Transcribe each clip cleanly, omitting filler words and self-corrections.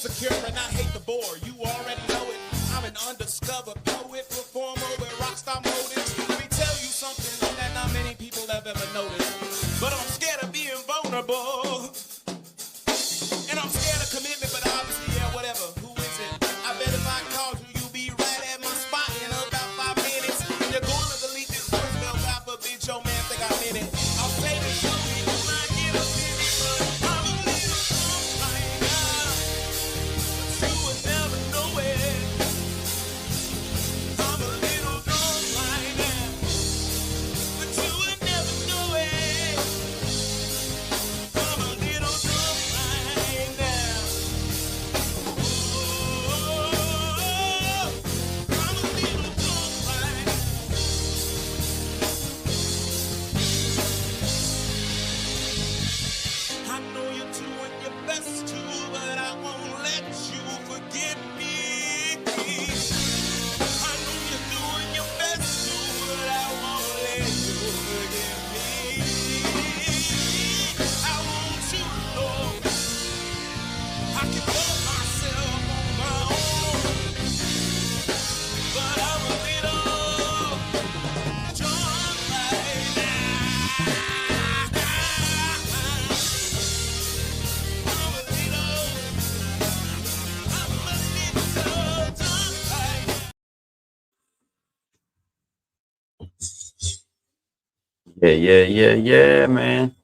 insecure and I hate the bore. You already know it. I'm an undiscovered poet, performer with rockstar motives. Let me tell you something that not many people have ever noticed. But I'm scared of being vulnerable. And I'm scared of commitment, but obviously, yeah, whatever. Who is it? I bet if I called you, you'll be right at my spot in about 5 minutes. And you're going to delete this voicemail, God forbid your man think I'm in it. I'll say this show me, you might get offended, but I'm a little drunk right now. But you would never know it. I'm a little drunk right now. But you would never know it. I'm a little drunk right now. I'm a little drunk right now. I know you're doing your best to, but I won't let you forget me. I know you're doing your best to, but I won't let you forget me. I want you to know I can love myself on my own, but I'm a little drunk right now. I'm a little drunk right now. Yeah, man.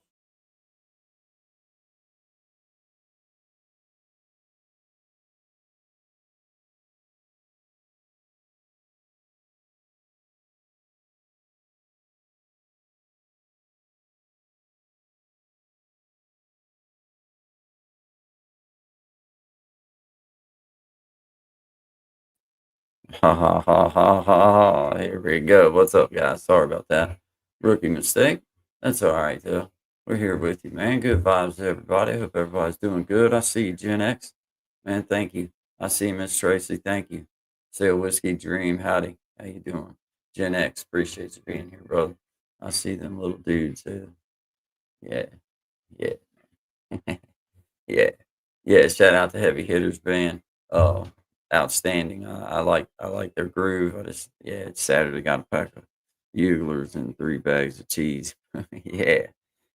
Ha ha ha ha ha ha. Here we go. What's up, guys? Sorry about that. Rookie mistake. That's all right, though. We're here with you, man. Good vibes to everybody. Hope everybody's doing good. I see you, Gen X. Man, thank you. I see Miss Tracy. Thank you. Say a whiskey dream. Howdy. How you doing? Gen X. Appreciate you being here, brother. I see them little dudes. Yeah, yeah. Yeah, yeah. Shout out to Heavy Hitters Band. Uh, Outstanding. I like their groove. I just It's Saturday. Got a pack of Buglers and 3 bags of cheese. Yeah,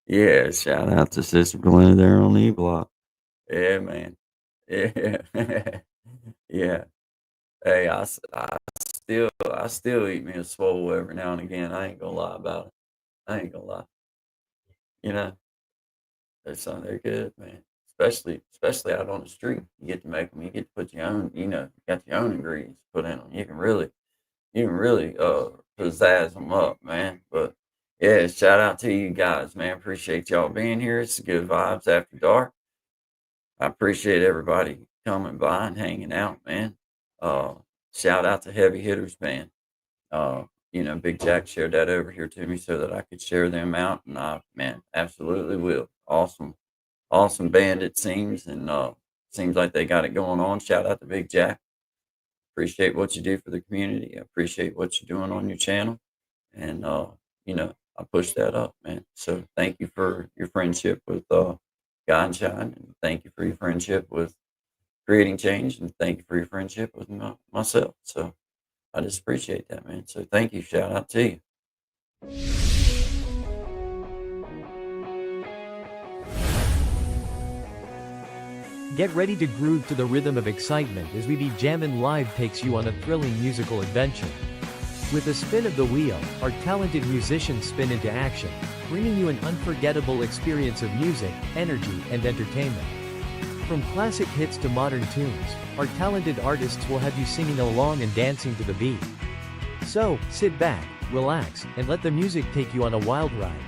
yeah. Shout out to Sister Glenn there on E Block. Yeah, man. Yeah, yeah. Hey, I still eat me a swole every now and again. I ain't gonna lie about it. I ain't gonna lie. You know. They're good, man. Especially out on the street. You get to make them. You get to put your own. You got your own ingredients to put in them. You can really pizzazz them up, man. But yeah, shout out to you guys, man. Appreciate y'all being here. It's good vibes after dark. I appreciate everybody coming by and hanging out, man. Uh, Shout out to Heavy Hitters Band. Big Jack shared that over here to me so that I could share them out, and man, absolutely will. Awesome band it seems, and seems like they got it going on. Shout out to Big Jack. Appreciate what you do for the community. I appreciate what you're doing on your channel, and I push that up, man. So thank you for your friendship with God and Shine, and thank you for your friendship with creating change, and thank you for your friendship with myself. So I just appreciate that, man. So thank you. Shout out to you. Get ready to groove to the rhythm of excitement as We Be Jammin' Live takes you on a thrilling musical adventure. With a spin of the wheel, our talented musicians spin into action, bringing you an unforgettable experience of music, energy, and entertainment. From classic hits to modern tunes, our talented artists will have you singing along and dancing to the beat. So, sit back, relax, and let the music take you on a wild ride.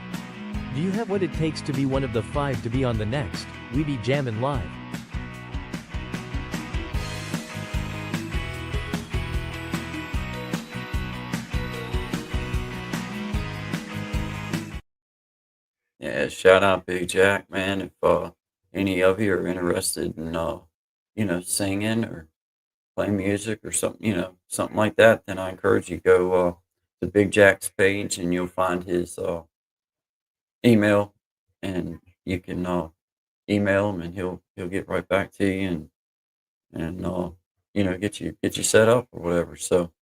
Do you have what it takes to be one of the 5 to be on the next We Be Jammin' Live? Yeah, shout out Big Jack, man. If any of you are interested in singing or play music or something like that, then I encourage you go to Big Jack's page and you'll find his email, and you can email him and he'll get right back to you, and and get you set up or whatever. So,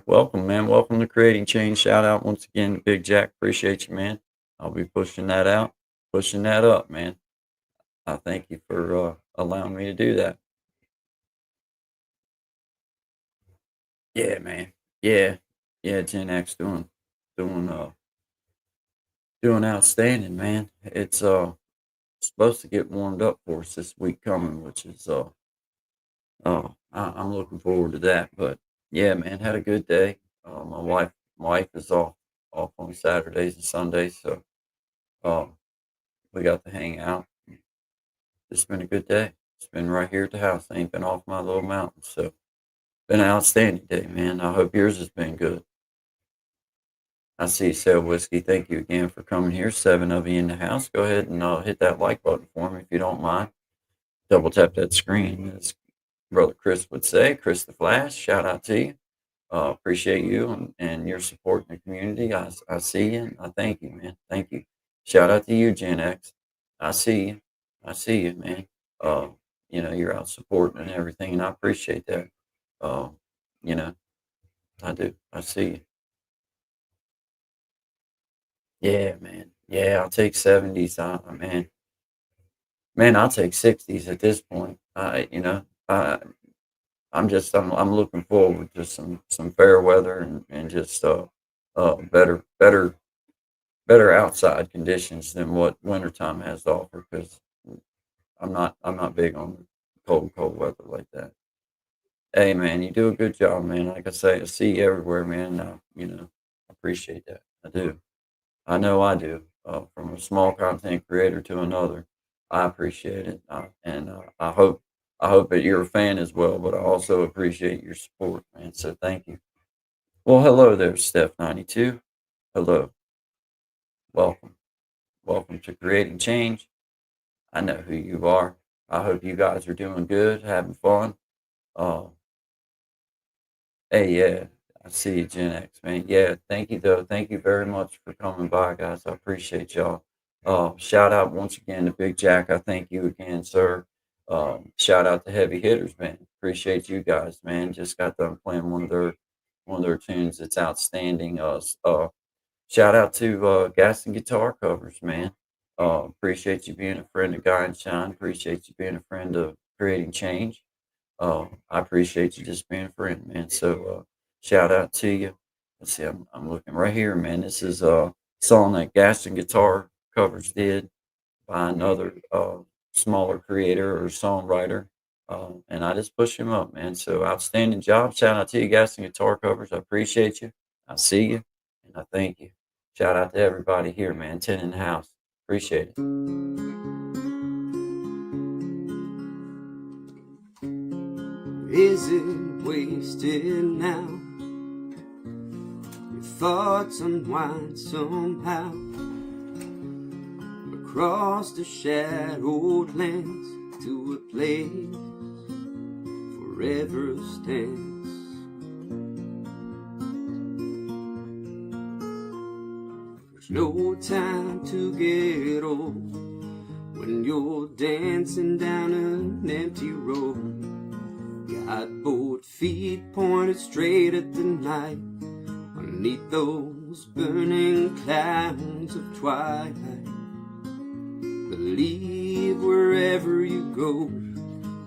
welcome, man. Welcome to Creating Change. Shout out once again to Big Jack. Appreciate you, man. I'll be pushing that out, pushing that up, man. I thank you for allowing me to do that. Yeah, man. Yeah, yeah. Gen X doing doing outstanding, man. It's supposed to get warmed up for us this week coming, which is I'm looking forward to that. But yeah, man, had a good day. My wife is off on Saturdays and Sundays, so uh, we got to hang out. It's been a good day. It's been right here at the house. I ain't been off my little mountain, so been an outstanding day, man. I hope yours has been good. I see you, Sale Whiskey. Thank you again for coming here. 7 of you in the house. Go ahead and hit that like button for me if you don't mind. Double tap that screen, as Brother Chris would say. Chris the Flash, shout out to you. Appreciate you and your support in the community. I see you. And I thank you, man. Thank you. Shout out to you, Gen X. I see you. I see you, man. Uh, you're out supporting and everything, and I appreciate that. Uh, you know, I do. I see you. Yeah, man. Yeah, I'll take 70s. Man, I'll take 60s at this point. I'm looking forward to some fair weather and just better outside conditions than what wintertime has to offer, because I'm not big on cold weather like that. Hey, man, you do a good job, man. Like I say, I see you everywhere, man. I appreciate that. I do. I know I do. From a small content creator to another, I appreciate it, and I hope that you're a fan as well. But I also appreciate your support, man. So thank you. Well, hello there, Steph92. Hello, welcome, welcome to Creating Change. I know who you are. I hope you guys are doing good, having fun. Uh, hey, yeah, I see you, Gen X, man. Yeah, thank you, though. Thank you very much for coming by, guys. I appreciate y'all. Shout out once again to Big Jack. I thank you again, sir. Shout out to Heavy Hitters, man. Appreciate you guys, man. Just got done playing one of their tunes. It's outstanding. Shout out to Gas and Guitar Covers, man. Appreciate you being a friend of Guy and Shine. Appreciate you being a friend of Creating Change. I appreciate you just being a friend, man. So shout out to you. Let's see, I'm looking right here, man. This is a song that Gas and Guitar Covers did by another smaller creator or songwriter. And I just push him up, man. So outstanding job. Shout out to you, Gas and Guitar Covers. I appreciate you. I see you, and I thank you. Shout out to everybody here, man. 10 in the house. Appreciate it. Is it wasted now? Your thoughts unwind somehow across the shadowed lands to a place forever stands. There's no time to get old when you're dancing down an empty road. Got both feet pointed straight at the night, underneath those burning clouds of twilight. Believe wherever you go,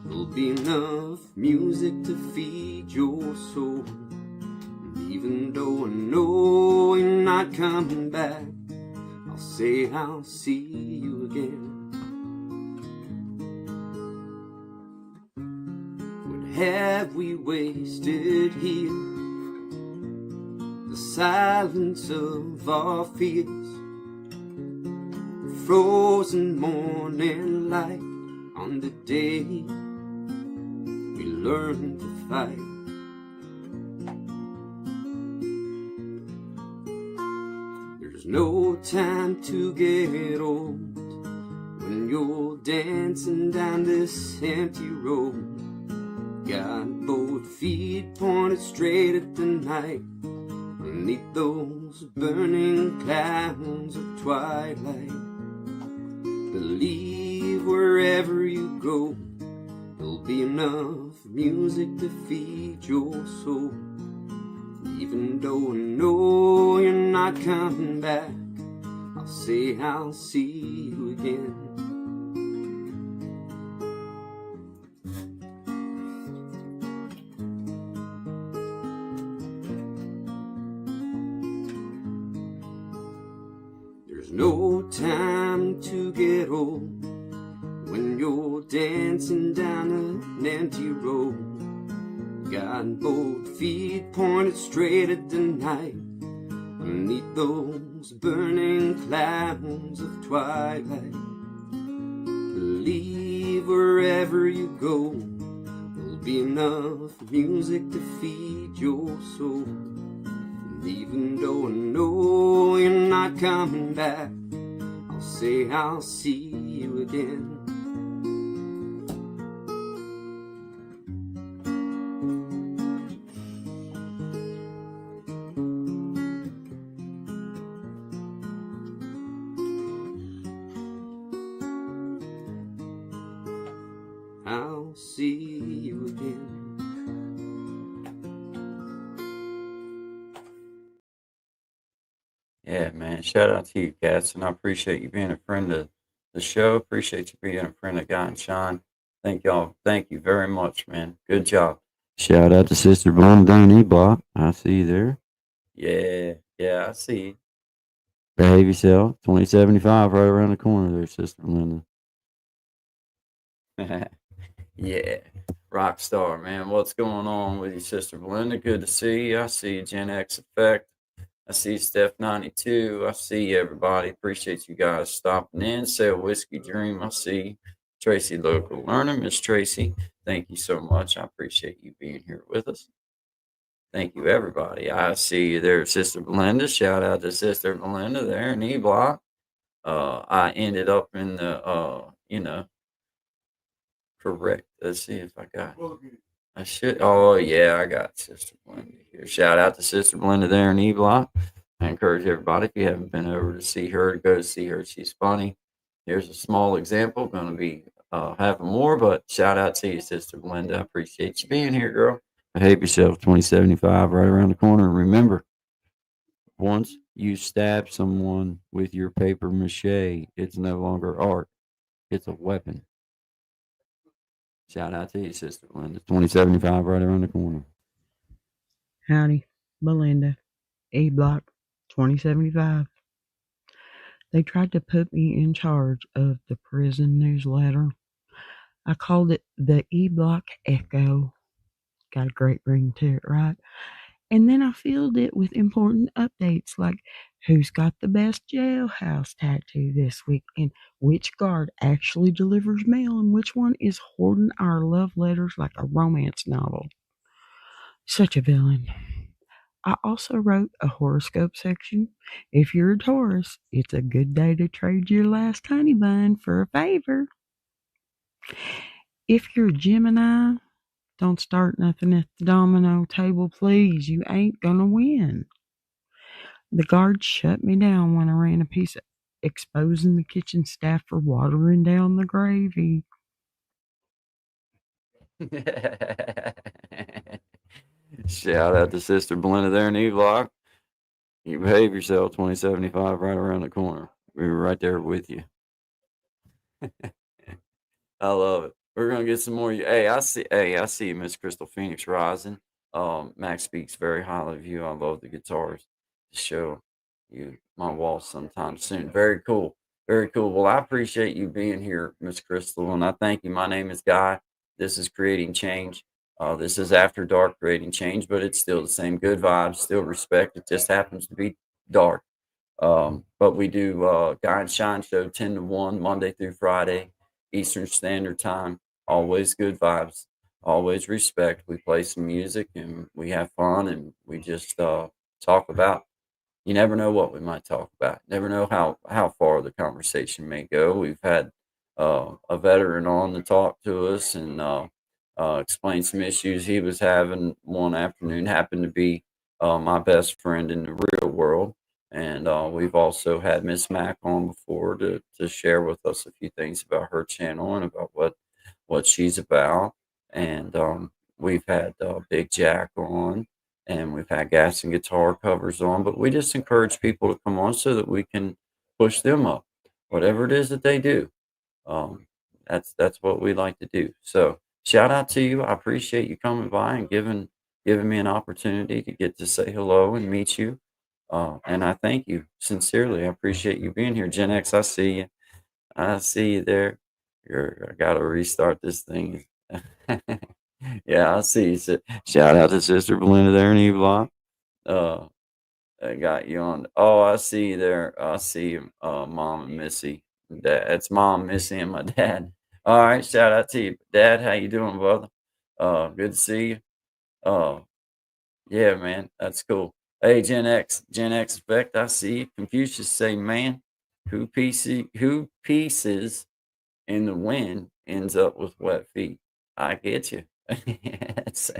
there'll be enough music to feed your soul. And even though I know you're not coming back, I'll say I'll see you again. Have we wasted here the silence of our fears, the frozen morning light on the day we learned to fight? There's no time to get old when you're dancing down this empty road. Got both feet pointed straight at the night, underneath those burning clouds of twilight. Believe wherever you go, there'll be enough music to feed your soul. Even though I know you're not coming back, I'll say I'll see you again. There's no time to get old when you're dancing down an empty road. Got both feet pointed straight at the night, beneath those burning clouds of twilight. Believe wherever you go, there'll be enough music to feed your soul. And even though I know you're not coming back, I'll say I'll see you again. I'll see you again. Yeah, man. Shout out to you, Cats, and I appreciate you being a friend of the show. Appreciate you being a friend of Guy and Sean. Thank y'all. Thank you very much, man. Good job. Shout out to Sister Blonde down E-Block. I see you there. Yeah, I see you. Behave yourself. 2075 right around the corner there, Sister Linda. Yeah, rock star, man. What's going on with you, Sister Belinda? Good to see you. I see you, Gen X Effect. I see Steph 92. I see everybody. Appreciate you guys stopping in. Say Whiskey Dream. I see Tracy Local Learner. Miss Tracy, thank you so much. I appreciate you being here with us. Thank you, everybody. I see you there, Sister Belinda. Shout out to Sister Belinda there in E-Block. I ended up in the, correct. Let's see if I got it. I should. Oh, yeah, I got Sister Belinda here. Shout out to Sister Belinda there in E-Block. I encourage everybody, if you haven't been over to see her, to go to see her. She's funny. Here's a small example. Going to be having more, but shout out to you, Sister Belinda. I appreciate you being here, girl. Behave yourself. 2075 right around the corner. Remember, once you stab someone with your paper mache, it's no longer art. It's a weapon. Shout out to you, Sister Belinda. 2075 right around the corner. Howdy, Belinda, E-Block 2075. They tried to put me in charge of the prison newsletter. I called it the E-Block Echo. Got a great ring to it, right? And then I filled it with important updates like who's got the best jailhouse tattoo this week and which guard actually delivers mail and which one is hoarding our love letters like a romance novel. Such a villain. I also wrote a horoscope section. If you're a Taurus, it's a good day to trade your last honey bun for a favor. If you're a Gemini, don't start nothing at the domino table, please. You ain't gonna win. The guards shut me down when I ran a piece of exposing the kitchen staff for watering down the gravy. Shout out to Sister Belinda there in E-Block. You behave yourself. 2075 right around the corner. We were right there with you. I love it. We're gonna get some more. Hey, I see Miss Crystal Phoenix Rising. Max speaks very highly of you. I love the guitars. To show you my wall sometime soon. Very cool. Very cool. Well, I appreciate you being here, Miss Crystal, and I thank you. My name is Guy. This is Creating Change. This is After Dark Creating Change, but it's still the same good vibes, still respect. It just happens to be dark. But we do Guy and Shine Show 10 to 1, Monday through Friday, Eastern Standard Time. Always good vibes, always respect. We play some music and we have fun and we just talk about. You never know what we might talk about. Never know how far the conversation may go. We've had a veteran on to talk to us and explain some issues he was having one afternoon. Happened to be my best friend in the real world. And we've also had Miss Mac on before to share with us a few things about her channel and about what she's about. And we've had Big Jack on, and we've had gas and guitar covers on, but we just encourage people to come on so that we can push them up, whatever it is that they do. Um, that's what we like to do. So shout out to you. I appreciate you coming by and giving me an opportunity to get to say hello and meet you. And I thank you sincerely. I appreciate you being here. Gen X, I see you. I see you there. I gotta restart this thing. Yeah, I see you. Shout out to Sister Belinda there in E Block. Uh, I got you on. Oh, I see you there. I see you, Mom and Missy. Dad, it's Mom, Missy, and my dad. All right, shout out to you, Dad. How you doing, brother? Good to see you. Uh, yeah, man, that's cool. Hey, Gen X effect. I see you. Confucius say, man, who pieces in the wind ends up with wet feet. I get you. It's,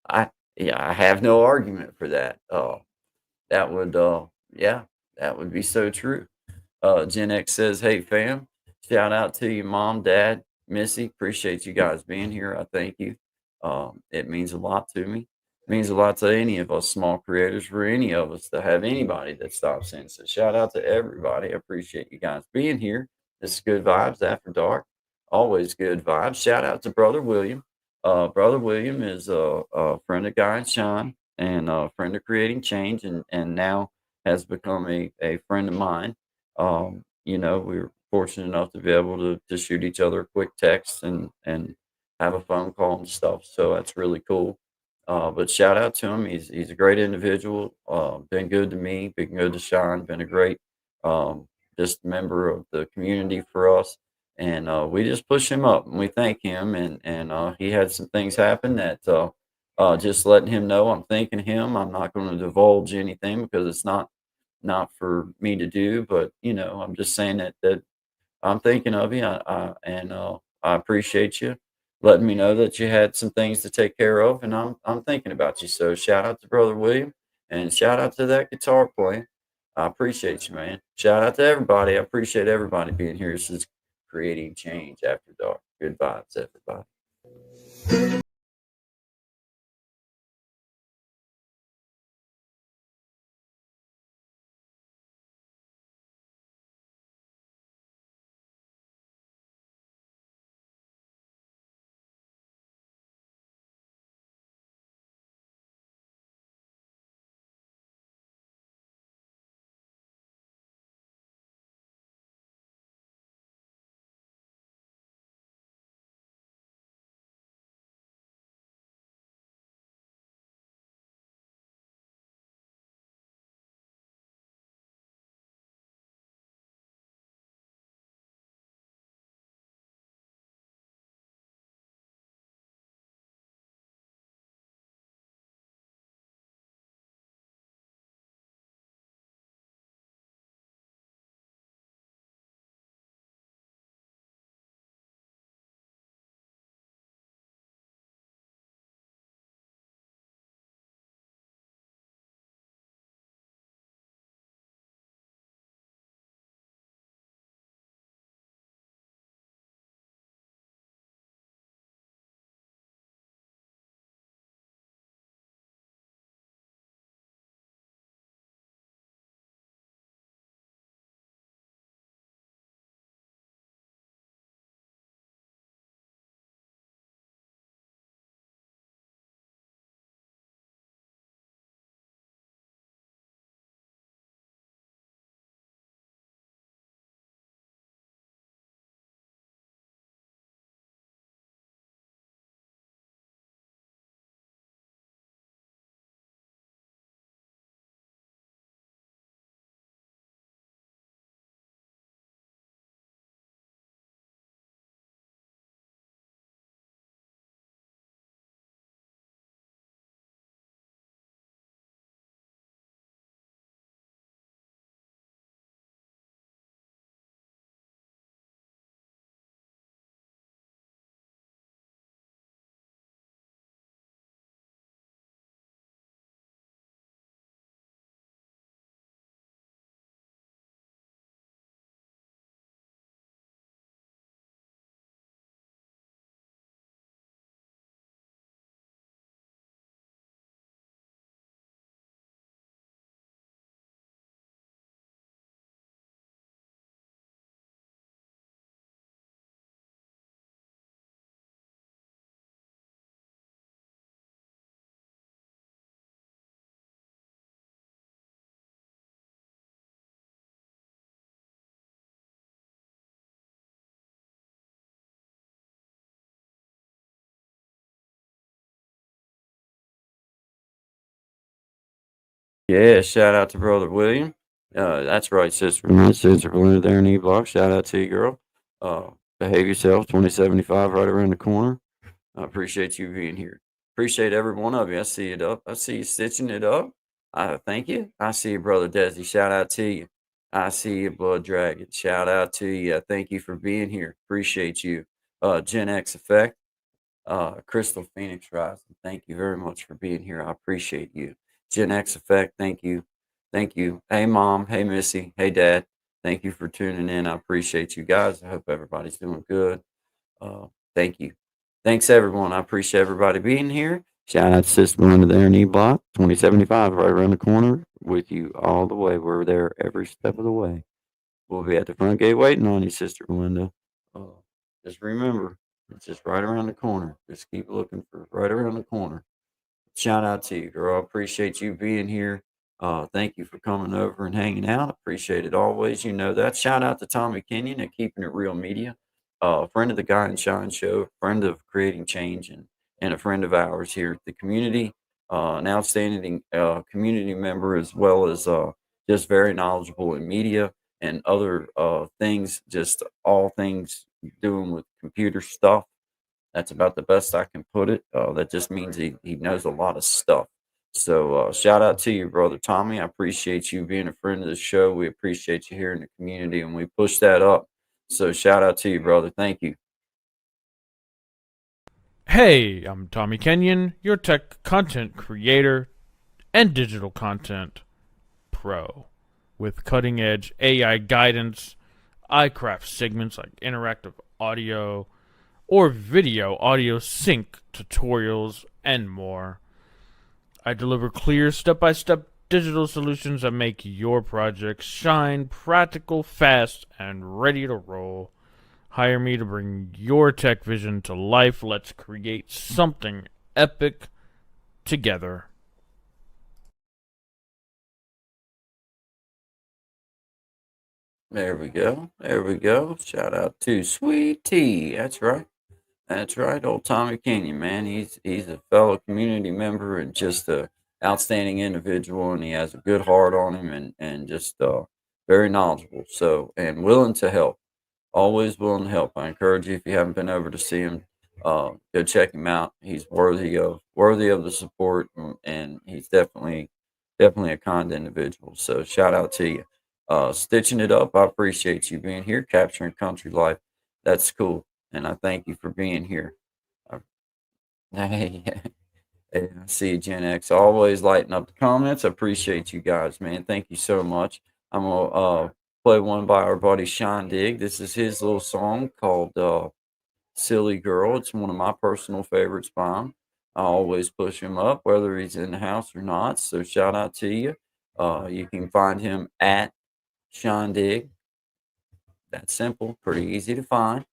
I yeah, I have no argument for that. That would yeah, that would be so true. Gen X says, "Hey fam, shout out to you, mom, dad, Missy. Appreciate you guys being here. I thank you. It means a lot to me. It means a lot to any of us small creators, for any of us to have anybody that stops in. So shout out to everybody. I appreciate you guys being here. This is Good Vibes After Dark. Always good vibes. Shout out to Brother William. Brother William is a friend of Guy and Sean and a friend of Creating Change, and now has become a friend of mine. We were fortunate enough to be able to shoot each other a quick text and have a phone call and stuff. So that's really cool. But shout out to him. He's a great individual. Been good to me. Been good to Sean. Been a great um, just member of the community for us. And we just push him up and we thank him. And he had some things happen that just letting him know I'm thanking him. I'm not going to divulge anything because it's not for me to do, but I'm just saying that I'm thinking of you, and I appreciate you letting me know that you had some things to take care of, and I'm thinking about you. So shout out to Brother William, and shout out to that guitar playing. I appreciate you, man. Shout out to everybody. I appreciate everybody being here. This is Creating Change After Dark. Good vibes, everybody. Yeah, shout out to Brother William. That's right, Sister Belinda there in E-Block. Shout out to you, girl. Behave yourself, 2075 right around the corner. I appreciate you being here. Appreciate every one of you. I see it up. I see you stitching it up. I thank you. I see you, Brother Desi. Shout out to you. I see you, Blood Dragon. Shout out to you. I thank you for being here. Appreciate you. Gen X Effect. Crystal Phoenix Rising, thank you very much for being here. I appreciate you. Gen X Effect, thank you. Thank you. Hey, Mom. Hey, Missy. Hey, Dad. Thank you for tuning in. I appreciate you guys. I hope everybody's doing good. Uh, Thank you. Thanks, everyone. I appreciate everybody being here. Shout out to Sister Belinda there in E Block, 2075, right around the corner with you all the way. We're there every step of the way. We'll be at the front gate waiting on you, Sister Belinda. Just remember, it's just right around the corner. Just keep looking for right around the corner. Shout out to you, girl. I appreciate you being here. Thank you for coming over and hanging out. Appreciate it always. You know that. Shout out to Tommy Kenyon at Keeping It Real Media, friend of the Guy and Shine Show, friend of Creating Change, and a friend of ours here at the community. An outstanding community member, as well as just very knowledgeable in media and other things, just all things doing with computer stuff. That's about the best I can put it. That just means he knows a lot of stuff. So shout out to you, brother Tommy. I appreciate you being a friend of the show. We appreciate you here in the community, and we push that up. So shout out to you, brother. Thank you. Hey, I'm Tommy Kenyon, your tech content creator and digital content pro. With cutting edge AI guidance, I craft segments like interactive audio or video audio sync tutorials and more. I deliver clear step-by-step digital solutions that make your projects shine, practical, fast, and ready to roll. Hire me to bring your tech vision to life. Let's create something epic together. There we go. There we go. Shout out to Sweet Tea. That's right. That's right, old Tommy Kenyon, man. He's a fellow community member and just a outstanding individual, and he has a good heart on him, and just very knowledgeable. So, and willing to help, always willing to help. I encourage you, if you haven't been over to see him, go check him out. He's worthy of the support, and he's definitely a kind individual. So shout out to you. Stitching it up, I appreciate you being here, capturing country life. That's cool, and I thank you for being here. Uh, Hey, hey, I see you, Gen X. Always lighting up the comments. I appreciate you guys, man. Thank you so much. I'm gonna play one by our buddy Sean Digg. This is his little song called "Silly Girl." It's one of my personal favorites by him. I always push him up, whether he's in the house or not. So shout out to you. You can find him at Sean Digg. That's simple, pretty easy to find.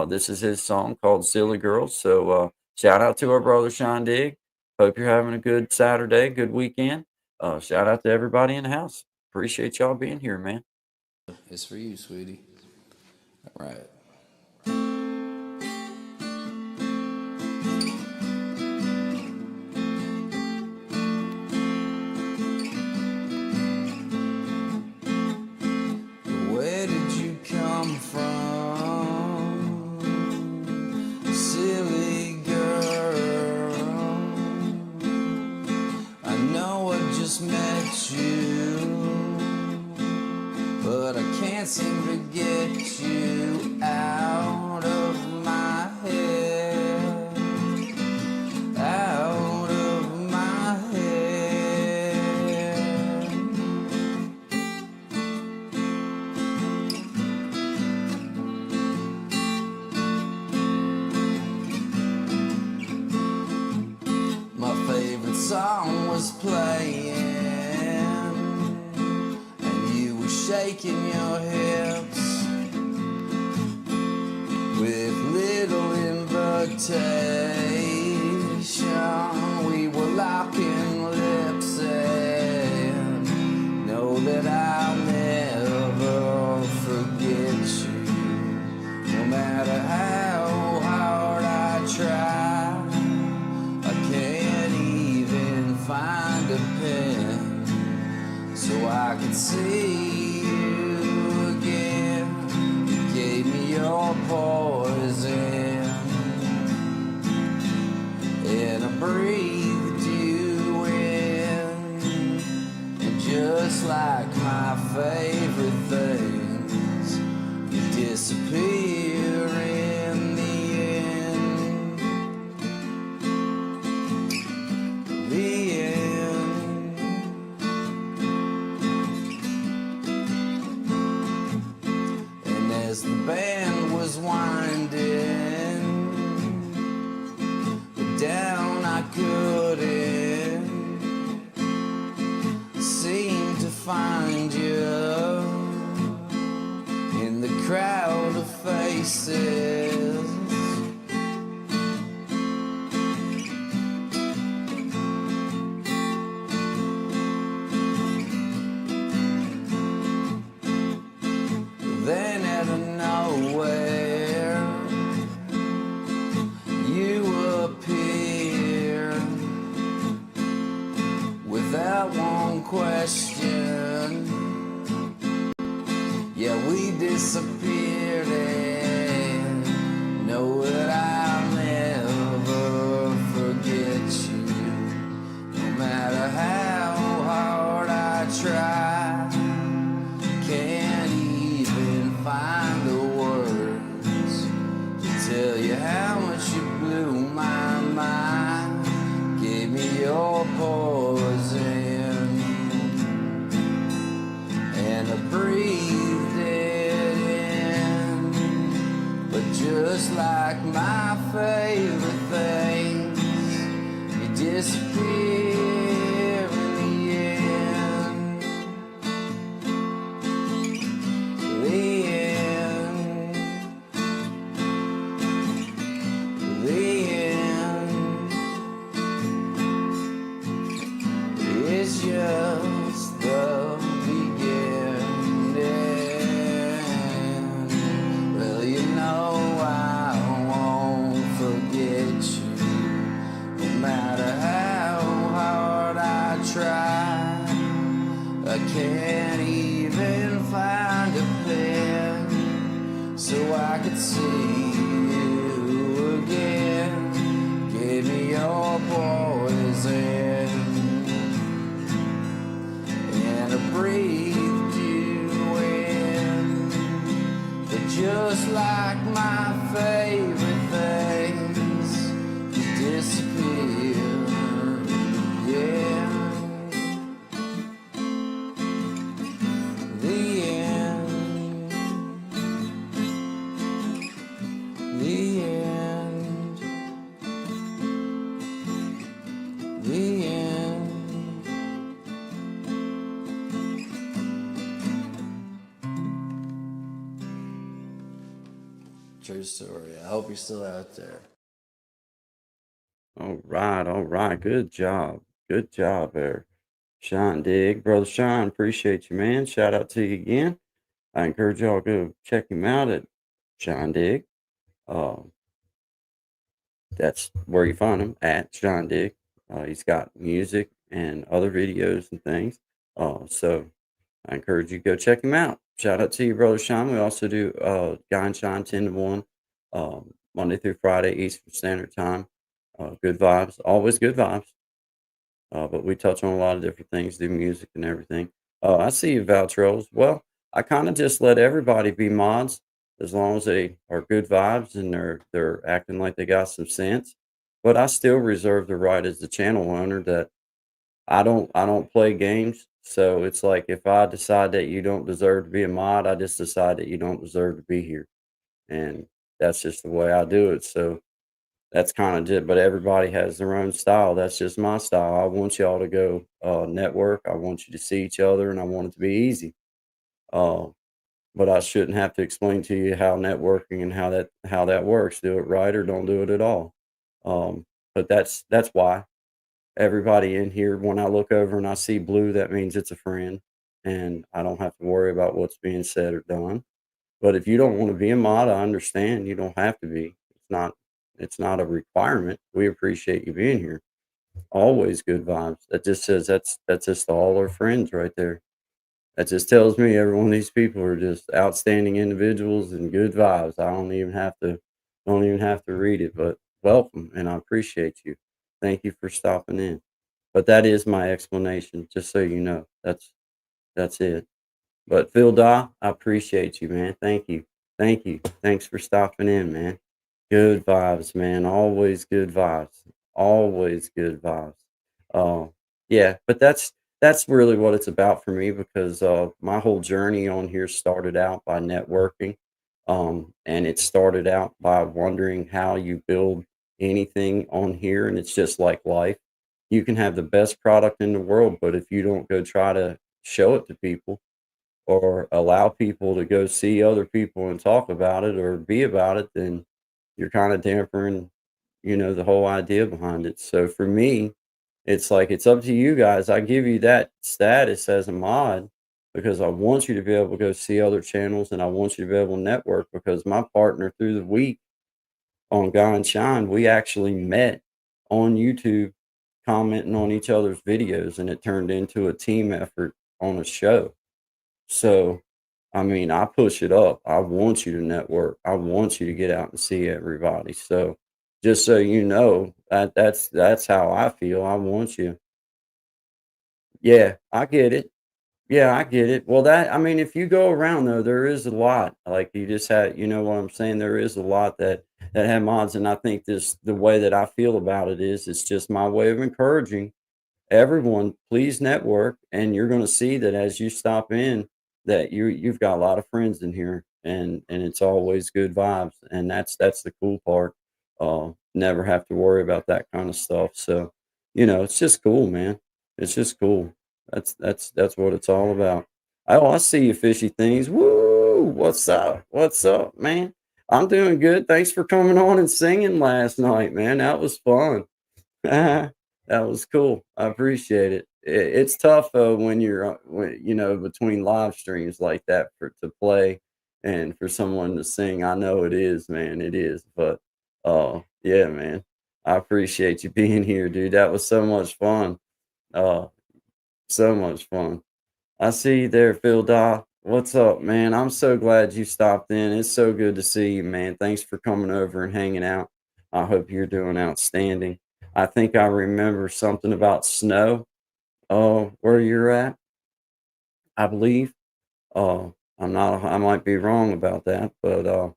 This is his song called Silly Girls. So shout out to our brother Sean Digg. Hope you're having a good Saturday, good weekend. Shout out to everybody in the house. Appreciate y'all being here, man. It's for you, sweetie. All right. Where did you come from, silly girl? I know I just met you, but I can't seem to get you out of my head, out of my head. My favorite song was playing, and you were shaking your hips with little invitation. We were locking lips, and know that I'll never forget you, no matter how hard I try. I can't even find a pen I could see you again. You gave me your poison, and I breathed you in. And just like my favorite things, you disappear in the end. The end. And as the band was winding down, I couldn't seem to find you in the crowd of faces. Then out of nowhere, you appear without one question. Yeah, we disappeared, and know that I'll never forget you. No matter how hard I try, can't even find the words to tell you how much you blew my mind. Gave me your poison, and I breathed it in. But just like my favorite things, you disappear in the end. The end. The end. It's just the beginning. Well, you know I won't forget you, no matter how hard I try. I can't even find a pen so I could see you again. Gave me your poison, and I breathed you in. But just like my favorite things, you disappear, yeah. The end. The end. The end. True story. I hope you're still out there. All right. Good job there, Sean Dig. Brother Sean, appreciate you, man. Shout out to you again. I encourage y'all to go check him out at Sean Dig. That's where you find him, at Sean Dig. He's got music and other videos and things. So I encourage you to go check him out. Shout out to you, Brother Sean. We also do Guy and Sean 10 to 1, Monday through Friday, Eastern Standard Time. Good vibes, always good vibes. But we touch on a lot of different things, do music and everything. I see you, Valtros. Well, I kind of just let everybody be mods as long as they are good vibes and they're acting like they got some sense. But I still reserve the right as the channel owner that I don't play games. So it's like if I decide that you don't deserve to be a mod, I just decide that you don't deserve to be here. And that's just the way I do it. So that's kind of it. But everybody has their own style. That's just my style. I want y'all to go network. I want you to see each other, and I want it to be easy. Uh, but I shouldn't have to explain to you how networking and how that works. Do it right or don't do it at all. But that's why everybody in here, when I look over and I see blue, that means it's a friend, and I don't have to worry about what's being said or done. But if you don't want to be a mod, I understand. You don't have to be. It's not a requirement. We appreciate you being here. Always good vibes. That just says that's just all our friends right there. that just tells me every one of these people are just outstanding individuals and good vibes. I don't even have to read it, but welcome, and I appreciate you. Thank you for stopping in. But that is my explanation, just so you know. That's it. But Phil Da, I appreciate you, man. Thank you. Thank you. Thanks for stopping in, man. Good vibes, man. Always good vibes. Always good vibes. Uh, yeah, but that's really what it's about for me because my whole journey on here started out by networking. And it started out by wondering how you build anything on here, and it's just like life. You can have the best product in the world, but if you don't go try to show it to people or allow people to go see other people and talk about it or be about it, then you're kind of dampering, the whole idea behind it. So for me, it's like it's up to you guys. I give you that status as a mod because I want you to be able to go see other channels and I want you to be able to network because my partner through the week on Guy and Shine, we actually met on YouTube commenting on each other's videos and it turned into a team effort on a show. So, I mean, I push it up. I want you to network. I want you to get out and see everybody. So, just so you know, that's how I feel. I want you. Yeah, I get it. Yeah, I get it. Well, I mean, if you go around though, there is a lot. Like you just had, you know what I'm saying? There is a lot that have mods, and I think the way that I feel about it is it's just my way of encouraging everyone. Please network, and you're going to see that as you stop in that you've got a lot of friends in here, and it's always good vibes, and that's the cool part. Never have to worry about that kind of stuff. So it's just cool, man. It's just cool. That's what it's all about. Oh, I see you, fishy things. Woo! What's up? What's up, man? I'm doing good. Thanks for coming on and singing last night, man. That was fun. That was cool. I appreciate it. It's tough though when you're between live streams like that for to play and for someone to sing. I know it is, man. It is. But yeah, man. I appreciate you being here, dude. That was so much fun. Uh so much fun. I see you there, Phil Da. What's up, man? I'm so glad you stopped in. It's so good to see you, man. Thanks for coming over and hanging out. I hope you're doing outstanding. I think I remember something about snow, where you're at, I believe. Uh, I might be wrong about that, but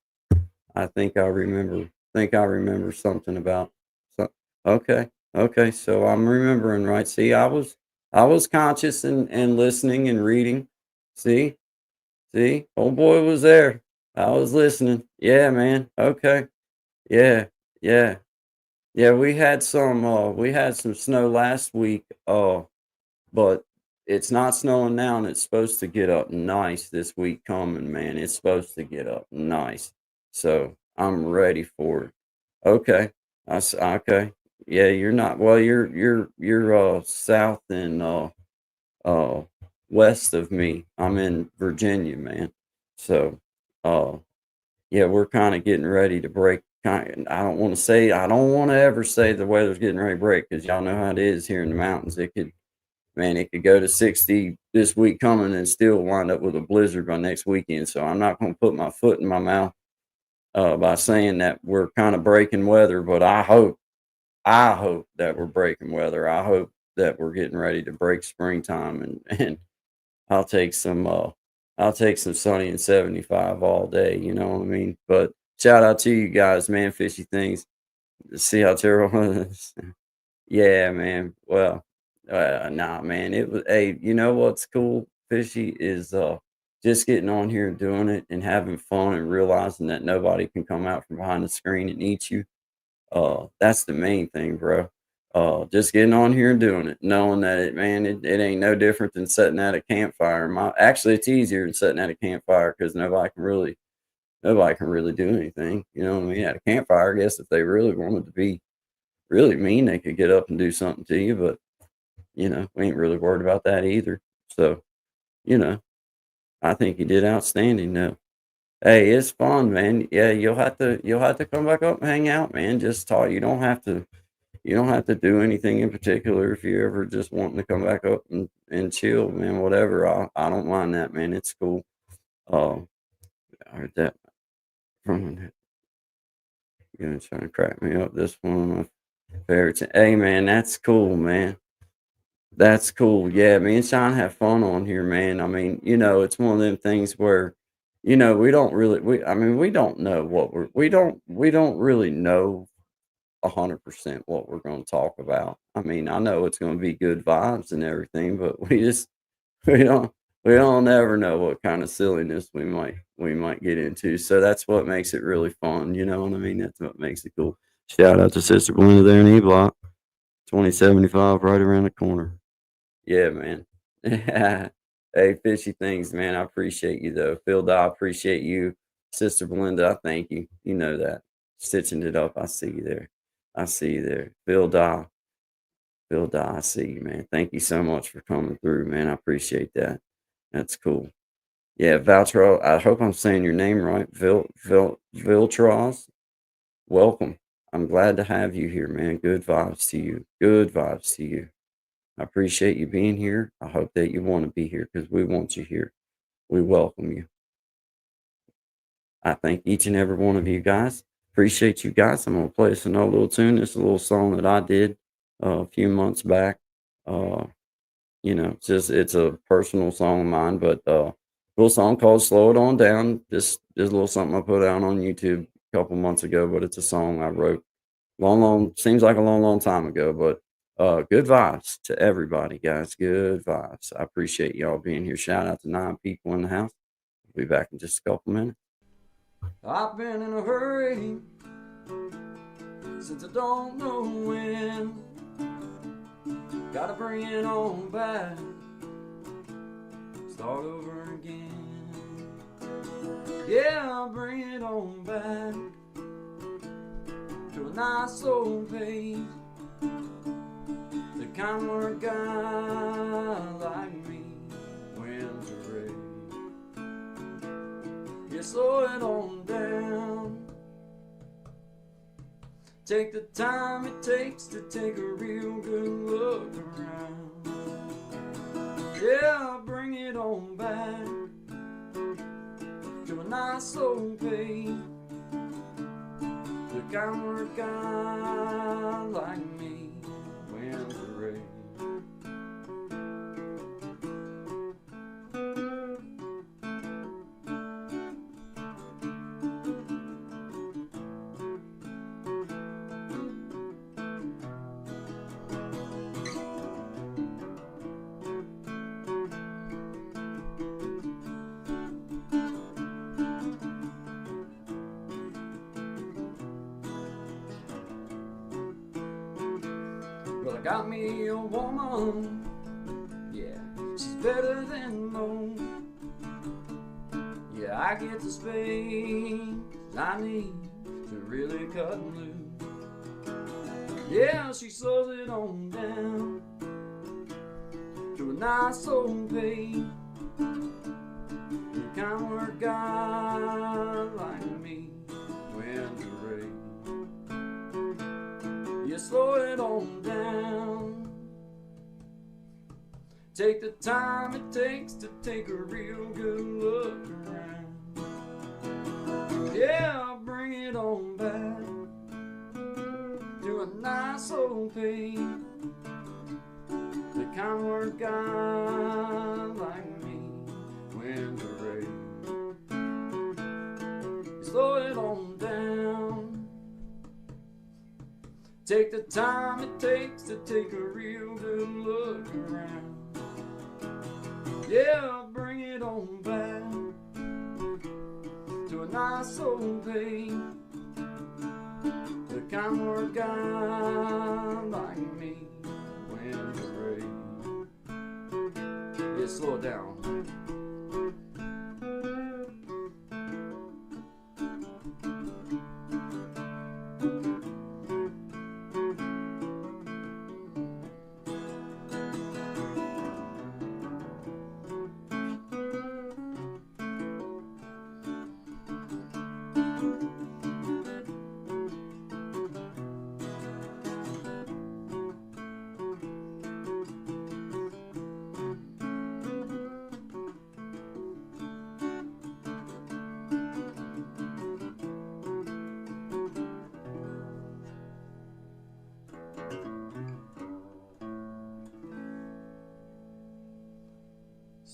I think I remember something about so okay. Okay, so I'm remembering right. See, I was conscious and listening and reading. See? See? Old boy was there. I was listening. Yeah, man. Okay. Yeah. Yeah. Yeah, we had some snow last week, but it's not snowing now and it's supposed to get up nice this week coming, man. It's supposed to get up nice. So I'm ready for it. Okay. Okay. Yeah, you're not well, you're south and uh west of me. I'm in Virginia, man. So uh yeah, we're kind of getting ready to break. I don't want to ever say the weather's getting ready to break because y'all know how it is here in the mountains. It could go to 60 this week coming and still wind up with a blizzard by next weekend. So I'm not going to put my foot in my mouth by saying that we're kind of breaking weather, but I hope that we're breaking weather. I hope that we're getting ready to break springtime and I'll take some I'll take some sunny and 75 all day, you know what I mean? But shout out to you guys, man, fishy things. See how terrible it is. Yeah, man. Well, nah, man. It was hey, you know what's cool, fishy, is just getting on here and doing it and having fun and realizing that nobody can come out from behind the screen and eat you. That's the main thing, bro. Just getting on here and doing it, knowing that it ain't no different than sitting at a campfire. Actually, it's easier than sitting at a campfire because nobody can really do anything. You know what I mean? At a campfire, I guess if they really wanted to be really mean, they could get up and do something to you. But we ain't really worried about that either. So, you know, I think you did outstanding. Though. Hey, it's fun, man. Yeah, you'll have to come back up and hang out, man. Just talk. You don't have to You don't have to do anything in particular. If you're ever just wanting to come back up and chill, man, whatever. I don't mind that, man. It's cool. I heard that from you're gonna try to crack me up. This one of my favorites. Hey, man, that's cool, man. That's cool. Yeah, me and Sean have fun on here, man. I mean, it's one of them things where, we don't really, we don't know what we don't really know 100% what we're going to talk about. I mean, I know it's going to be good vibes and everything, but we don't, we don't ever know what kind of silliness we might get into. So that's what makes it really fun. You know what I mean? That's what makes it cool. Shout out to Sister Belinda there in E Block, 2075, right around the corner. Yeah, man. Hey, fishy things, man. I appreciate you though. Phil, I appreciate you. Sister Belinda, I thank you. You know that. Stitching it up. I see you there. I see you there. Phil, I see you, man. Thank you so much for coming through, man. I appreciate that. That's cool. Yeah, Valtro, I hope I'm saying your name right. Viltros, welcome. I'm glad to have you here, man. Good vibes to you. Good vibes to you. I appreciate you being here. I hope that you want to be here because we want you here. We welcome you. I thank each and every one of you guys. Appreciate you guys. I'm going to play us another little tune. It's a little song that I did a few months back. It's a personal song of mine, but little song called "Slow It On Down." This is a little something I put out on YouTube a couple months ago, but it's a song I wrote seems like a long time ago, but good vibes to everybody, guys. Good vibes. I appreciate y'all being here. Shout out to 9 people in the house. We'll be back in just a couple minutes. I've been in a hurry since I don't know when. Gotta bring it on back, start over again. Yeah, I'll bring it on back to a nice old pace, the kind where a guy like me wins a race. Yeah, slow it on down. Take the time it takes to take a real good look around. Yeah, I'll bring it on back to a nice old pace, the kind where a guy like me wins the race. Well, I got me a woman, yeah, she's better than most. Yeah, I get the space I need to really cut loose. Yeah, she slows it on down to a nice old pace, the kind where a guy like me wins the race. You slow it on down. Take the time it takes to take a real good look around. Yeah, I'll bring it on back to a nice old pace, the kind where a guy like me wins a race. You slow it on down. Take the time it takes to take a real good look around. Yeah, I'll bring it on back to a nice old pace, the kind where a guy like me wins the race. Yeah, slow it down.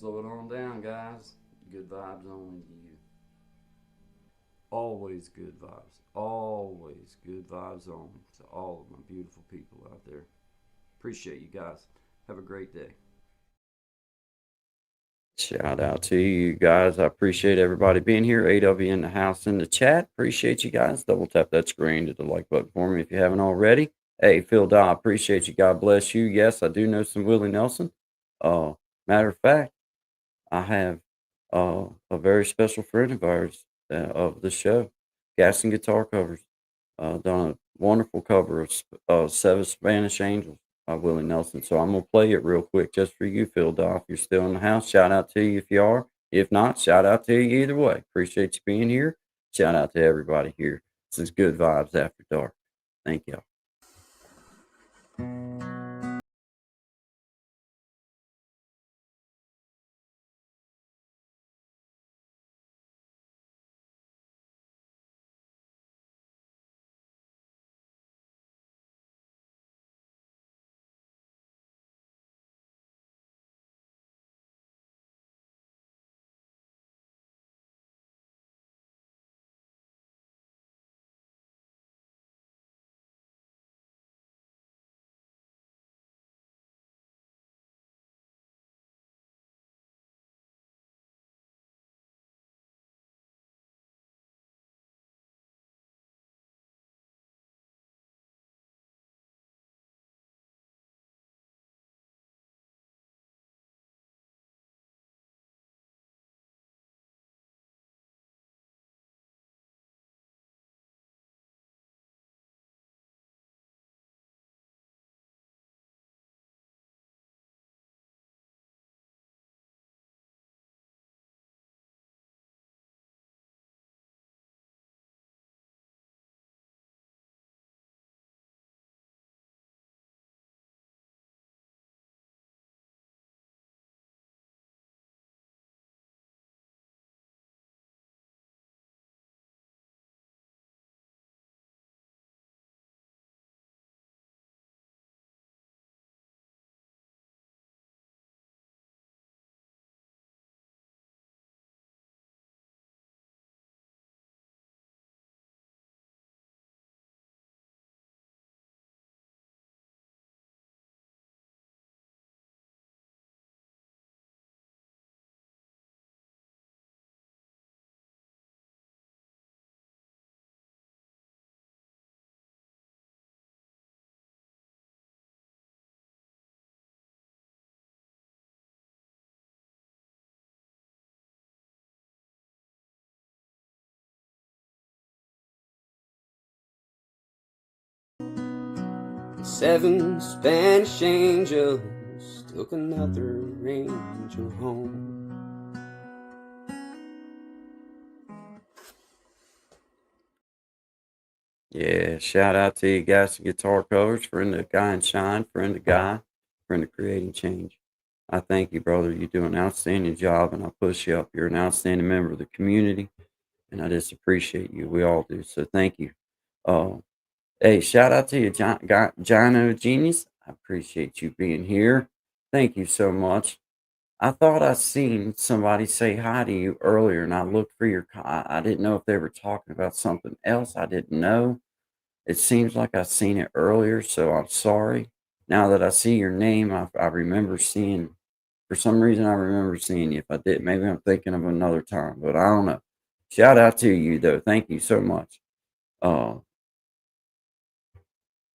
Slow it on down, guys. Good vibes only to you. Always good vibes. Always good vibes only to all of my beautiful people out there. Appreciate you guys. Have a great day. Shout out to you guys. I appreciate everybody being here. AW in the house in the chat. Appreciate you guys. Double tap that screen to the like button for me if you haven't already. Hey, Phil Dye, appreciate you. God bless you. Yes, I do know some Willie Nelson. Matter of fact, I have a very special friend of ours of the show, Gas and Guitar Covers. Done a wonderful cover of Seven Spanish Angels by Willie Nelson. So I'm going to play it real quick just for you, Phil Doff. You're still in the house. Shout out to you if you are. If not, shout out to you either way. Appreciate you being here. Shout out to everybody here. This is Good Vibes After Dark. Thank y'all. Seven Spanish angels took another angel home. Yeah, shout out to you guys, Guitar Covers, friend of Guy and Shine, friend of Guy, friend of Creating Change. I thank you, brother. You do an outstanding job, and I push you up. You're an outstanding member of the community, and I just appreciate you. We all do. So thank you. Uh, hey, shout out to you, Jono Genius. I appreciate you being here. Thank you so much. I thought I seen somebody say hi to you earlier, and I looked for your. I didn't know if they were talking about something else. I didn't know. It seems like I seen it earlier, so I'm sorry. Now that I see your name, I remember seeing. For some reason, I remember seeing you. If I did, maybe I'm thinking of another time, but I don't know. Shout out to you though. Thank you so much. Uh,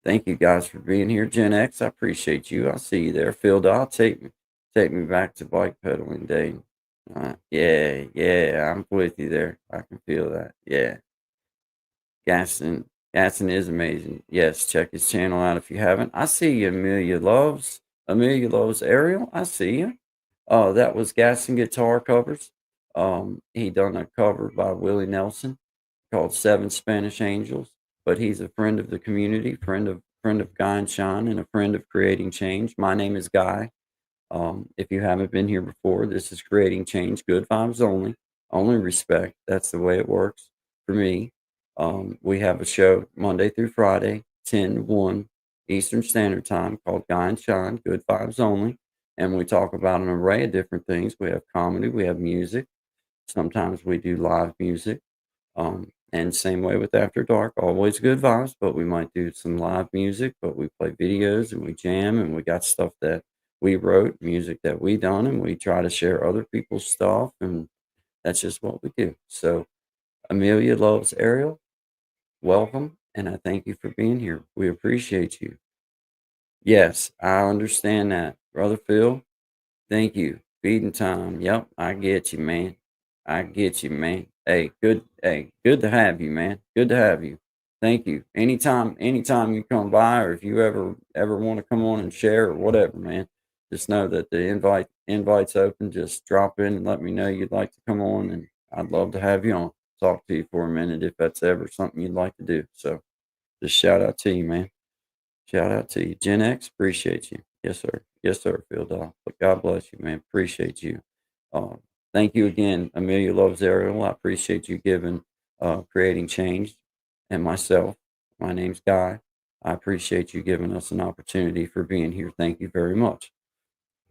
thank you guys for being here, Gen X. I appreciate you. I see you there, Phil. Dodd, take me back to bike pedaling day. Yeah, yeah, I'm with you there. I can feel that. Yeah. Gaston, Gaston is amazing. Yes, check his channel out if you haven't. I see you, Amelia loves Ariel. I see you. That was Gaston Guitar Covers. He done a cover by Willie Nelson called Seven Spanish Angels. But he's a friend of the community, friend of Guy and Shine, and a friend of Creating Change. My name is Guy. If you haven't been here before, this is Creating Change, good vibes only respect. That's the way it works for me. We have a show Monday through Friday, 10 to 1 Eastern Standard Time called Guy and Shine, good vibes only. and we talk about an array of different things. We have comedy, we have music. Sometimes we do live music. And same way with After Dark, always good vibes, but we might do some live music, but we play videos and we jam and we got stuff that we wrote, music that we done, and we try to share other people's stuff, and that's just what we do. So Amelia loves Ariel. Welcome, and I thank you for being here. We appreciate you. Yes, I understand that. Brother Phil, thank you. Feeding time. Yep, I get you, man. I get you, man. Hey, good to have you, man. Good to have you. Thank you. Anytime you come by, or if you ever want to come on and share or whatever, man, just know that the invite's open. Just drop in and let me know you'd like to come on, and I'd love to have you on. Talk to you for a minute if that's ever something you'd like to do. So just shout out to you, man. Shout out to you. Gen X, appreciate you. Yes, sir. Yes, sir, Phil Doll. But God bless you, man. Appreciate you. Um, Thank you again, Amelia Loves Ariel. I appreciate you giving Creating Change, and myself. My name's Guy. I appreciate you giving us an opportunity for being here. Thank you very much.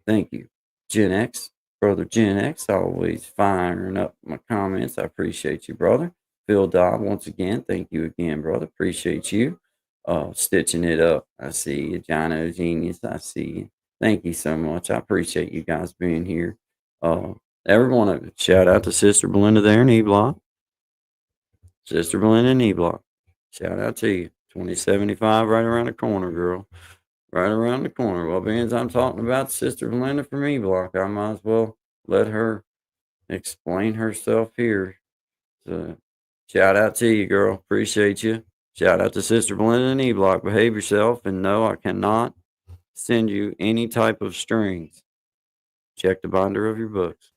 Thank you. Gen X, brother Gen X, always firing up my comments. I appreciate you, brother. Phil Dodd, once again, thank you again, brother. Appreciate you. Stitching it up. I see you. Jono Genius, I see you. Thank you so much. I appreciate you guys being here. Everyone, shout out to Sister Belinda there in E-Block. Sister Belinda in E-Block. Shout out to you. 2075 right around the corner, girl. Right around the corner. Well, being as I'm talking about Sister Belinda from E-Block, I might as well let her explain herself here. So, shout out to you, girl. Appreciate you. Shout out to Sister Belinda in E-Block. Behave yourself, and no, I cannot send you any type of strings. Check the binder of your books.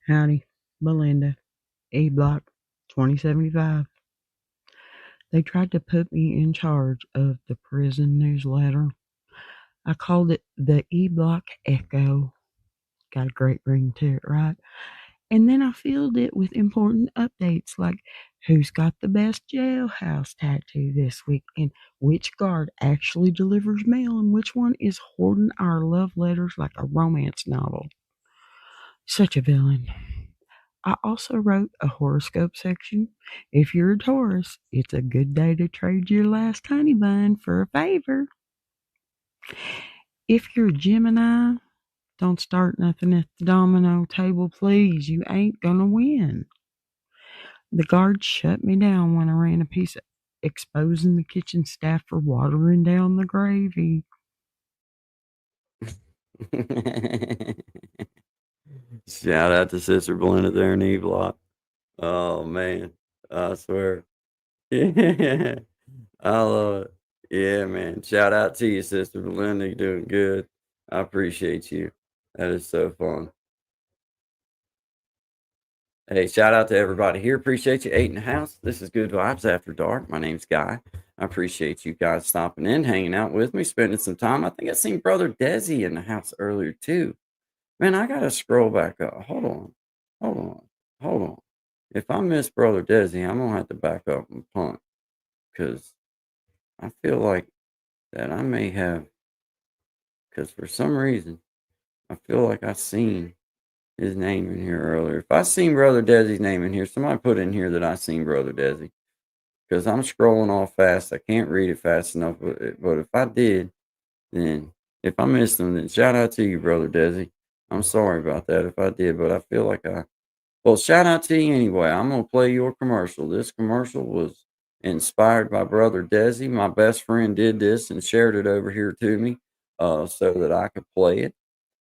Howdy, Belinda, E-Block 2075. They tried to put me in charge of the prison newsletter. I called it the E-Block Echo. Got a great ring to it, right? And then I filled it with important updates like who's got the best jailhouse tattoo this week, and which guard actually delivers mail, and which one is hoarding our love letters like a romance novel. Such a villain. I also wrote a horoscope section. If you're a Taurus, it's a good day to trade your last honey bun for a favor. If you're a Gemini, don't start nothing at the domino table, please. You ain't gonna win. The guard shut me down when I ran a piece of exposing the kitchen staff for watering down the gravy. Shout out to Sister Belinda there in E-Block. Oh, man. I swear. Yeah. I love it. Yeah, man. Shout out to you, Sister Belinda. You're doing good. I appreciate you. That is so fun. Hey, shout out to everybody here. Appreciate you. 8 in the house. This is Good Vibes After Dark. My name's Guy. I appreciate you guys stopping in, hanging out with me, spending some time. I think I seen Brother Desi in the house earlier, too. Man, I got to scroll back up. Hold on. If I miss Brother Desi, I'm going to have to back up and punt, because I feel like that I may have, because for some reason, I feel like I seen his name in here earlier. If I seen Brother Desi's name in here, somebody put in here that I seen Brother Desi, because I'm scrolling off fast. I can't read it fast enough, but if I did, then if I missed him, then shout out to you, Brother Desi. I'm sorry about that if I did, but I feel like well, shout out to you anyway. I'm going to play your commercial. This commercial was inspired by Brother Desi. My best friend did this and shared it over here to me so that I could play it.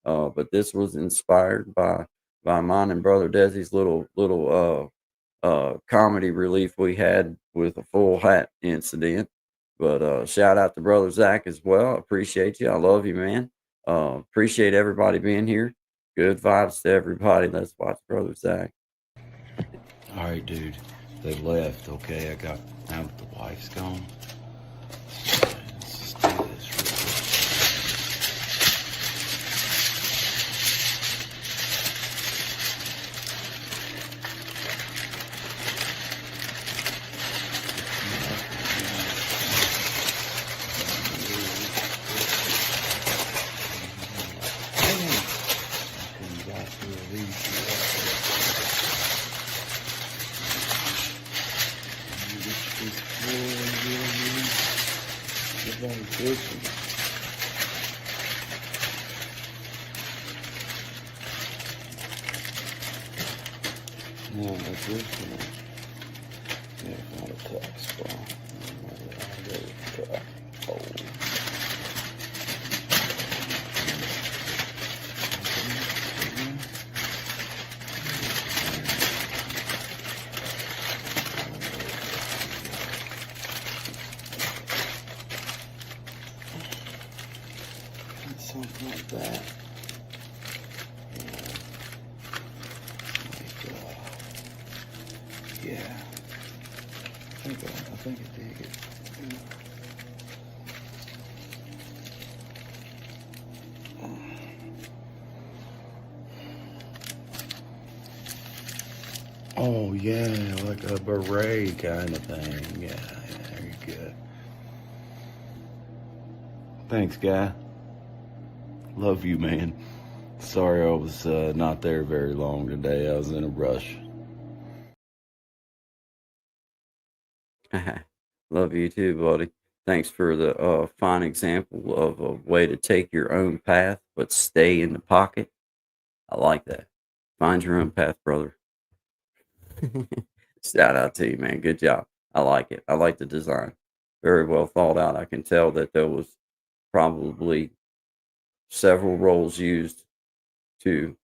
But this was inspired by mine and Brother Desi's little comedy relief we had with a full hat incident. But shout out to Brother Zach as well. Appreciate you. I love you, man. Appreciate everybody being here. Good vibes to everybody. Let's watch Brother Zach. All right, dude. They left. Okay, now that the wife's gone. Let's just do this real quick. this one? No, that's this one. Yeah, not a text bar. Something like that. Yeah. I think I dig it. Oh yeah, like a beret kind of thing. Yeah, very good. Thanks, guy. Love you, man. Sorry I was not there very long today. I was in a rush. Love you too, buddy. Thanks for the fine example of a way to take your own path, but stay in the pocket. I like that. Find your own path, brother. Shout out to you, man. Good job. I like it. I like the design. Very well thought out. I can tell that there was probably several rolls used to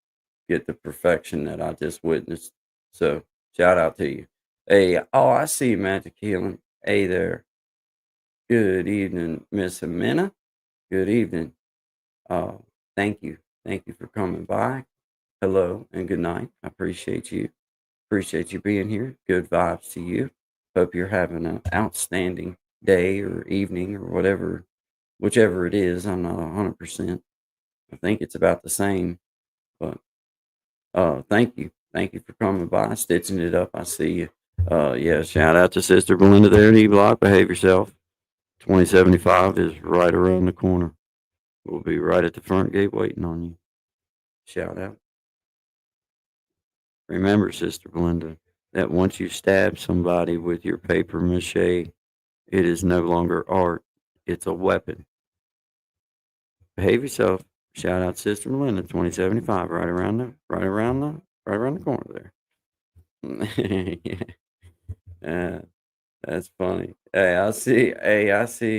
get the perfection that I just witnessed. So shout out to you. Hey, oh, I see you, Matt Keelan. Hey there. Good evening, Miss Amina. Good evening. Uh, thank you. Thank you for coming by. Hello and good night. I appreciate you. Appreciate you being here. Good vibes to you. Hope you're having an outstanding day or evening or whatever, whichever it is. I'm not 100%. I think it's about the same, but thank you. Thank you for coming by, stitching it up. I see you. Yeah, shout out to Sister Belinda there in E Block. Behave yourself. 2075 is right around the corner. We'll be right at the front gate waiting on you. Shout out. Remember, Sister Belinda, that once you stab somebody with your paper mache, it is no longer art. It's a weapon. Behave yourself. Shout out Sister Belinda, 2075, right around the corner there. Yeah. That's funny. I see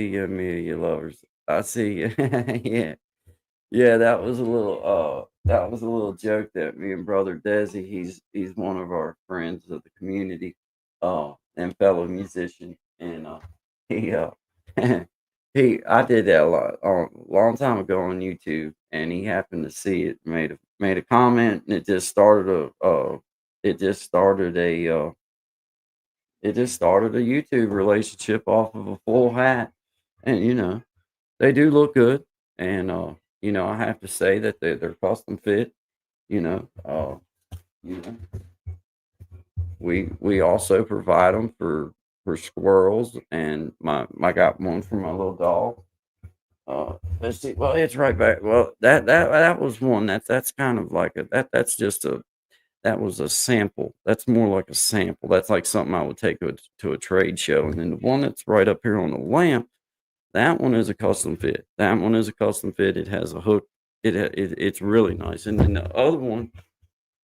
you, Amelia lovers. I see you. Yeah. Yeah, that was a little joke that me and brother Desi, he's one of our friends of the community, and fellow musician. And he I did that a long time ago on YouTube, and he happened to see it, made a comment, and it just started a YouTube relationship off of a full hat. And they do look good. And I have to say that they're custom fit, you know. You know, we also provide them for squirrels, and I got one for my little dog. Let's see. Well, it's right back. Well, that was one that's kind of like that's just a that was a sample. That's more like a sample. That's like something I would take to a trade show. And then the one that's right up here on the lamp, that one is a custom fit. That one is a custom fit. It has a hook. It's really nice. And then the other one,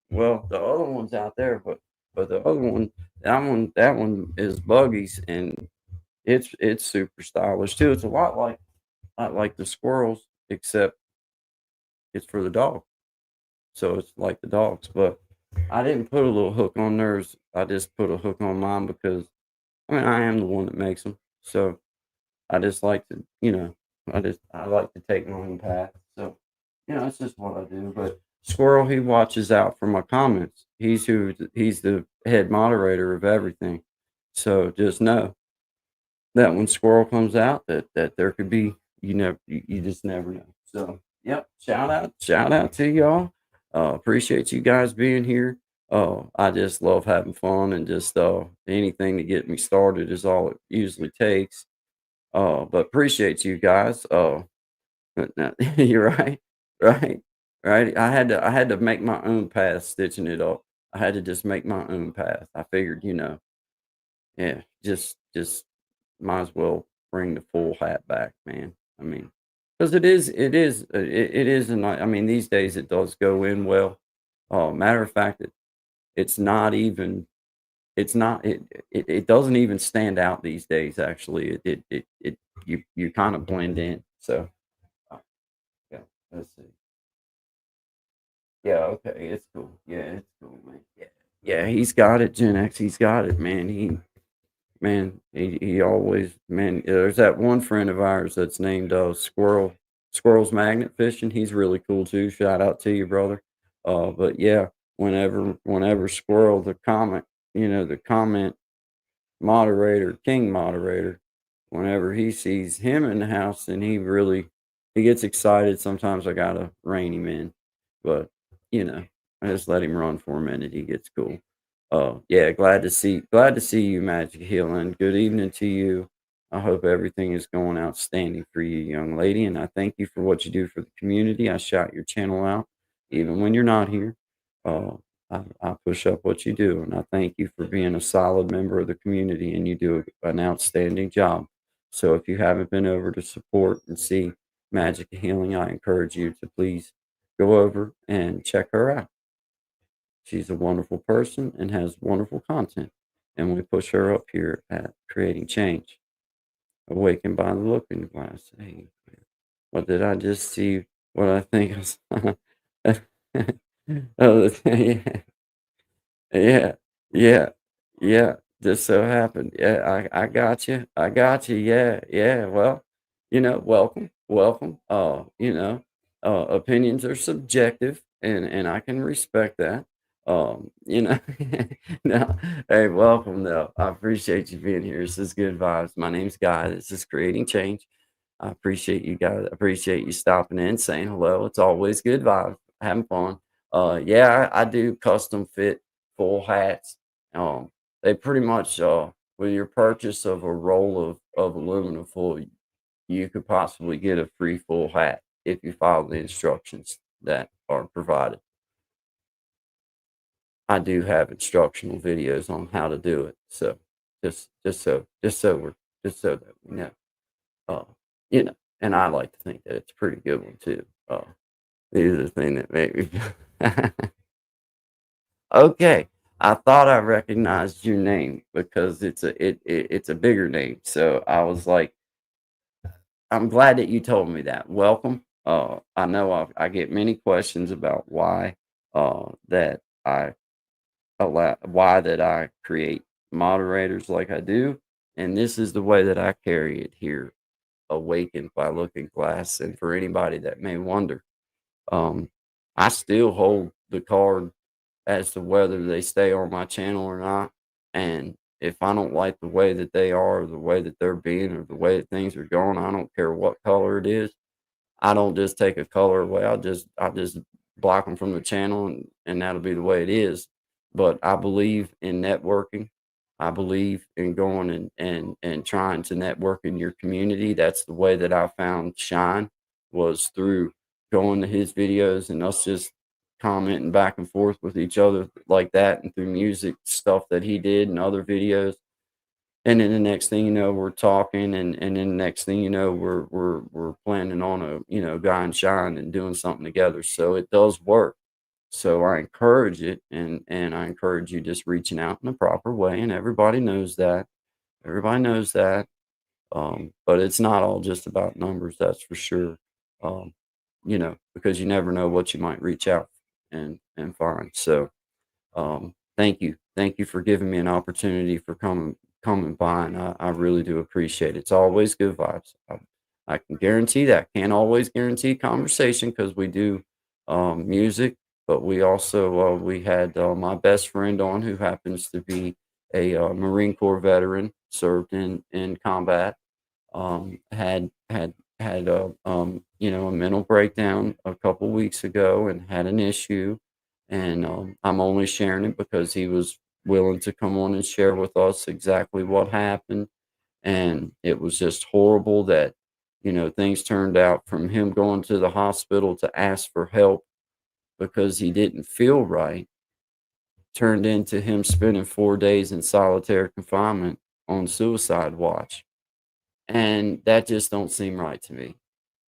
well, the other one's out there, but the other one, that one is Buggy's, and it's super stylish too. It's a lot like the squirrels, except it's for the dog. So it's like the dogs, but I didn't put a little hook on theirs. I just put a hook on mine because I am the one that makes them. So I just like to, I like to take my own path. So, it's just what I do. But Squirrel, he watches out for my comments. He's the head moderator of everything. So just know that when Squirrel comes out, that there could be, you just never know. So, yep, shout out to y'all. Appreciate you guys being here. I just love having fun, and just anything to get me started is all it usually takes. But appreciate you guys. But no, you're right, right, right. I had to make my own path, stitching it up. I had to just make my own path. I figured, yeah, just might as well bring the full hat back, man. I mean, because it is a I mean, these days it does go in well. Matter of fact, it's not even it's not it doesn't even stand out these days. Actually, you kind of blend in. So uh, yeah, let's see. Yeah, okay, it's cool. Yeah, it's cool, man. Yeah, yeah, he's got it, Gen X. He's got it, man. He always, man. There's that one friend of ours that's named Squirrel's Magnet Fishing. He's really cool too. Shout out to you, brother. But yeah, whenever Squirrel the comment moderator, king moderator, whenever he sees him in the house, and he gets excited. Sometimes I gotta rein him in, but you know, I just let him run for a minute. He gets cool. Yeah, glad to see you, Magic Healing. Good evening to you. I hope everything is going outstanding for you, young lady, and I thank you for what you do for the community. I shout your channel out, even when you're not here. Uh, I push up what you do, and I thank you for being a solid member of the community, and you do an outstanding job. So if you haven't been over to support and see Magic Healing, I encourage you to please go over and check her out. She's a wonderful person and has wonderful content, and we push her up here at Creating Change. Awakened by the Looking Glass. Hey, what did I just see? What I think is. Oh, yeah. Yeah, yeah, yeah. Just so happened. Yeah, I got you. I got you. Yeah, yeah. Well, welcome, welcome. Opinions are subjective, and I can respect that. No, hey, welcome though. I appreciate you being here. This is good vibes. My name's Guy. This is Creating Change. I appreciate you guys. I appreciate you stopping in, saying hello. It's always good vibes, having fun. Yeah, I do custom fit full hats. They pretty much, with your purchase of a roll of aluminum foil, you could possibly get a free full hat if you follow the instructions that are provided. I do have instructional videos on how to do it. So just so that we know. Uh, and I like to think that it's a pretty good one too. These are the thing that made me. Okay, I thought I recognized your name because it's a bigger name. So I was like, I'm glad that you told me that. Welcome. I know I get many questions about that I why that I create moderators like I do, and this is the way that I carry it here. Awakened by Looking Glass, and for anybody that may wonder, um, I still hold the card as to whether they stay on my channel or not. And if I don't like the way that they are, or the way that they're being, or the way that things are going, I don't care what color it is. I don't just take a color away. I just block them from the channel, and that'll be the way it is. But I believe in networking. I believe in going and trying to network in your community. That's the way that I found Shine, was through going to his videos and us just commenting back and forth with each other like that, and through music stuff that he did and other videos. And then the next thing you know, we're talking, and then the next thing you know, we're planning on a guy and shine and doing something together. So it does work. So I encourage it, and I encourage you just reaching out in the proper way, and everybody knows that. Everybody knows that. But it's not all just about numbers, that's for sure. Because you never know what you might reach out and find. So thank you for giving me an opportunity for coming by, and I really do appreciate it. It's always good vibes. I can guarantee that. Can't always guarantee conversation because we do music, but we had my best friend on, who happens to be a Marine Corps veteran, served in combat. Had a mental breakdown a couple weeks ago and had an issue, and I'm only sharing it because he was willing to come on and share with us exactly what happened. And it was just horrible that things turned out from him going to the hospital to ask for help because he didn't feel right, turned into him spending 4 days in solitary confinement on suicide watch. And that just don't seem right to me.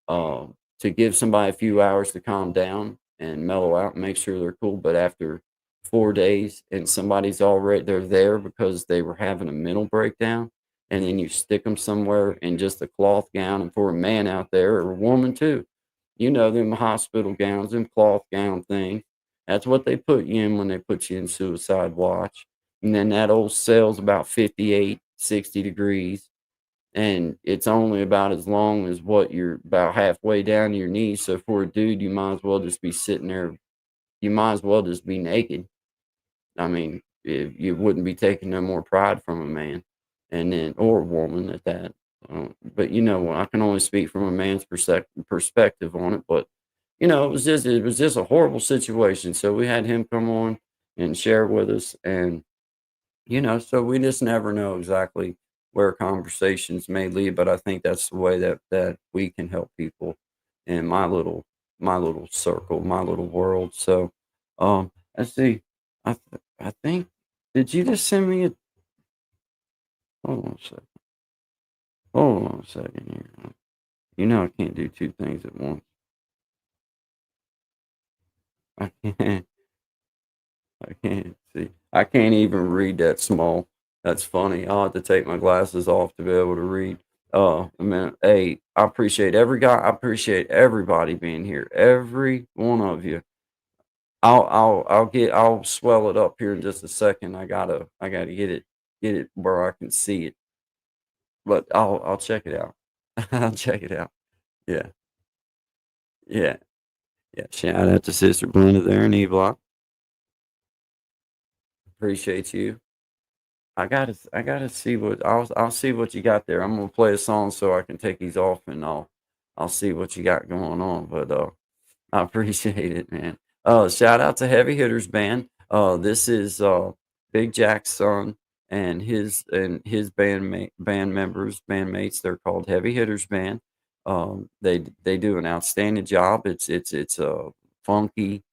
to give somebody a few hours to calm down and mellow out and make sure they're cool. But after 4 days and somebody's already they're there because they were having a mental breakdown, and then you stick them somewhere in just a cloth gown, and for a man out there or a woman too, you know them hospital gowns, them cloth gown things. That's what they put you in when they put you in suicide watch. And then that old cell's about 58, 60 degrees, and it's only about as long as what you're about halfway down to your knees. So for a dude, you might as well just be sitting there. You might as well just be naked. I mean, you wouldn't be taking no more pride from a man, and then or a woman at that. But you know, I can only speak from a man's perspective on it. But you know, it was just a horrible situation. So we had him come on and share with us, and you know, so we just never know exactly where conversations may lead. But I think that's the way that we can help people in my little circle, my little world. So, let's see. I think, did you just send me a, hold on a second. Hold on a second here. You know I can't do two things at once. I can't. I can't see. I can't even read that small. That's funny. I'll have to take my glasses off to be able to read. I mean, hey, I appreciate every guy. I appreciate everybody being here. Every one of you. I'll swell it up here in just a second. I gotta get it where I can see it. But I'll check it out. I'll check it out. Yeah. Yeah. Yeah. Shout out to Sister Glenda there in E Block. Appreciate you. I gotta see what I'll see what you got there. I'm gonna play a song so I can take these off, and I'll see what you got going on. But I appreciate it, man. Shout out to Heavy Hitters Band. This is Big Jack's son and his bandmates. They're called Heavy Hitters Band. They do an outstanding job. It's a funky,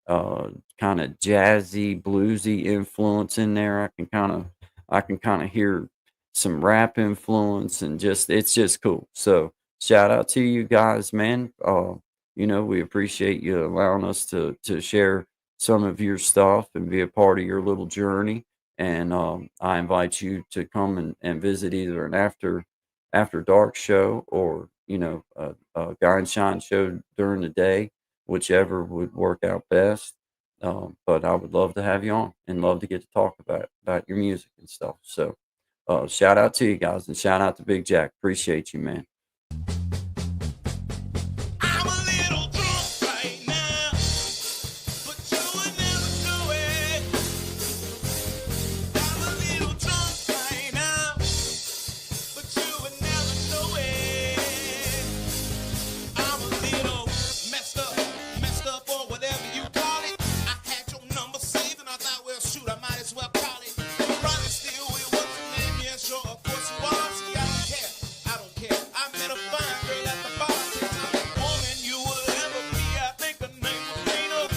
kind of jazzy, bluesy influence in there. I can kind of hear some rap influence, and just it's just cool. So shout out to you guys, man. You know, we appreciate you allowing us to share some of your stuff and be a part of your little journey. And I invite you to come and visit either an after dark show, or you know, a guy and shine show during the day, whichever would work out best. But I would love to have you on and love to get to talk about your music and stuff. So shout out to you guys, and shout out to Big Jack. Appreciate you, man. I'm a little drunk right now, but you would never know it. I'm a little drunk right now, but you would never know it. I'm a little messed up, or whatever you call it. I had your number saved, and I thought, well, shoot, I might as well call it. You're running still with what's your name? Yeah, sure, of course you are. See, I don't care. I don't care. I met a fine girl at the bar. Woman you would ever be. I think her name was Rena.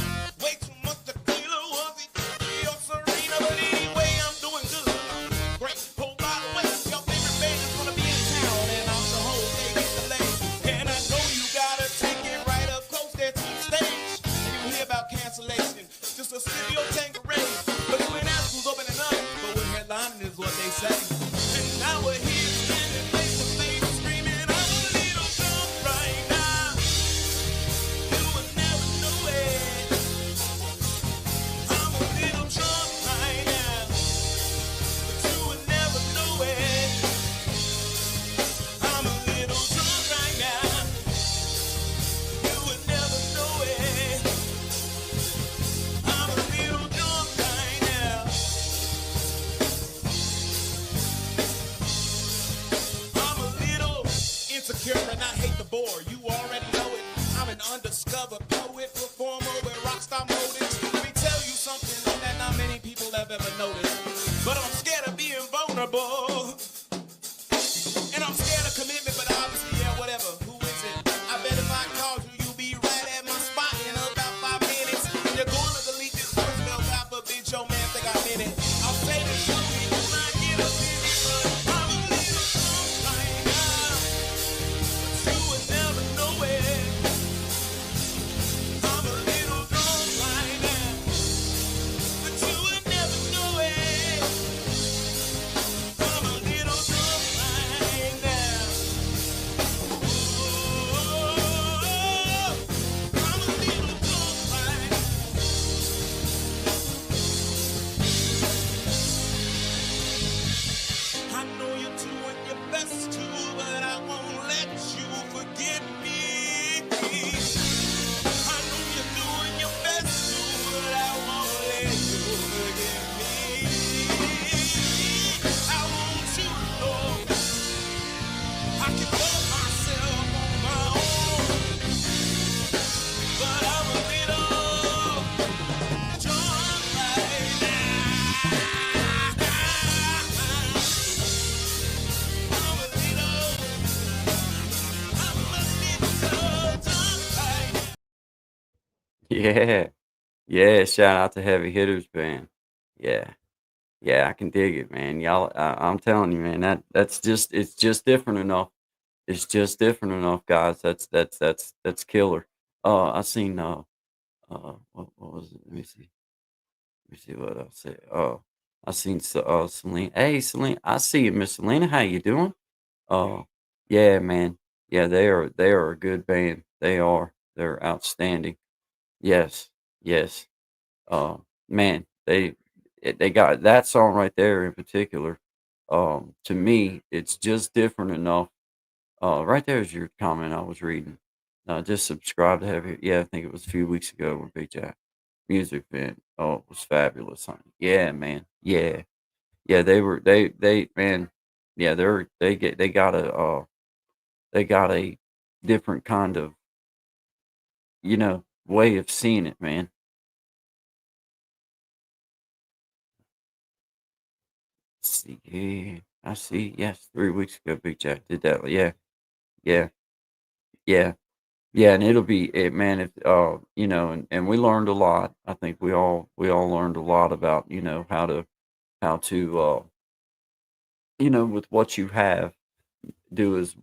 Way too much tequila, was it? Or Serena? But anyway, I'm doing good. Great. Oh, by the way, your favorite band is gonna be in town, and I'm the whole day get delayed. And I know you gotta take it right up close there to the stage. And you hear about cancellation. Just a studio Tanqueray. But you ain't asked who's opening up. But we're headlining is what they say. And now we're here standing face to face, screaming, I'm a little drunk right now. You would never know it. I'm a little drunk right now, but you would never know it. I'm a little drunk right now. You would never know it. I'm a little drunk right now. I'm a little insecure and I hate the bore. You already know it. I'm an undiscovered poet, performer with rockstar motives. Let me tell you something that not many people have ever noticed. But I'm scared of being vulnerable. And I'm scared of commitment, but obviously, yeah, whatever. Who is it? I bet if I called you, you'll be right at my spot in about 5 minutes. And you're going to delete this voicemail. God forbid your man think I'm in it. I'll say this shortly when I get up in it, but I'm a little drunk right now. But you would never know it. Yeah. Yeah. Shout out to Heavy Hitters Band. Yeah. Yeah, I can dig it, man. Y'all, I'm telling you, man, that's just it's just different enough. It's just different enough, guys. That's killer. I seen what was it? Let me see. Let me see what I said. I seen Selena. Hey, Selena, I see you, Miss Selena. How you doing? Uh, yeah, man. Yeah, they are a good band. They are. They're outstanding. Yes, yes. Uh, man, they got that song right there in particular. To me, it's just different enough. Right there's your comment I was reading. Just subscribe to have it. Yeah, I think it was a few weeks ago with Big Jack music event. Oh, it was fabulous. Huh? Yeah, man. Yeah, yeah. They man. Yeah, they got a different kind of way of seeing it, man. See, yeah, I see. Yes, 3 weeks ago, Big Jack did that. Yeah, yeah, yeah, yeah. And it'll be it, man. If and we learned a lot. I think we all learned a lot about how to with what you have do as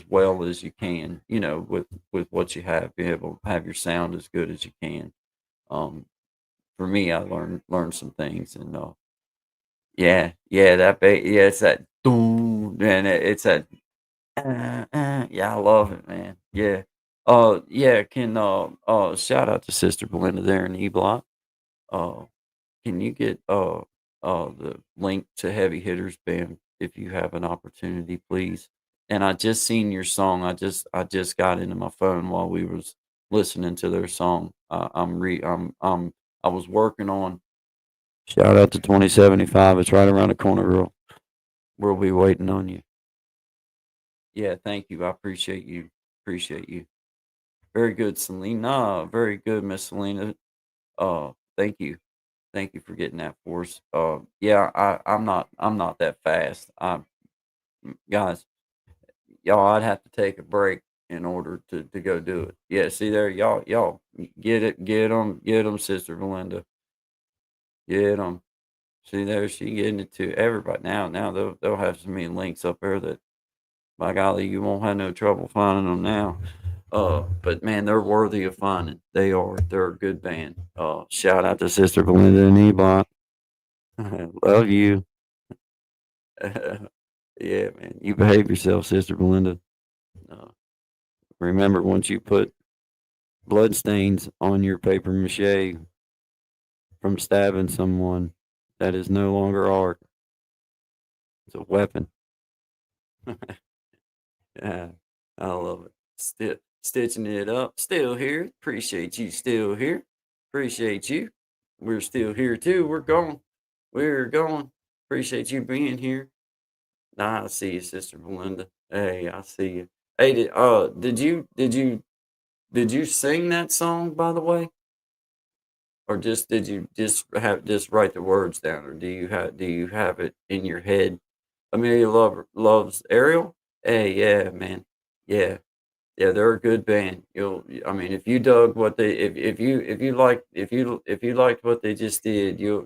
well as you can. With what you have, be able to have your sound as good as you can. Um, for me, I learned some things, and yeah, yeah, yeah, it's that doom, and it's that yeah, I love it, man. Yeah. Yeah, shout out to Sister Belinda there in E Block. Uh, can you get the link to Heavy Hitters Band if you have an opportunity, please? And I just seen your song. I just got into my phone while we was listening to their song. I was working on. Shout out to 2075. It's right around the corner, girl. We'll be waiting on you. Yeah, thank you. I appreciate you. Appreciate you. Very good, Selena. Very good, Miss Selena. Thank you. Thank you for getting that for us. Yeah, I'm not that fast. Guys, y'all, I'd have to take a break in order to go do it. Yeah, see there, y'all get it, get them, Sister Belinda, get them. See there, she getting it to everybody now. Now they'll have so many links up there that by golly, you won't have no trouble finding them now. But man, they're worthy of finding. They are. They're a good band. Shout out to Sister Belinda and Ebot. Love you. Yeah, man. You behave yourself, Sister Belinda. Uh, remember, once you put blood stains on your paper mache from stabbing someone, that is no longer art. It's a weapon. Yeah, I love it. Still stitching it up. Still here. Appreciate you. Still here. Appreciate you. We're still here too. We're going. We're going. Appreciate you being here. Nah, I see you, Sister Belinda. Hey, I see you. Hey, did you sing that song, by the way, or just did you just write the words down, or do you have it in your head? Amelia loves Ariel. Hey, yeah, man. Yeah, yeah, they're a good band. I mean, if you dug what they, if you liked what they just did, yeah,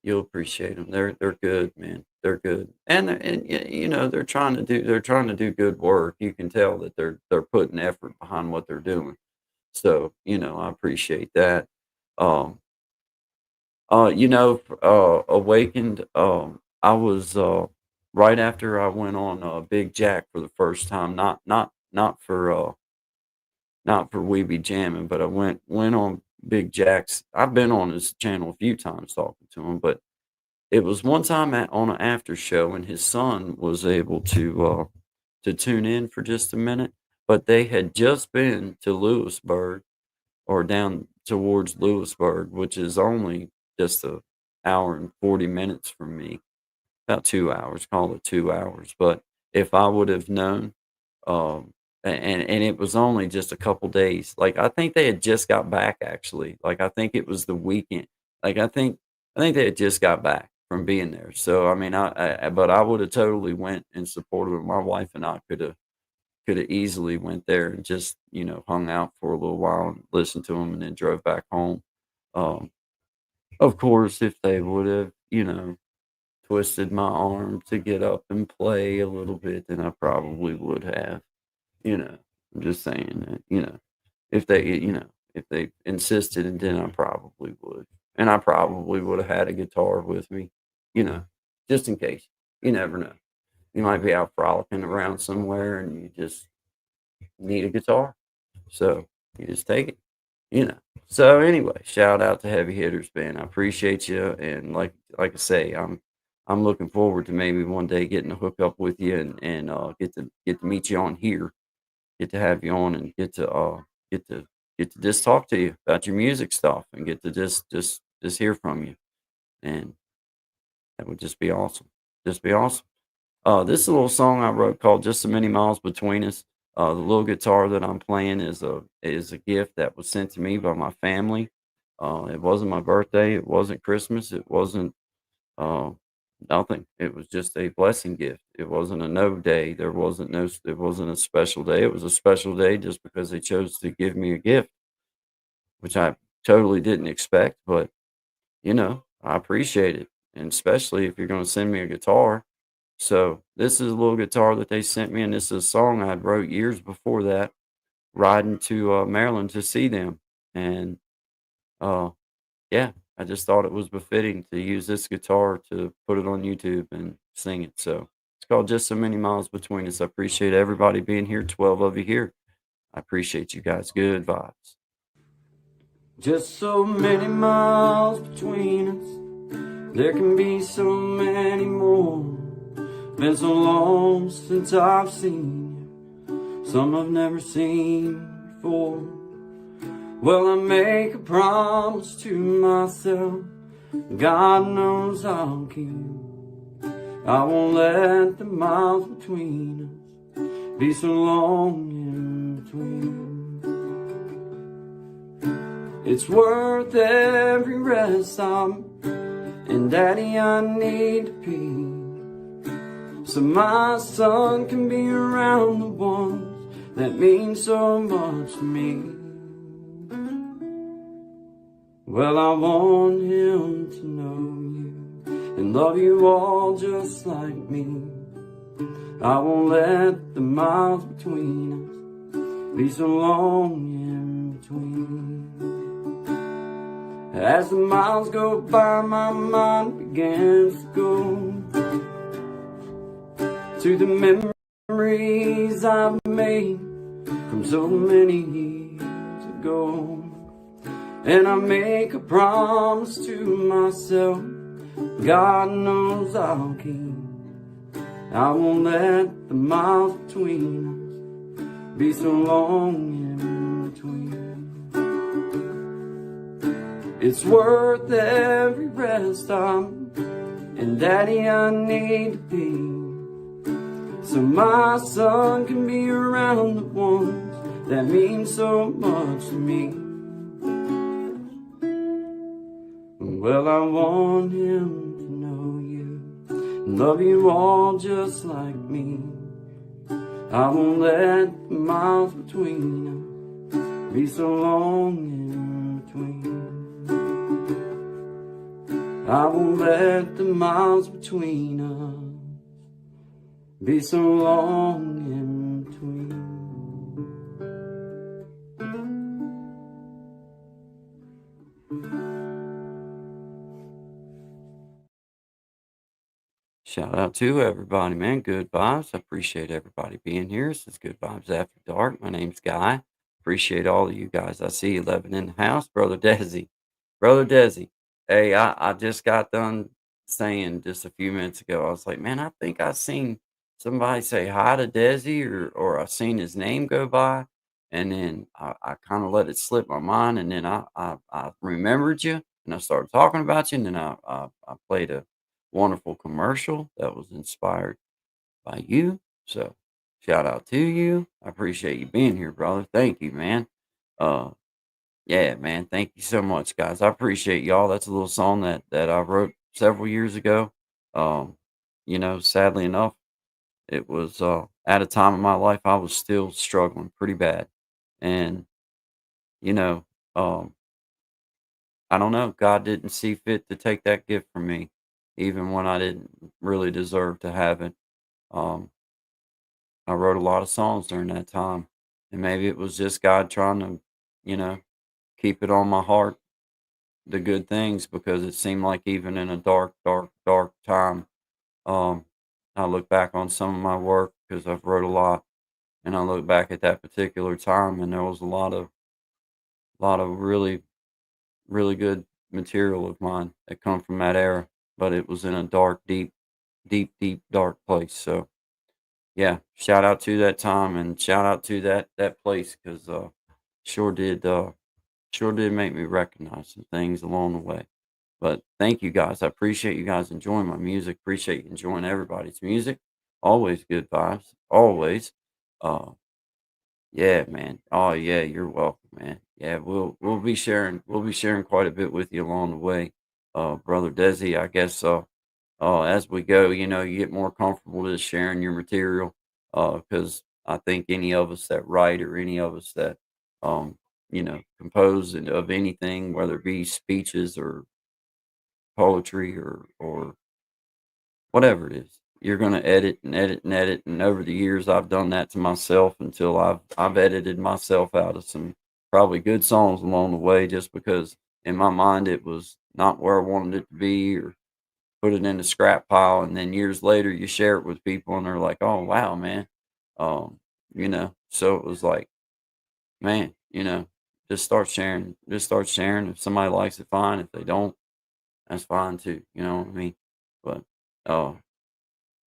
you'll appreciate them. They're good, man. They're good, and they're trying to do good work. You can tell that they're putting effort behind what they're doing. So I appreciate that. Um, Awakened. I was right after I went on Big Jack for the first time. Not for We Be Jamming, but I went on Big Jack's. I've been on his channel a few times talking to him, but it was one time on an after show, and his son was able to tune in for just a minute. But they had just been to Lewisburg, or down towards Lewisburg, which is only just a hour and 40 minutes from me, about 2 hours, call it 2 hours. But if I would have known, and it was only just a couple days. Like I think they had just got back actually. Like I think it was the weekend. Like I think they had just got back from being there. So I mean, but I would have totally went and supported them. My wife and I could have could have easily went there and just, hung out for a little while and listened to them and then drove back home. Um, of course, if they would have, twisted my arm to get up and play a little bit, then I probably would have. I'm just saying that, if they, if they insisted, and then I probably would. And I probably would have had a guitar with me, you know, just in case. You never know. You might be out frolicking around somewhere and you just need a guitar. So you just take it. So anyway, shout out to Heavy Hitters Band. I appreciate you. And like I say, I'm looking forward to maybe one day getting to hook up with you and get to meet you on here, get to have you on and get to just talk to you about your music stuff and get to just hear from you. And that would just be awesome. Just be awesome. This is a little song I wrote called "Just So Many Miles Between Us." The little guitar that I'm playing is a gift that was sent to me by my family. It wasn't my birthday. It wasn't Christmas. It wasn't uh, nothing. It was just a blessing gift. It wasn't a no day. There wasn't no. It wasn't a special day. It was a special day just because they chose to give me a gift, which I totally didn't expect. But I appreciate it, and especially if you're going to send me a guitar. So this is a little guitar that they sent me, and this is a song I wrote years before that, riding to Maryland to see them, and uh, yeah, I just thought it was befitting to use this guitar to put it on YouTube and sing it. So it's called "Just So Many Miles Between Us." I appreciate everybody being here. 12 of you here. I appreciate you guys. Good vibes. Just so many miles between us, there can be so many more. Been so long since I've seen you, some I've never seen before. Well, I make a promise to myself, God knows I'll keep. I won't let the miles between us be so long in between. It's worth every rest stop, and Daddy, I need to pee, so my son can be around the ones that mean so much to me. Well, I want him to know you and love you all just like me. I won't let the miles between us be so long in between. As the miles go by, my mind begins to go to the memories I've made from so many years ago. And I make a promise to myself, God knows I'll keep. I won't let the miles between us be so long in between. It's worth every rest stop, and Daddy, I need to be, so my son can be around the ones that mean so much to me. Well, I want him to know you and love you all just like me. I won't let the miles between us be so long in between. I won't let the miles between us be so long in between. Shout out to everybody, man. Good vibes. I appreciate everybody being here. This is Good Vibes After Dark. My name's Guy. Appreciate all of you guys. I see you living in the house. Brother Desi. Brother Desi. Hey, I just got done saying just a few minutes ago, I was like, man, I think I seen somebody say hi to Desi or I seen his name go by. And then I kind of let it slip my mind. And then I remembered you and I started talking about you. And then I played a wonderful commercial that was inspired by you. So shout out to you. I appreciate you being here, brother. Thank you, man. Uh yeah, man. Thank you so much, guys. I appreciate y'all. That's a little song that I wrote several years ago. Sadly enough, it was at a time in my life I was still struggling pretty bad. And, you know, um, I don't know, God didn't see fit to take that gift from me, even when I didn't really deserve to have it. Um, I wrote a lot of songs during that time, and maybe it was just God trying to, you know, keep it on my heart, the good things, because it seemed like even in a dark, dark, dark time, um, I look back on some of my work because I've wrote a lot, and I look back at that particular time, and there was a lot of really, really good material of mine that come from that era, but it was in a dark, deep, deep, deep, dark place. So yeah, shout out to that time and shout out to that place because sure did sure did make me recognize some things along the way. But thank you guys. I appreciate you guys enjoying my music. Appreciate you enjoying everybody's music. Always good vibes. Always. Uh yeah, man. Oh yeah, you're welcome, man. Yeah, we'll be sharing quite a bit with you along the way. Brother Desi, I guess as we go, you get more comfortable just sharing your material. Because I think any of us that write or any of us that compose of anything, whether it be speeches or poetry or whatever it is. You're gonna edit and edit and edit, and over the years, I've done that to myself until I've edited myself out of some probably good songs along the way, just because in my mind it was not where I wanted it to be, or put it in the scrap pile, and then years later you share it with people, and they're like, "Oh wow, man," So it was like, man, just start sharing. If somebody likes it, fine. If they don't, that's fine too. You know what I mean? But oh,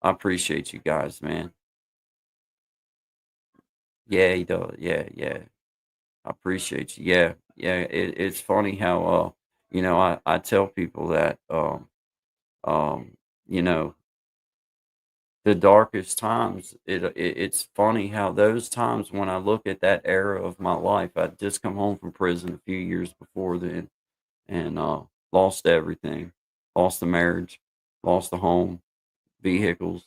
I appreciate you guys, man. Yeah, he does. Yeah, yeah. I appreciate you. Yeah, yeah. It's funny how I tell people that um you know the darkest times. It's funny how those times when I look at that era of my life, I'd just come home from prison a few years before then, and lost everything, lost the marriage, lost the home, vehicles,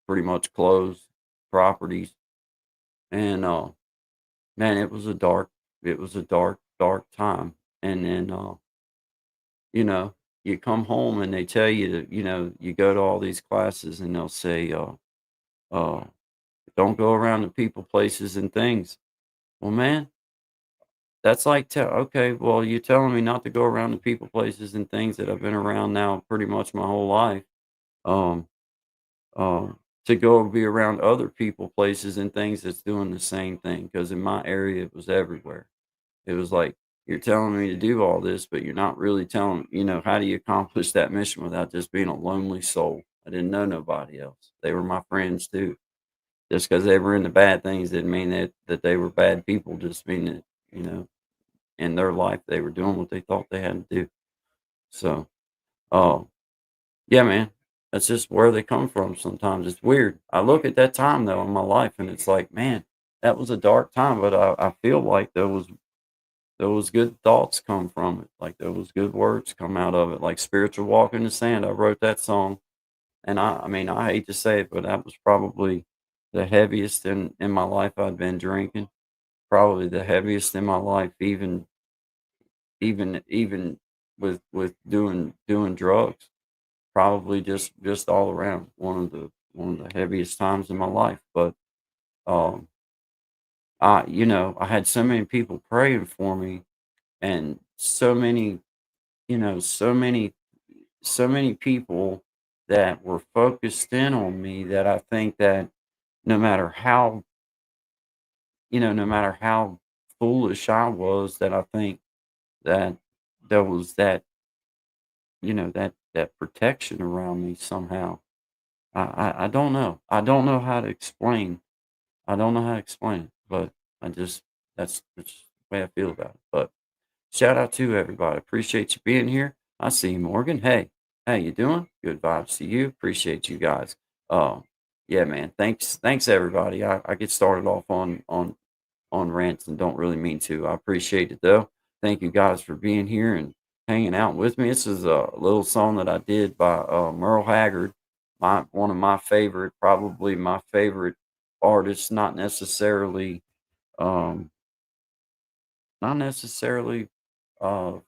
pretty much clothes, properties, and man, it was a dark, dark time. And then you know, you come home and they tell you that, you go to all these classes and they'll say, uh, don't go around to people, places, and things. Well, man, that's like, okay, well, you're telling me not to go around to people, places, and things that I've been around now pretty much my whole life. Um, to go be around other people, places, and things that's doing the same thing. Because in my area, it was everywhere. It was like, you're telling me to do all this, but you're not really telling, how do you accomplish that mission without just being a lonely soul? I didn't know nobody else. They were my friends too. Just because they were into bad things didn't mean that they were bad people. Just mean that, you know, in their life they were doing what they thought they had to do. So, uh, yeah, man, that's just where they come from. Sometimes it's weird. I look at that time though in my life, and it's like, man, that was a dark time, but I feel like those good thoughts come from it. Like those good words come out of it. Like spiritual walk in the sand. I wrote that song, and I mean, I hate to say it, but that was probably the heaviest in my life I'd been drinking. Probably the heaviest in my life, even with doing drugs. Probably just all around one of the heaviest times in my life. But um, I had so many people praying for me, and so many, so many people that were focused in on me, that I think that no matter how, no matter how foolish I was, that I think that there was that protection around me somehow. I don't know. I don't know how to explain. I don't know how to explain it, but I just that's the way I feel about it. But shout out to everybody. Appreciate you being here. I see you, Morgan. Hey, how you doing? Good vibes to you. Appreciate you guys. Yeah, man. Thanks everybody. I get started off on rants and don't really mean to. I appreciate it though. Thank you guys for being here and hanging out with me. This is a little song that I did by Merle Haggard, my one of my favorite, probably my favorite artists, um, not necessarily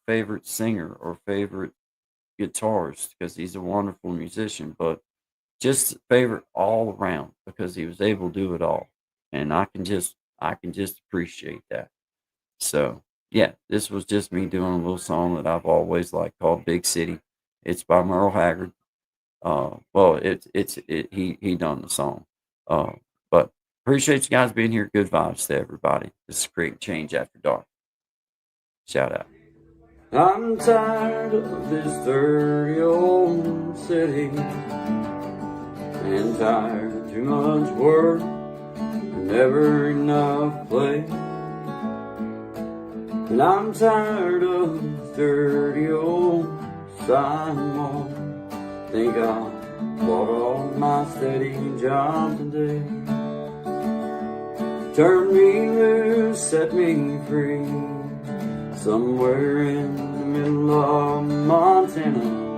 favorite singer or favorite guitarist because he's a wonderful musician, but just favorite all around because he was able to do it all, and I can just appreciate that. So yeah, this was just me doing a little song that I've always liked called "Big City." It's by Merle Haggard. Well, he done the song. Uh, but appreciate you guys being here. Good vibes to everybody. This is Creating Change After Dark. Shout out. I'm tired of this dirty old city, and tired of too much work and never enough play. And I'm tired of this dirty old sidewalk. Think I'll walk off my steady job today. Turn me loose, set me free, somewhere in the middle of Montana.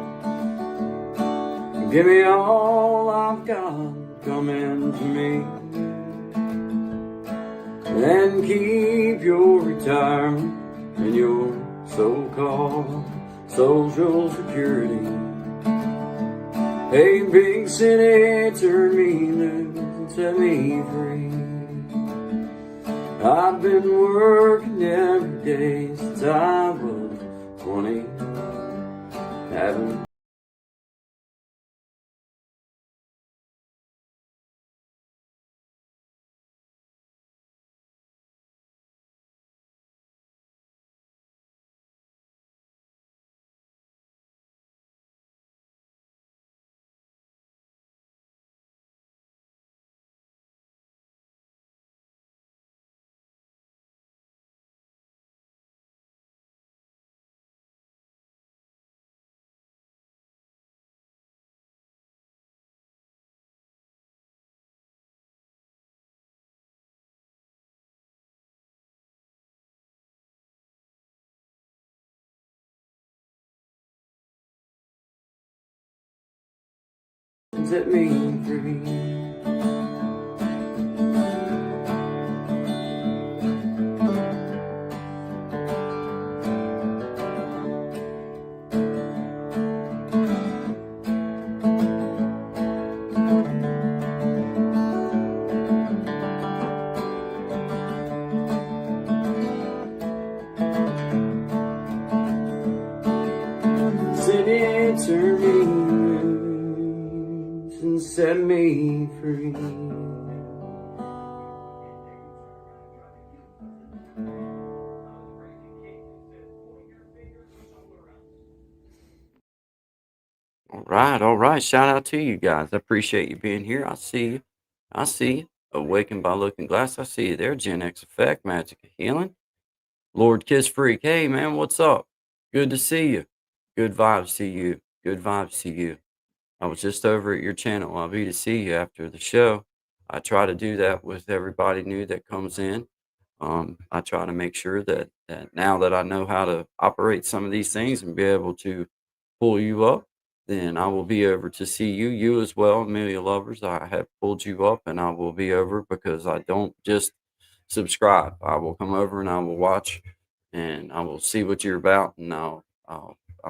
Give me all I've got coming to me, and keep your retirement and your so-called Social Security. Hey, big city, turn me loose and set me free. I've been working every day since I was 20. Haven't set me free. City, turn me loose and set me free. All right. Shout out to you guys. I appreciate you being here. I see you. I see you. Awakened by Looking Glass. I see you there. Gen X Effect, Magic of Healing. Lord Kiss Freak. Hey man, what's up? Good to see you. Good vibes to you. Good vibes to you. I was just over at your channel. I'll be to see you after the show. I try to do that with everybody new that comes in. I try to make sure that now that I know how to operate some of these things and be able to pull you up, then I will be over to see you. You as well, Amelia Lovers. I have pulled you up and I will be over because I don't just subscribe. I will come over and I will watch and I will see what you're about and I'll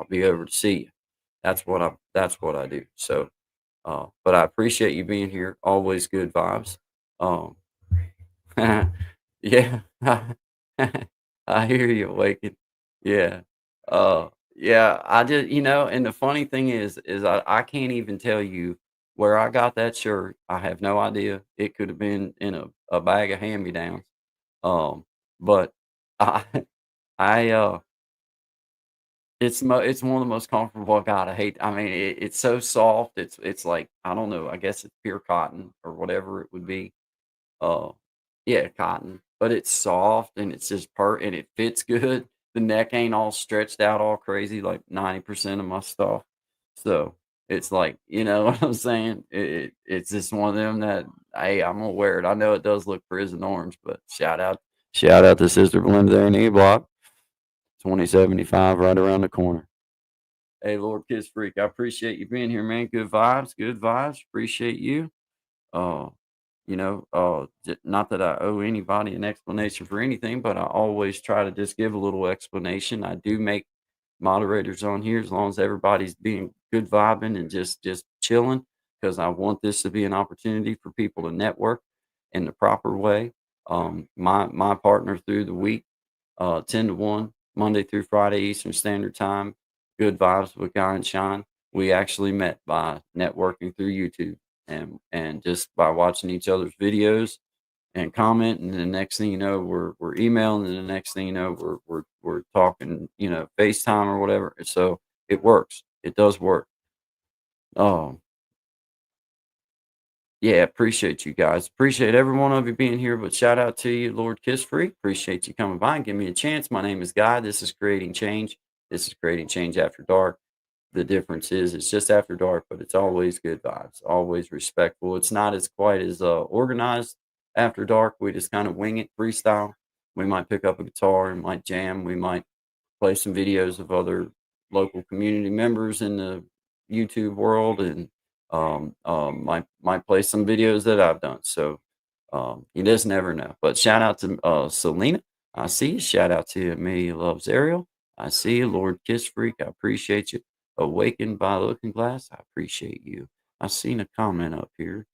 be over to see you. That's what I do. So but I appreciate you being here. Always good vibes. Um yeah. I hear you, Awaken. Yeah. Yeah, I just and the funny thing is I can't even tell you where I got that shirt. I have no idea. It could have been in a bag of hand-me-downs. Um, but I I it's one of the most comfortable I got. I mean, it's so soft. It's like I don't know. I guess it's pure cotton or whatever it would be. Uh, yeah, cotton, but it's soft and it's just and it fits good. The neck ain't all stretched out all crazy like 90% of my stuff. So it's like, you know what I'm saying? It's just one of them that hey, I'm gonna wear it. I know it does look prison orange, but shout out to Sister Belinda there in E Block, 2075 right around the corner. Hey, Lord Kiss Freak, I appreciate you being here, man. Good vibes, good vibes. Appreciate you. Uh, Not that I owe anybody an explanation for anything, but I always try to just give a little explanation. I do make moderators on here as long as everybody's being good vibing and just chilling, because I want this to be an opportunity for people to network in the proper way. My partner through the week, 10 to 1, Monday through Friday, Eastern Standard Time, Good Vibes with Guy and Shine. We actually met by networking through YouTube and just by watching each other's videos and commenting. And the next thing you know, we're emailing, and the next thing you know, we're talking, FaceTime or whatever. So it works. It does work. Oh, yeah, appreciate you guys. Appreciate every one of you being here. But shout out to you, Lord Kiss Free. Appreciate you coming by and giving me a chance. My name is Guy. This is Creating Change. This is Creating Change After Dark. The difference is it's just after dark, but it's always good vibes, always respectful. It's not as quite as organized after dark. We just kind of wing it, freestyle. We might pick up a guitar and might jam. We might play some videos of other local community members in the YouTube world, and might play some videos that I've done. So you just never know. But shout out to Selena. I see you. Shout out to Amelia Loves Ariel. I see you, Lord Kiss Freak. I appreciate you. Awakened by Looking Glass. I appreciate you. I seen a comment up here.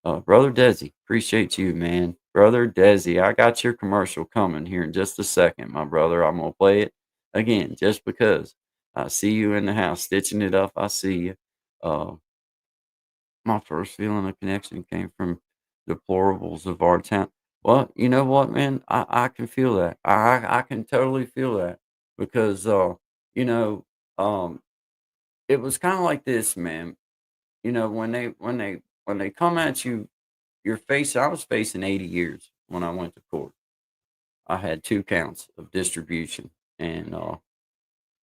Brother Desi, appreciate you, man. Brother Desi, I got your commercial coming here in just a second, my brother. I'm gonna play it again just because I see you in the house stitching it up. I see you. Uh, my first feeling of connection came from deplorables of our town. Well, you know what, man? I can feel that. I can totally feel that because you know, um, it was kind of like this, man. When they come at you, your face. I was facing 80 years when I went to court. I had 2 counts of distribution, and I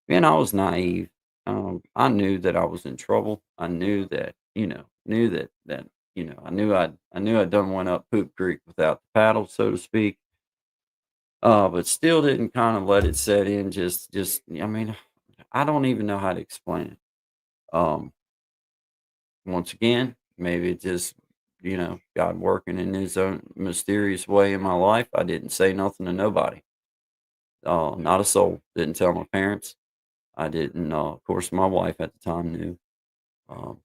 was naive. I knew that I was in trouble. I knew that, I knew I'd done one up Poop Creek without the paddle, so to speak. But still didn't kind of let it set in. I mean, I don't even know how to explain it. Um, Once again, maybe it just, God working in His own mysterious way in my life. I didn't say nothing to nobody. Not a soul. Didn't tell my parents. I didn't. Of course, my wife at the time knew,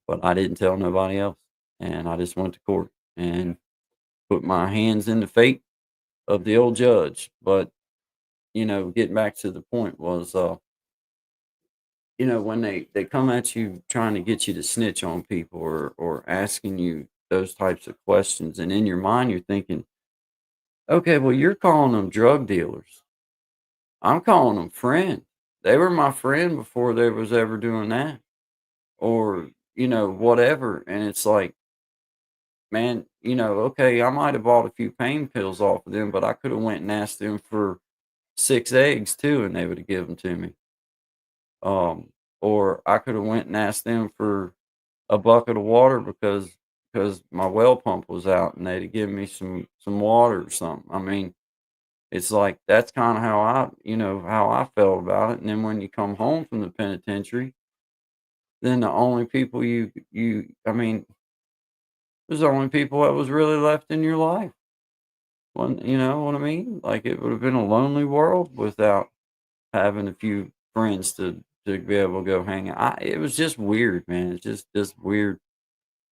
but I didn't tell nobody else. And I just went to court and put my hands in the fate of the old judge. But getting back to the point was, when they come at you trying to get you to snitch on people or asking you those types of questions, and in your mind you're thinking, okay, well, you're calling them drug dealers. I'm calling them friends. They were my friend before they was ever doing that, or whatever. And it's like, man, okay, I might have bought a few pain pills off of them, but I could have went and asked them for 6 eggs too, and they would have given them to me. um or I could have went and asked them for a bucket of water because my well pump was out, and they'd have given me some water or something. I mean, it's like that's kind of how I felt about it. And then when you come home from the penitentiary, then the only people I mean, there's the only people that was really left in your life. You know what I mean? Like, it would have been a lonely world without having a few friends to be able to go hang out. It was just weird, man. It's just weird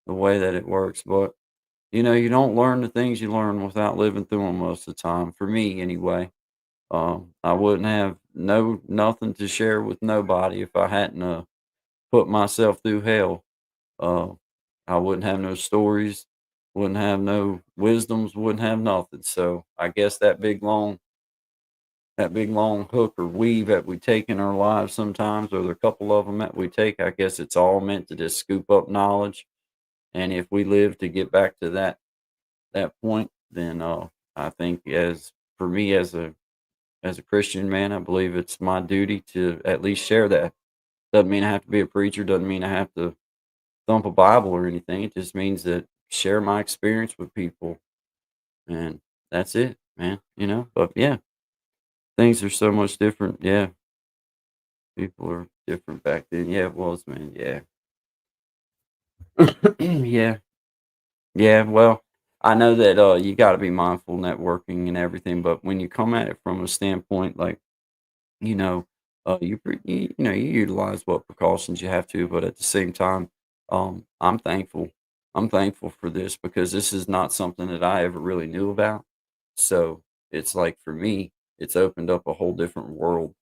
the way that it works. But you don't learn the things you learn without living through them most of the time. For me, anyway. I wouldn't have nothing to share with nobody if I hadn't put myself through hell. Uh, I wouldn't have no stories, wouldn't have no wisdoms, wouldn't have nothing. So I guess that big long hook or weave that we take in our lives sometimes, or there are a couple of them that we take, I guess it's all meant to just scoop up knowledge. And if we live to get back to that point, then I think, as for me as a Christian man, I believe it's my duty to at least share that. Doesn't mean I have to be a preacher. Doesn't mean I have to thump a Bible or anything. It just means that share my experience with people, and that's it, man. But yeah, things are so much different. Yeah, people are different back then. Yeah, it was, man. Yeah, yeah, yeah. Well, I know that you got to be mindful networking and everything, but when you come at it from a standpoint like, you know, you utilize what precautions you have to, but at the same time, I'm thankful. I'm thankful for this because this is not something that I ever really knew about. So it's like for me, it's opened up a whole different world.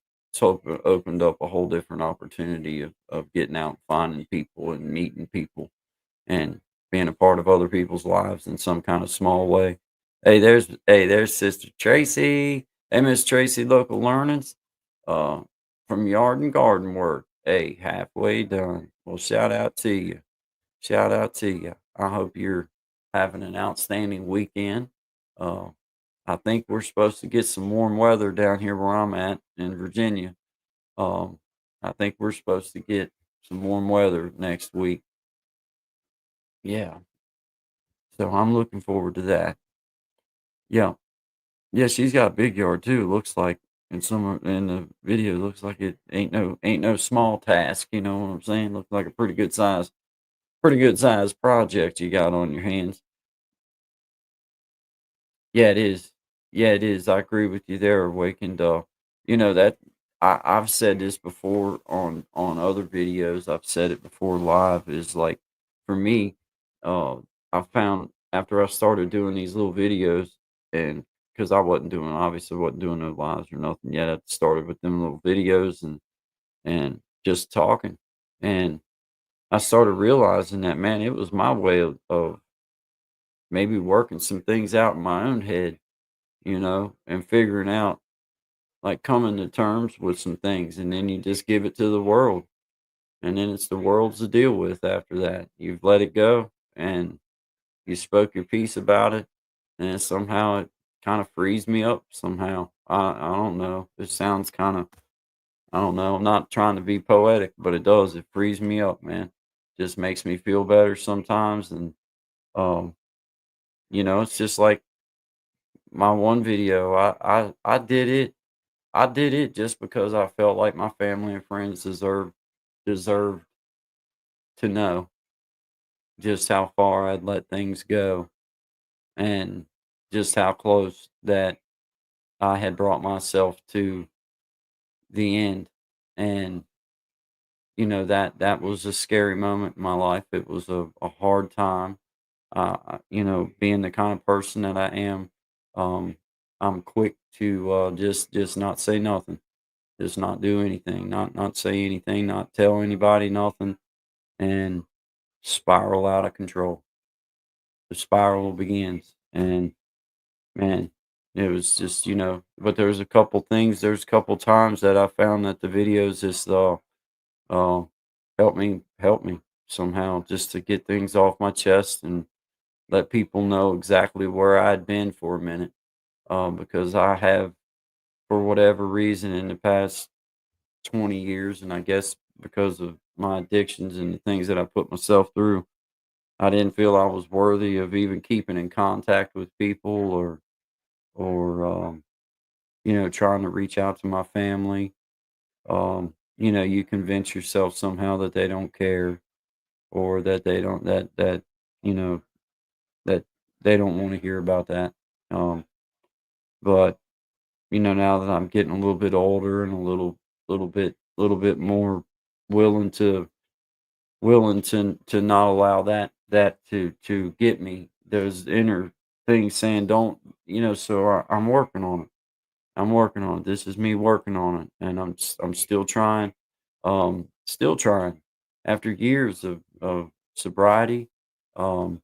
Opened up a whole different opportunity of getting out and finding people and meeting people and being a part of other people's lives in some kind of small way. There's Sister Tracy. Hey, Miss Tracy, local learnings, uh, from yard and garden work. Hey, halfway done. Well, shout out to you. Shout out to you. I hope you're having an outstanding weekend. Uh, I think we're supposed to get some warm weather down here where I'm at in Virginia. Um, I think we're supposed to get some warm weather next week. Yeah. So I'm looking forward to that. Yeah. Yeah, she's got a big yard too, looks like. In in the video, looks like it ain't no small task, you know what I'm saying? Looks like a pretty good size project you got on your hands. Yeah, it is. Yeah, it is. I agree with you there, Awakened. You know that I've said this before on other videos. I've said it before live. Is like for me, uh, I found after I started doing these little videos, and because I wasn't doing obviously wasn't doing no lives or nothing yet. I started with them little videos and just talking, and I started realizing that man, it was my way of maybe working some things out in my own head, you know, and figuring out like coming to terms with some things and then you just give it to the world and then it's the world's to deal with after that. You've let it go and you spoke your piece about it and somehow it kind of frees me up somehow. I don't know. It sounds kind of I don't know. I'm not trying to be poetic, but it does. It frees me up, man. Just makes me feel better sometimes and um it's just like my one video. I did it. I did it just because I felt like my family and friends deserved to know just how far I'd let things go and just how close that I had brought myself to the end. And that was a scary moment in my life. It was a hard time. Being the kind of person that I am, um, I'm quick to just not say nothing. Just not do anything, not say anything, not tell anybody nothing, and spiral out of control. The spiral begins, and man, it was just But there's a couple times that I found that the videos just uh help me somehow just to get things off my chest and let people know exactly where I'd been for a minute. Because I have, for whatever reason, in the past 20 years, and I guess because of my addictions and the things that I put myself through, I didn't feel I was worthy of even keeping in contact with people or trying to reach out to my family. You convince yourself somehow that they don't care or that they don't you know that they don't want to hear about that. Um, but now that I'm getting a little bit older and a little bit more willing to willing to not allow that to get me. Those inner things saying don't, so I'm working on it. I'm working on it. This is me working on it, and I'm still trying. Still trying. After years of sobriety, um,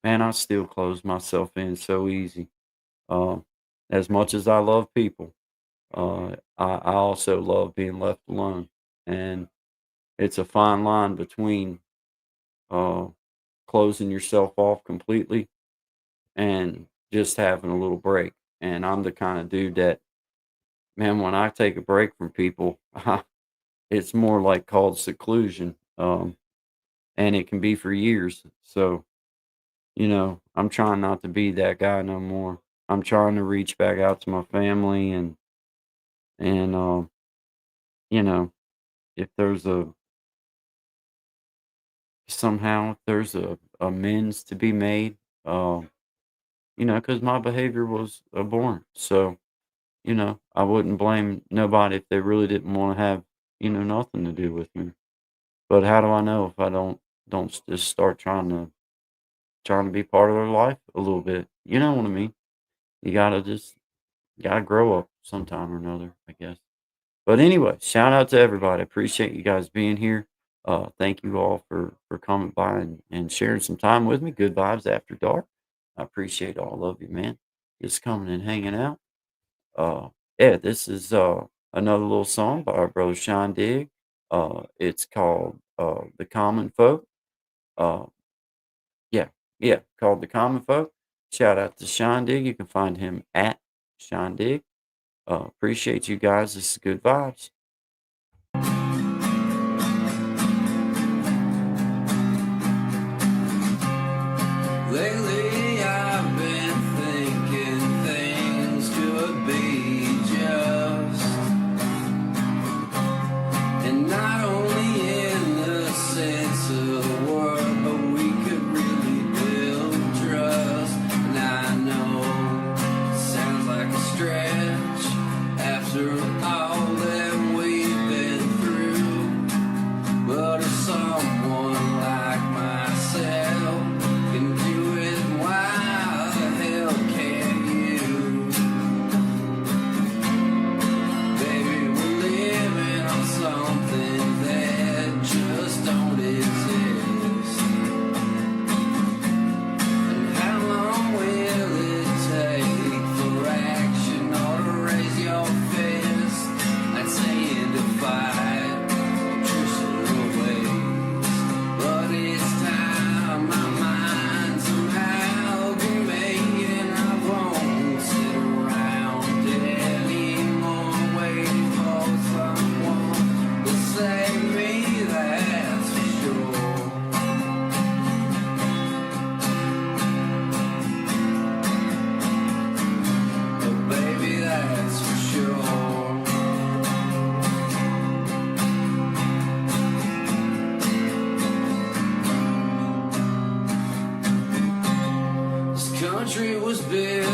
man, I still close myself in so easy. Um, as much as I love people, I also love being left alone, and it's a fine line between uh, closing yourself off completely and just having a little break. And I'm the kind of dude that, man, when I take a break from people, it's more like called seclusion. And it can be for years. So, I'm trying not to be that guy no more. I'm trying to reach back out to my family and you know, if there's if there's a amends to be made, because my behavior was abhorrent. So, I wouldn't blame nobody if they really didn't want to have, nothing to do with me. But how do I know if I don't just start trying to be part of their life a little bit? You know what I mean? You gotta grow up sometime or another, I guess. But anyway, shout out to everybody. Appreciate you guys being here. Thank you all for coming by and sharing some time with me. Good vibes after dark. I appreciate all of you, man. Just coming and hanging out. Uh, yeah, this is another little song by our brother Sean Digg. It's called "The Common Folk." Uh, yeah, yeah, called "The Common Folk." Shout out to Sean Digg. You can find him at Sean Digg. Appreciate you guys. This is good vibes. Lately I've been thinking things could be just, and not only in the sense of the word, but we could really build trust. And I know it sounds like a stretch after all that we've been through, but if someone like myself can do it, why the hell can't you? Baby, we're living on something that just don't exist. And how long will it take for action or to raise your fist? I'd say in to fight traditional ways, but it's time my mind somehow can make it, and I won't sit around anymore waiting for someone to save me, that's for sure. But baby, that's for sure. This country was built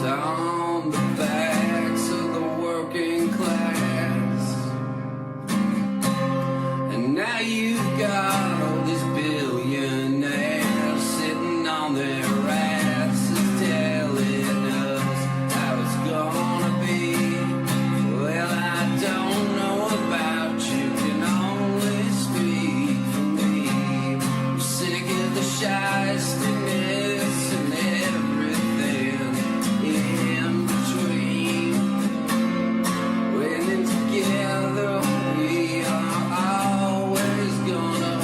on the backs of the working class, and now you've got all these billionaires sitting on their asses telling us how it's gonna be. Well, I don't know about you, can only speak for me. I'm sick of the shystiness and everything in between. Winning together, we are always gonna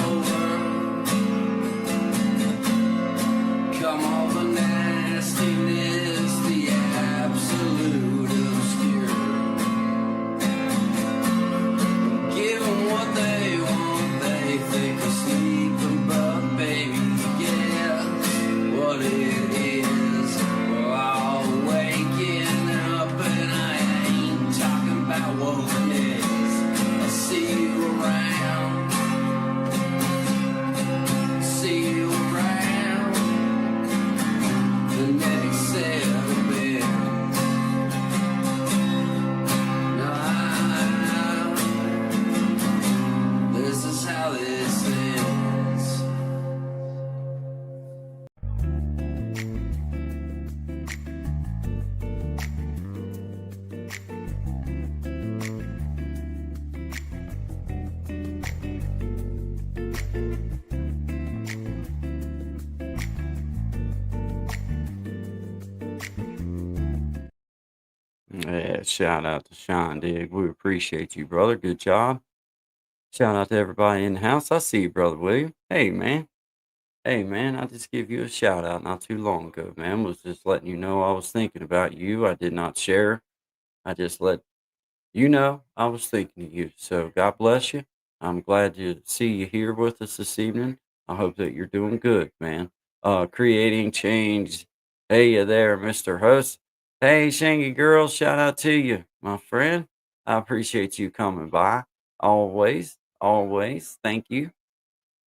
overcome all the nastiness, the absolute obscure. Give them what they want, they think we're sleeping, but baby, guess what it is? We're all waking up, and I ain't talking about wokeness. I'll see you around, see you around the next set of beds. No, this is how this ends. Yeah, shout out to Sean Digg. We appreciate you, brother. Good job. Shout out to everybody in the house. I see you, brother William. Hey, man. Hey, man. I just give you a shout out not too long ago, man. Was just letting you know I was thinking about you. I did not share. I just let I was thinking of you. So God bless you. I'm glad to see you here with us this evening. I hope that you're doing good, man. Creating change. Hey, you there, Mr. Host. Hey, Shangy girl, shout out to you, my friend. I appreciate you coming by. Always, always. Thank you.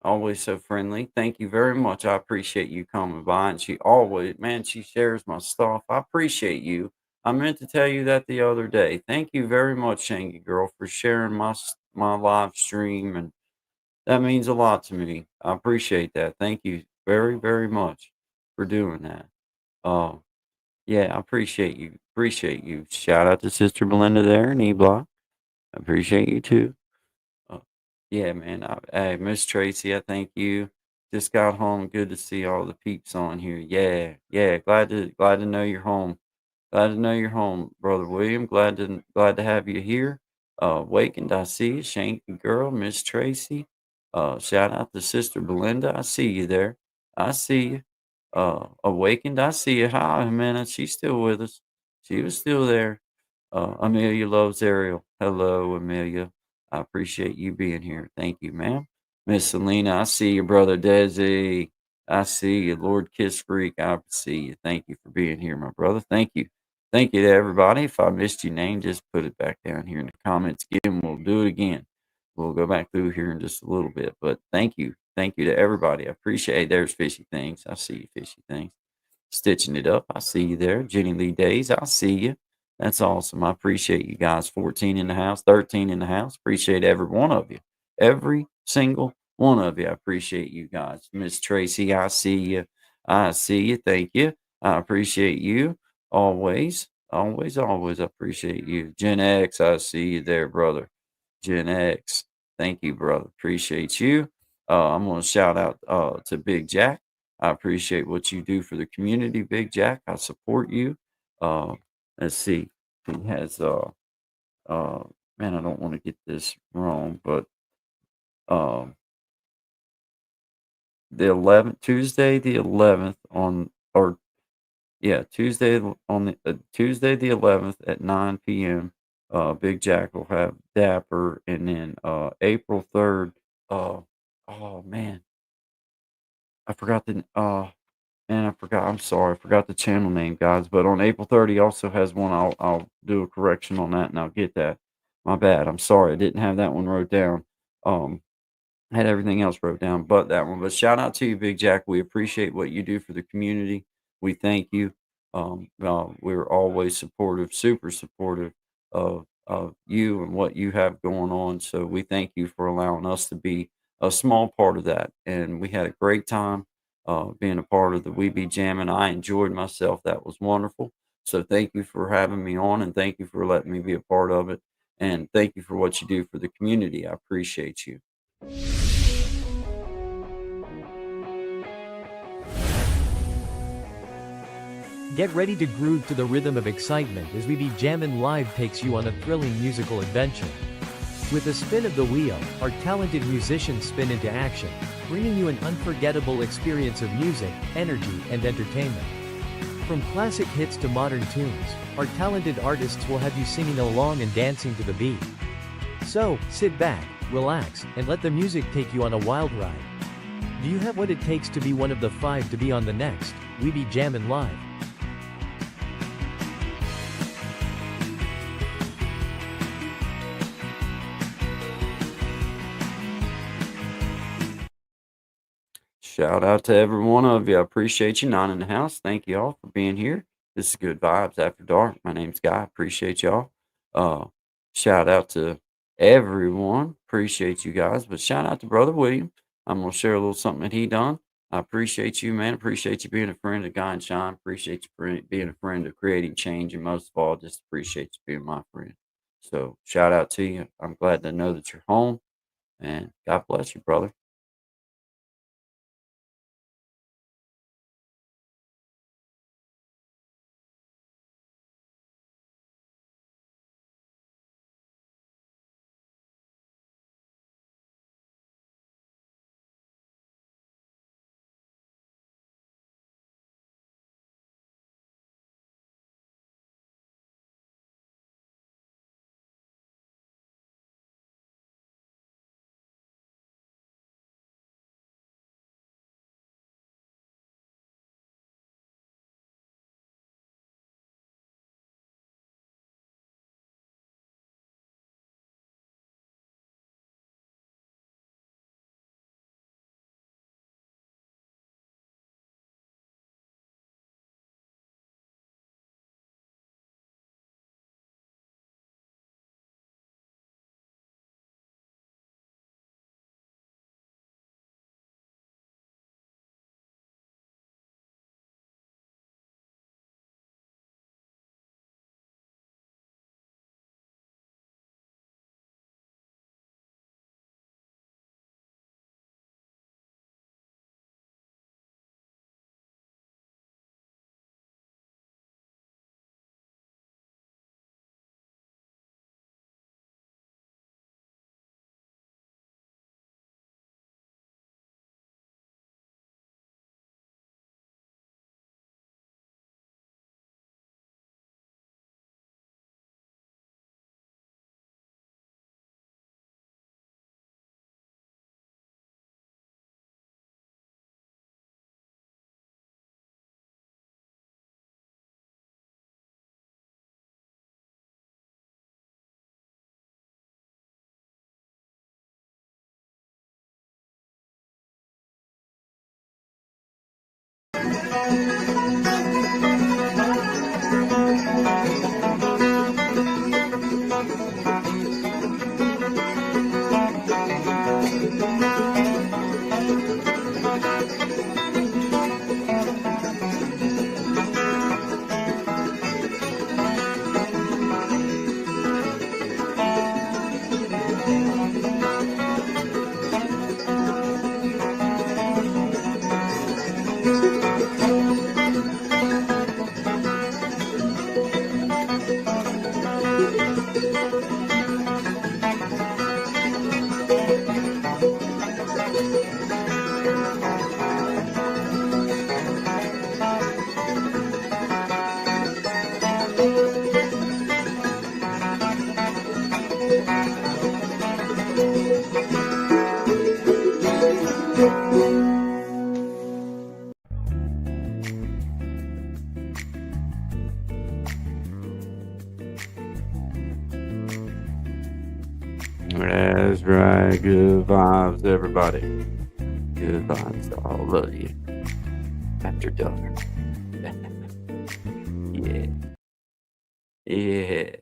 always so friendly. Thank you very much. I appreciate you coming by. And she always, man, she shares my stuff. I appreciate you. I meant to tell you that the other day. Thank you very much, Shangy Girl, for sharing my live stream, and that means a lot to me. I appreciate that. Thank you very, very much for doing that. Uh, yeah, I appreciate you. Appreciate you. Shout out to Sister Belinda there in E Block. I appreciate you too. Uh, yeah, man. Hey, Miss Tracy, I thank you. Just got home. Good to see all the peeps on here. Yeah, yeah. Glad to know you're home. Glad to know you're home, brother William. Glad to have you here. Wakened, I see you, Shanky girl, Miss Tracy. Shout out to Sister Belinda. I see you there. I see you. Awakened, I see you. Hi, man. She's still with us. She was still there. Amelia loves Ariel. Hello, Amelia. I appreciate you being here. Thank you, ma'am. Miss Selena, I see you, brother Desi. I see you, Lord Kiss Freak. I see you. Thank you for being here, my brother. Thank you. Thank you to everybody. If I missed your name, just put it back down here in the comments again. We'll do it again. We'll go back through here in just a little bit. But thank you. Thank you to everybody. I appreciate it. There's Fishy Things. I see you, Fishy Things. Stitching it up. I see you there. Jenny Lee Days. I see you. That's awesome. I appreciate you guys. 14 in the house, 13 in the house. Appreciate every one of you. Every single one of you. I appreciate you guys. Miss Tracy, I see you. I see you. Thank you. I appreciate you. Always. Always, always. I appreciate you. Gen X, I see you there, brother. Gen X. Thank you, brother. Appreciate you. I'm going to shout out to Big Jack. I appreciate what you do for the community, Big Jack. I support you. Uh, let's see. He has uh man, I don't want to get this wrong, but um the 11th, Tuesday the 11th on, or yeah, Tuesday the 11th at 9 p.m. Big Jack will have Dapper, and then April 3rd. Uh, oh man, I forgot the Man, I forgot. I'm sorry. I forgot the channel name, guys. But on April 30 also has one. I'll do a correction on that and I'll get that. My bad. I'm sorry. I didn't have that one wrote down. Um, I had everything else wrote down but that one. But shout out to you, Big Jack. We appreciate what you do for the community. We thank you. We're always supportive, super supportive of you and what you have going on. So we thank you for allowing us to be a small part of that. And we had a great time being a part of the We Be Jamming. I enjoyed myself. That was wonderful. So thank you for having me on, and thank you for letting me be a part of it. And thank you for what you do for the community. I appreciate you. Get ready to groove to the rhythm of excitement as We Be Jammin' Live takes you on a thrilling musical adventure. With a spin of the wheel, our talented musicians spin into action, bringing you an unforgettable experience of music, energy, and entertainment. From classic hits to modern tunes, our talented artists will have you singing along and dancing to the beat. So, sit back, relax, and let the music take you on a wild ride. Do you have what it takes to be one of the 5 to be on the next We Be Jammin' Live? Shout out to every one of you. I appreciate you. Nine in the house. Thank you all for being here. This is Good Vibes After Dark. My name's Guy. Appreciate y'all. Uh, Shout out to everyone. Appreciate you guys. But shout out to Brother William. I'm gonna share a little something that he done. I appreciate you, man. Appreciate you being a friend of Guy and Shine. Appreciate you being a friend of creating change, and most of all, just appreciate you being my friend. So shout out to you. I'm glad to know that you're home, and God bless you, brother. That's right. Good vibes, everybody. Good vibes to all of you. After dark. Yeah. Yeah.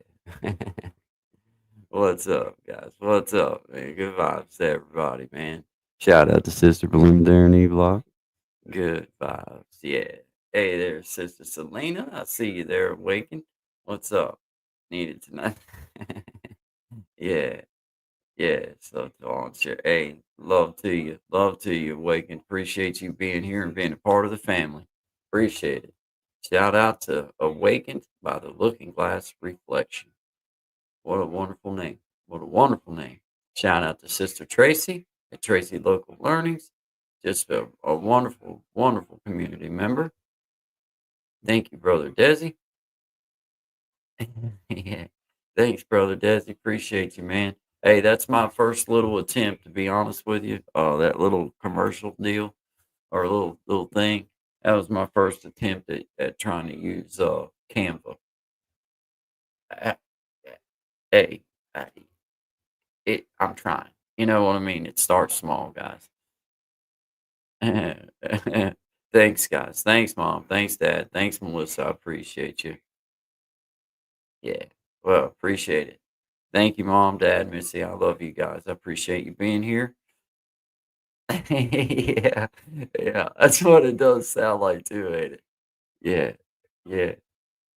What's up, guys? What's up, man? Good vibes to everybody, man. Shout out to Sister Belinda there in E-Block. Good vibes. Yeah. Hey there, Sister Selena. I see you there awakened. What's up? Needed tonight. Yeah. Yeah. So to all share. Hey, love to you. Love to you, awakened. Appreciate you being here and being a part of the family. Appreciate it. Shout out to Awakened by the Looking Glass Reflection. What a wonderful name. What a wonderful name. Shout out to Sister Tracy at Tracy Local Learnings. Just a wonderful, wonderful community member. Thank you, Brother Desi. Yeah. Thanks, Brother Desi. Appreciate you, man. Hey, that's my first little attempt, to be honest with you. That little commercial deal or little thing. That was my first attempt at trying to use Canva. Uh, Hey, I, I'm trying. You know what I mean? It starts small, guys. Thanks, guys. Thanks, Mom. Thanks, Dad. Thanks, Melissa. I appreciate you. Yeah. Well, appreciate it. Thank you, Mom, Dad, Missy. I love you guys. I appreciate you being here. Yeah. Yeah. That's what it does sound like too, ain't it? Yeah. Yeah.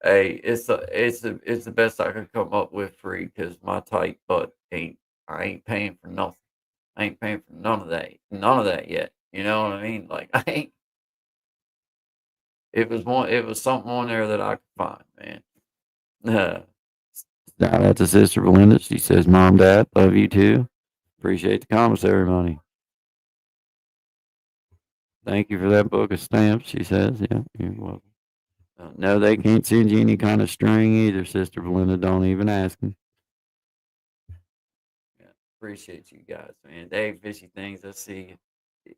Hey, it's the best I could come up with free because my tight butt ain't I ain't paying for nothing. I ain't paying for none of that yet. You know what I mean? Like I ain't. It was something on there that I could find, man. Uh, Shout out to Sister Belinda. She says, "Mom, Dad, love you too. Appreciate the commissary money. Thank you for that book of stamps." She says, "Yeah, you're welcome." No, they can't send you any kind of string either, Sister Belinda. Don't even ask them. Yeah, appreciate you guys, man. Dave, fishy things. I see you.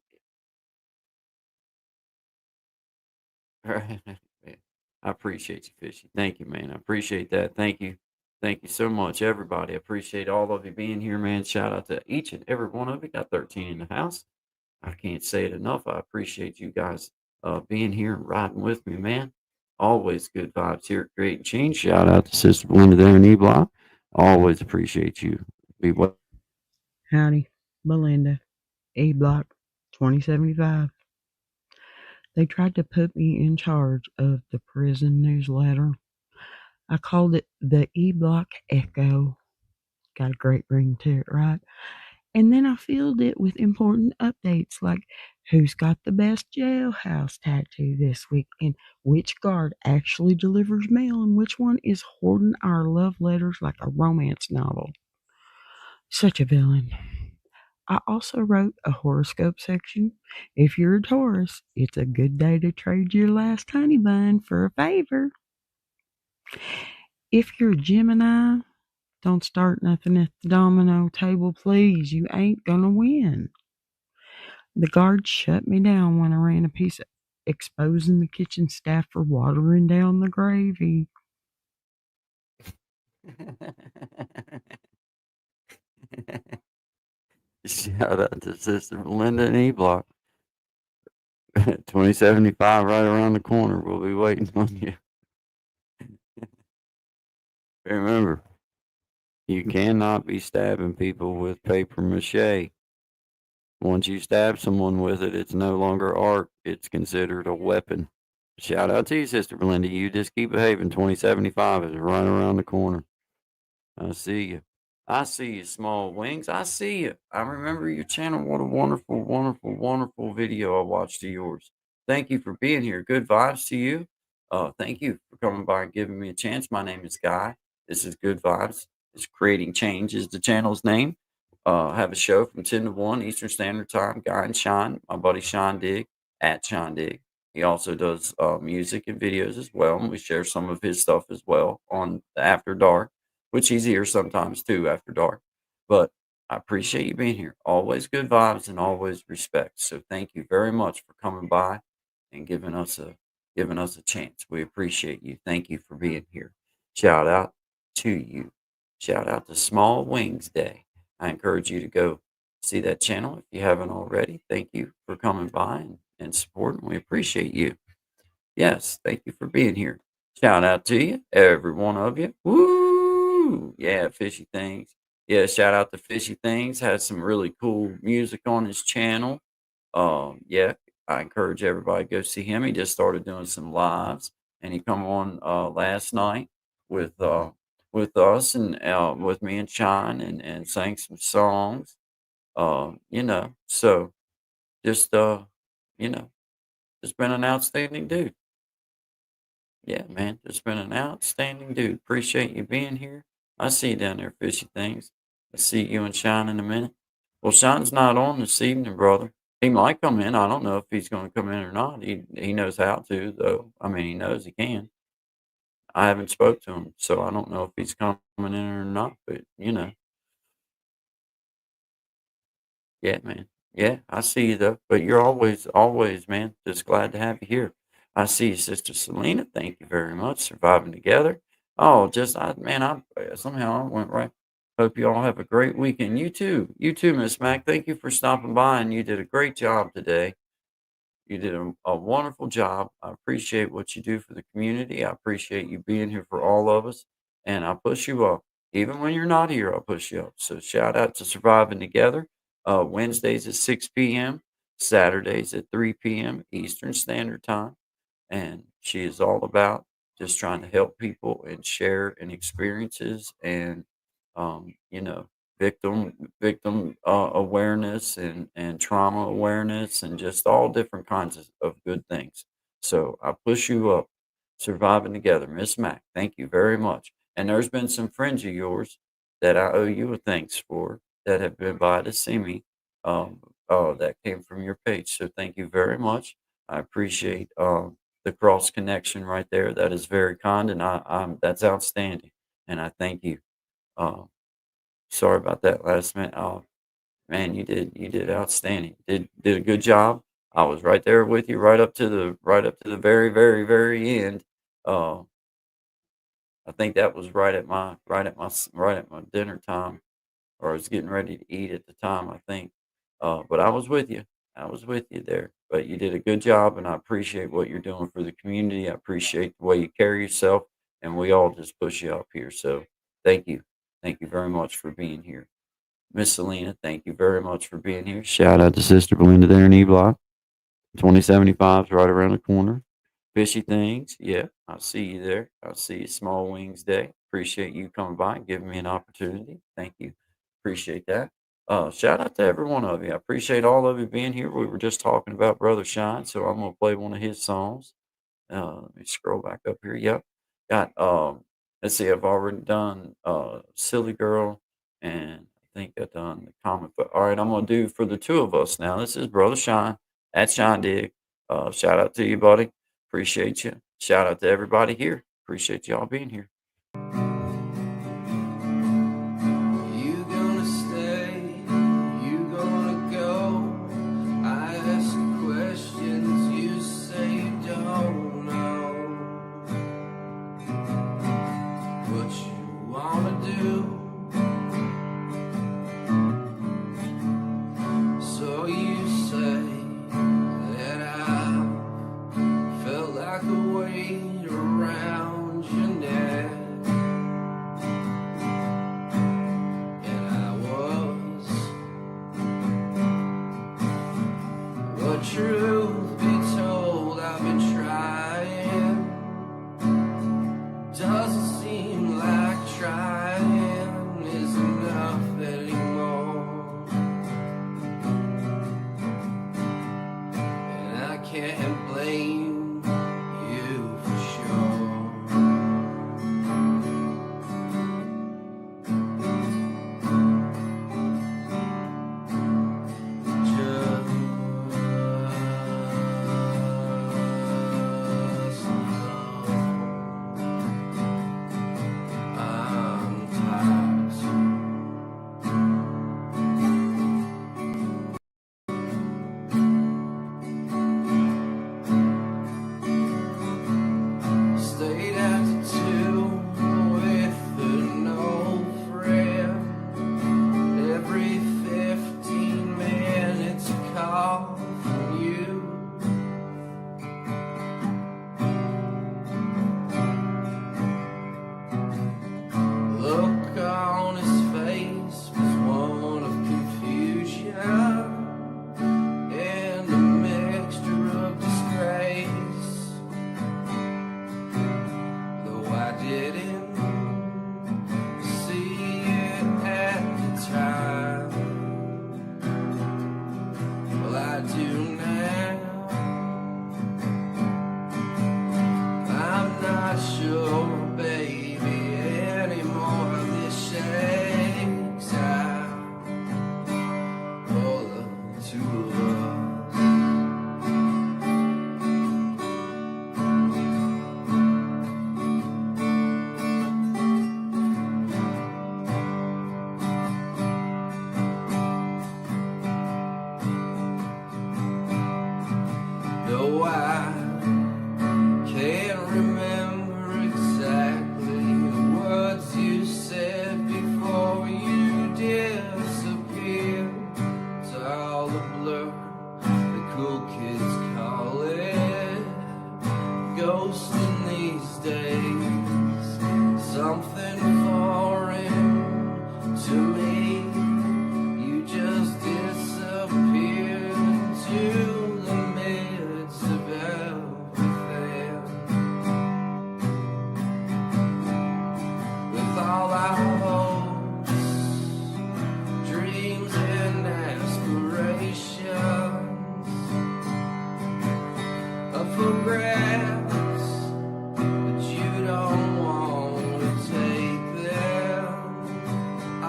Right. Yeah. I appreciate you, Fishy. Thank you, man. I appreciate that. Thank you. Thank you so much, everybody. I appreciate all of you being here, man. Shout out to each and every one of you. Got 13 in the house. I can't say it enough. I appreciate you guys being here and riding with me, man. Always good vibes here at Create and Change. Shout out to Sister Belinda there in E-Block. Always appreciate you. Be well. Howdy, Belinda, A Block 2075. They tried to put me in charge of the prison newsletter. I called it the E Block Echo. Got a great ring to it, right? And then I filled it with important updates like who's got the best jailhouse tattoo this week and which guard actually delivers mail and which one is hoarding our love letters like a romance novel. Such a villain. I also wrote a horoscope section. If you're a Taurus, it's a good day to trade your last honey bun for a favor. If you're a Gemini, don't start nothing at the domino table, please. You ain't gonna win. The guard shut me down when I ran a piece of exposing the kitchen staff for watering down the gravy. Shout out to Sister Belinda and E-Block. 2075 right around the corner. We'll be waiting on you. Remember, you cannot be stabbing people with paper mache. Once you stab someone with it, it's no longer art. It's considered a weapon. Shout out to you, Sister Belinda. You just keep behaving. 2075 is right around the corner. I see you. I see you, Small Wings. I see you. I remember your channel. What a wonderful, wonderful, wonderful video I watched of yours. Thank you for being here. Good vibes to you. Thank you for coming by and giving me a chance. My name is Guy. This is Good Vibes. It's Creating Change is the channel's name. Have a show from 10 to 1 Eastern Standard Time. Guy and Sean, my buddy Sean Digg, at Sean Digg. He also does music and videos as well. And we share some of his stuff as well on the After Dark, which he's here sometimes too after dark. But I appreciate you being here. Always good vibes and always respect. So thank you very much for coming by and giving us a chance. We appreciate you. Thank you for being here. Shout out to you. Shout out to Small Wings Day. I encourage you to go see that channel if you haven't already. Thank you for coming by and supporting. We appreciate you. Yes, thank you for being here. Shout out to you, every one of you. Woo! Yeah, Fishy Things. Yeah, shout out to Fishy Things. Has some really cool music on his channel. Yeah, I encourage everybody to go see him. He just started doing some lives, and he come on last night with us and with me and Sean and sang some songs. So just you know, just been an outstanding dude. Yeah, man, just been an outstanding dude. Appreciate you being here. I see you down there, Fishy Things. I see you and Sean in a minute. Well, Sean's not on this evening, brother. He might come in. I don't know if he's going to come in or not. He knows how to, though. I mean, he knows he can. I haven't spoke to him, so I don't know if he's coming in or not. But yeah, man. Yeah, I see you though. But you're always, man. Just glad to have you here. I see you, Sister Selena. Thank you very much. Surviving together. Oh, I somehow I went right. Hope you all have a great weekend. You too, Miss Mac. Thank you for stopping by, and you did a great job today. You did a wonderful job. I appreciate what you do for the community. I appreciate you being here for all of us. And I push you up. Even when you're not here, I'll push you up. So shout out to Surviving Together. Wednesdays at 6 p.m., Saturdays at 3 p.m. Eastern Standard Time. And she is all about just trying to help people and share and experiences and, you know, victim awareness and trauma awareness and just all different kinds of good things. So I push you up. Surviving Together, Miss Mac. Thank you very much. And there's been some friends of yours that I owe you a thanks for that have been by to see me. That came from your page. So thank you very much. I appreciate the cross connection right there. That is very kind, and that's outstanding. And I thank you. Um, Sorry about that last minute. Oh man, you did outstanding. Did a good job. I was right there with you, right up to the very very end. Uh, I think that was right at my dinner time, or I was getting ready to eat at the time. I think, but I was with you. I was with you there. But you did a good job, and I appreciate what you're doing for the community. I appreciate the way you carry yourself, and we all just push you up here. So thank you. Thank you very much for being here. Miss Selena, thank you very much for being here. Shout out to Sister Belinda there in E Block. 2075 is right around the corner. Fishy Things, yeah, I see you there. I see you, Small Wings Day. Appreciate you coming by and giving me an opportunity. Thank you. Appreciate that. Shout out to every one of you. I appreciate all of you being here. We were just talking about Brother Shine, so I'm gonna play one of his songs. Let me scroll back up here. Yep. Got let's see, I've already done Silly Girl and I think I've done the comic book. All right, I'm gonna do for the two of us now. This is Brother Shine at Shine Dig. Shout out to you, buddy. Appreciate you. Shout out to everybody here. Appreciate y'all being here. You gonna stay? You gonna go? I ask questions, you say you don't know what you wanna do. So you say that I felt like a weight around your neck.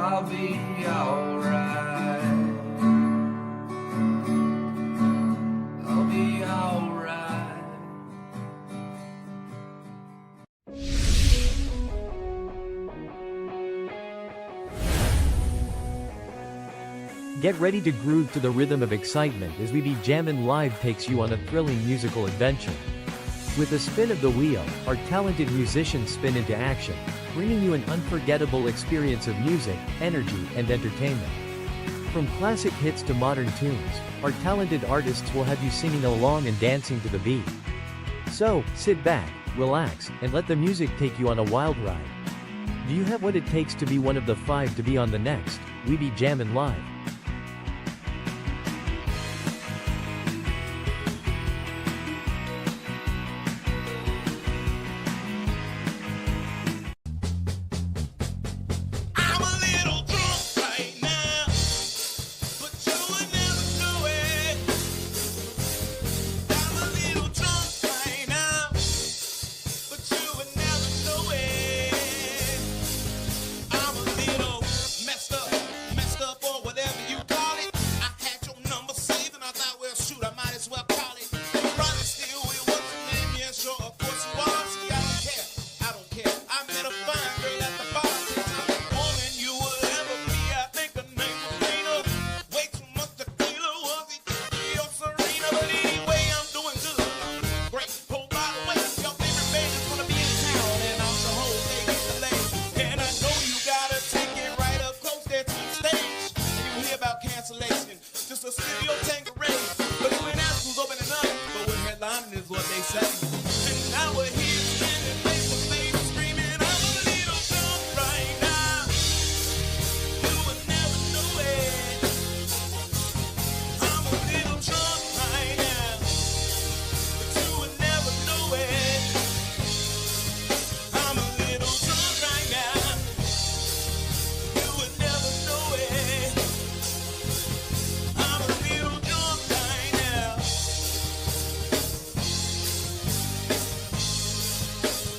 I'll be alright. I'll be alright. Get ready to groove to the rhythm of excitement as We Be Jammin' Live takes you on a thrilling musical adventure. With a spin of the wheel, our talented musicians spin into action, bringing you an unforgettable experience of music, energy, and entertainment. From classic hits to modern tunes, our talented artists will have you singing along and dancing to the beat. So, sit back, relax, and let the music take you on a wild ride. Do you have what it takes to be one of the 5 to be on the next We Be Jammin' Live? I'm a little drunk right now, but you would never know it. I'm a little drunk right now, but you would never know it. I'm a little messed up, or whatever you call it. I had your number saved and I thought, well, shoot, I might as well call it. You probably still will, what's your name? Yeah, sure, of course you are. See, I don't care. I met a fine girl at the bar. Woman you will ever be, I think her name was Rena. Way too much tequila, was it or Serena? But anyway, I'm doing good. Great. Oh, by the way, your favorite band is gonna be in town, and I'm the whole day get delayed. And I know you gotta take it right up close there to the stage. And you hear about cancellation, just a studio Tanqueray. But when that school's opening up, but when headlining is what they say. And now we're here standing face to face, screaming, I'm a little drunk right now. You would never know it. I'm a little drunk right now, but you would never know it. I'm a little drunk right now, you would never know it. I'm a little drunk right now.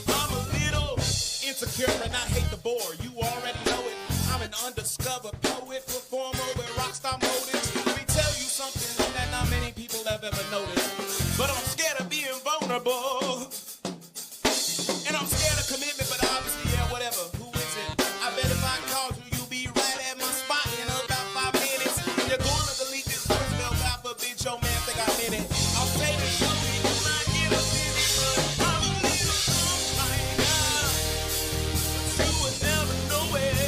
I'm a little insecure and I hate the bore. You already know it. I'm an undiscovered poet, performer with rockstar motives. Let me tell you something that not many people have ever noticed. But I'm scared of being vulnerable. And I'm scared of commitment, but obviously, yeah, whatever. Who is it? I bet if I called you, you'll be right at my spot in about 5 minutes. And you're going to delete this voicemail, God forbid your man think I'm in it. I'll say this to you, you might get offended, but I'm a little drunk right now. But you would never know it.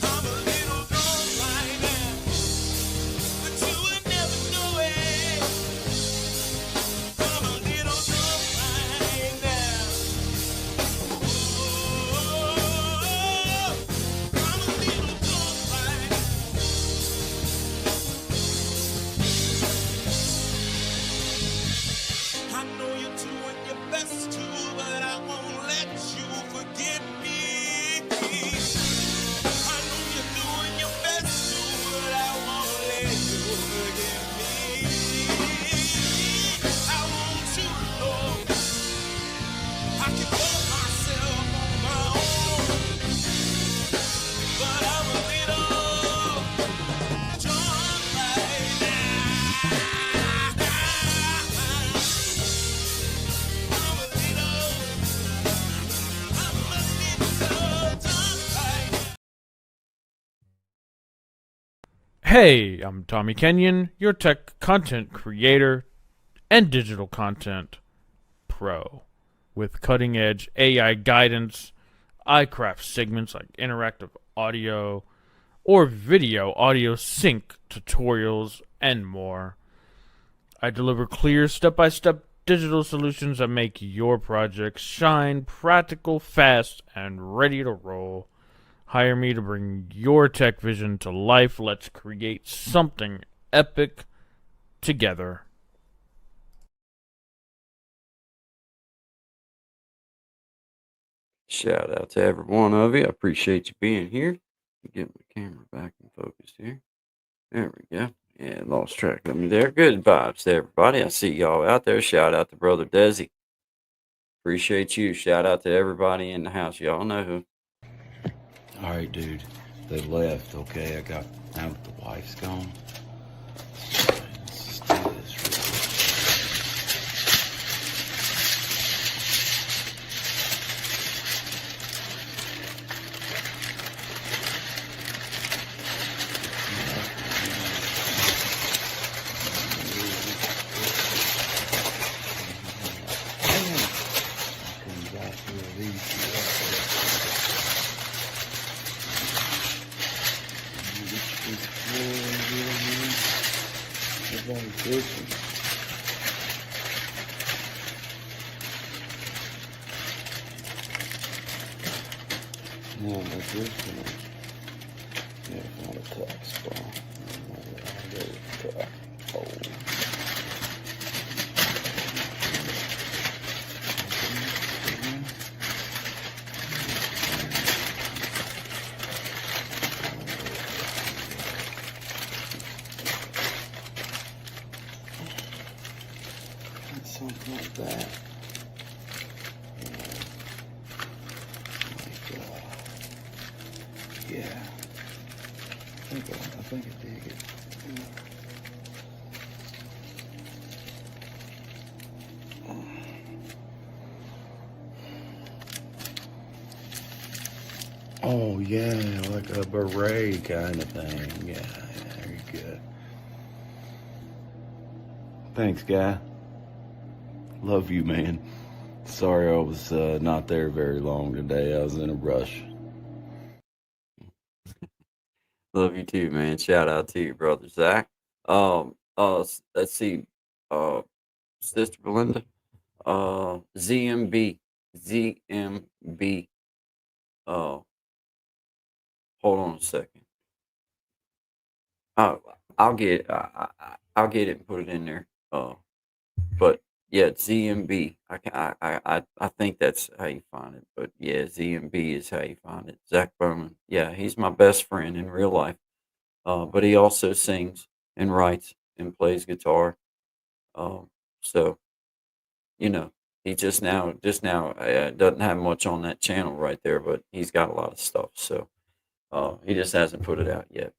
I'm a little drunk right now, but you would never know it. I'm a little drunk right now. Oh, I'm a little drunk right now. I know you're doing your best to, but I won't let you forget me. I know you're doing your best to, but I won't let you forget me. I want you to know I can love myself on my own, but I'm a little drunk right now. I'm a little drunk right now. Hey, I'm Tommy Kenyon, your tech content creator and digital content pro. With cutting edge AI guidance, I craft segments like interactive audio or video audio sync tutorials and more. I deliver clear step-by-step digital solutions that make your projects shine, practical, fast, and ready to roll. Hire me to bring your tech vision to life. Let's create something epic together. Shout out to every one of you. I appreciate you being here. Get my camera back in focus here. There we go. Yeah, lost track of me there. Good vibes to everybody. I see y'all out there. Shout out to Brother Desi. Appreciate you. Shout out to everybody in the house. Y'all know who. All right, dude. They left, okay? I got, now that the wife's gone, let's just do this real quick. Come back to release Everybody's fishing. No, that's this one. Yeah, it's not a tax spot. I'll go with tax pole. Something like that. Yeah. I think I dig it. Oh yeah, like a beret kind of thing. Yeah, very good. Thanks, guy. Love you, man. Sorry I was not there very long today. I was in a rush. Love you too, man. Shout out to you, brother Zach. Let's see. Uh, Sister Belinda. ZMB. ZMB. Uh, hold on a second. Oh, I'll get it and put it in there. But yeah, it's ZMB. I think that's how you find it. But yeah, ZMB is how you find it. Zach Bowman. Yeah, he's my best friend in real life. But he also sings and writes and plays guitar. Um, so you know, he just now doesn't have much on that channel right there, but he's got a lot of stuff. So he just hasn't put it out yet.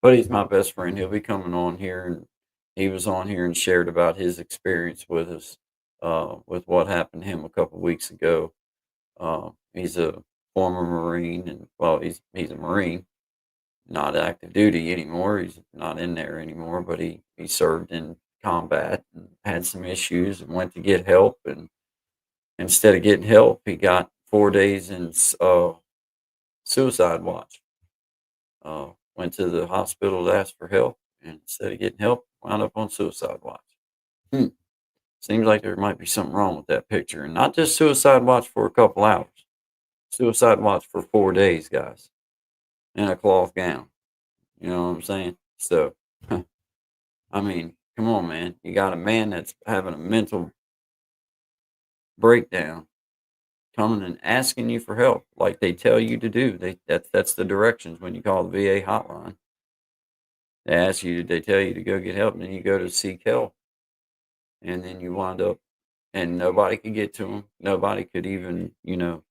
But he's my best friend. He'll be coming on here, and he was on here and shared about his experience with us, with what happened to him a couple weeks ago. He's a former Marine, and well, he's a Marine, not active duty anymore. He's not in there anymore, but he served in combat and had some issues and went to get help. And instead of getting help, he got 4 days in suicide watch. Went to the hospital to ask for help, and instead of getting help, wound up on suicide watch. Hmm. Seems like there might be something wrong with that picture, and not just suicide watch for a couple hours. Suicide watch for 4 days, guys, in a cloth gown. You know what I'm saying? So, I mean, come on, man. You got a man that's having a mental breakdown coming and asking you for help like they tell you to do. That's the directions when you call the VA hotline. They tell you to go get help, and then you go to seek help, and then you wind up, and nobody could get to him. Nobody could even, go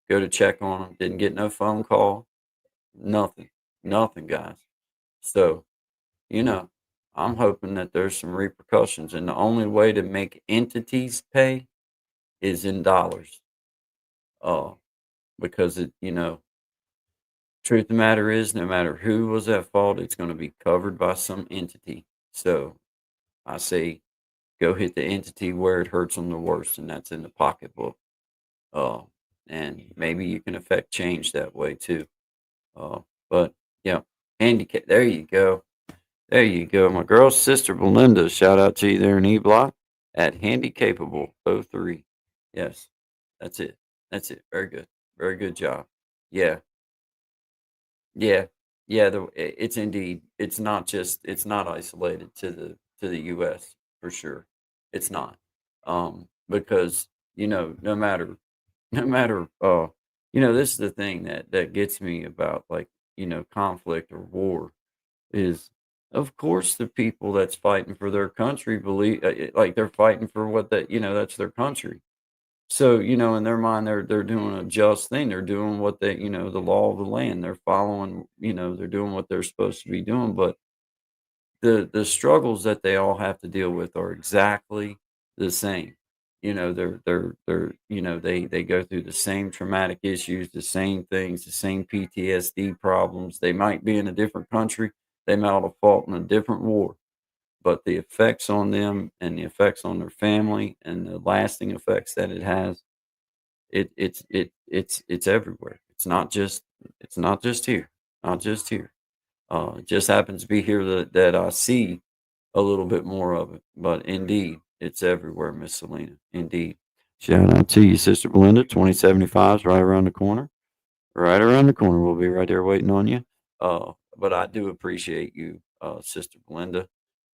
to check on him. Didn't get no phone call. Nothing, guys. So, you know, I'm hoping that there's some repercussions, and the only way to make entities pay is in dollars. Uh, because truth of the matter is, no matter who was at fault, it's going to be covered by some entity. So I say, go hit the entity where it hurts them the worst, and that's in the pocketbook. Uh, and maybe you can affect change that way too. But yeah, handicap. There you go. There you go. My girl's sister Belinda. Shout out to you there in E Block at Handicapable 03. Yes, that's it. That's it. Very good. Very good job. Yeah. Yeah. Yeah. It's indeed. It's not isolated to the US for sure. It's not. Because, no matter no matter this is the thing that gets me about, like, conflict or war is, of course, the people that's fighting for their country believe, like, they're fighting for what, that's their country. So, in their mind, they're doing a just thing. They're doing what they, the law of the land. They're following, they're doing what they're supposed to be doing. But the struggles that they all have to deal with are exactly the same. They go through the same traumatic issues, the same things, the same PTSD problems. They might be in a different country. They might have fought in a different war, but the effects on them and the effects on their family and the lasting effects that it has, it's everywhere. It's not just here, not just here. It just happens to be here that I see a little bit more of it. But indeed, it's everywhere, Miss Selena. Indeed. Shout out to you, Sister Belinda. 2075 is right around the corner. Right around the corner. We'll be right there waiting on you. But I do appreciate you, Sister Belinda.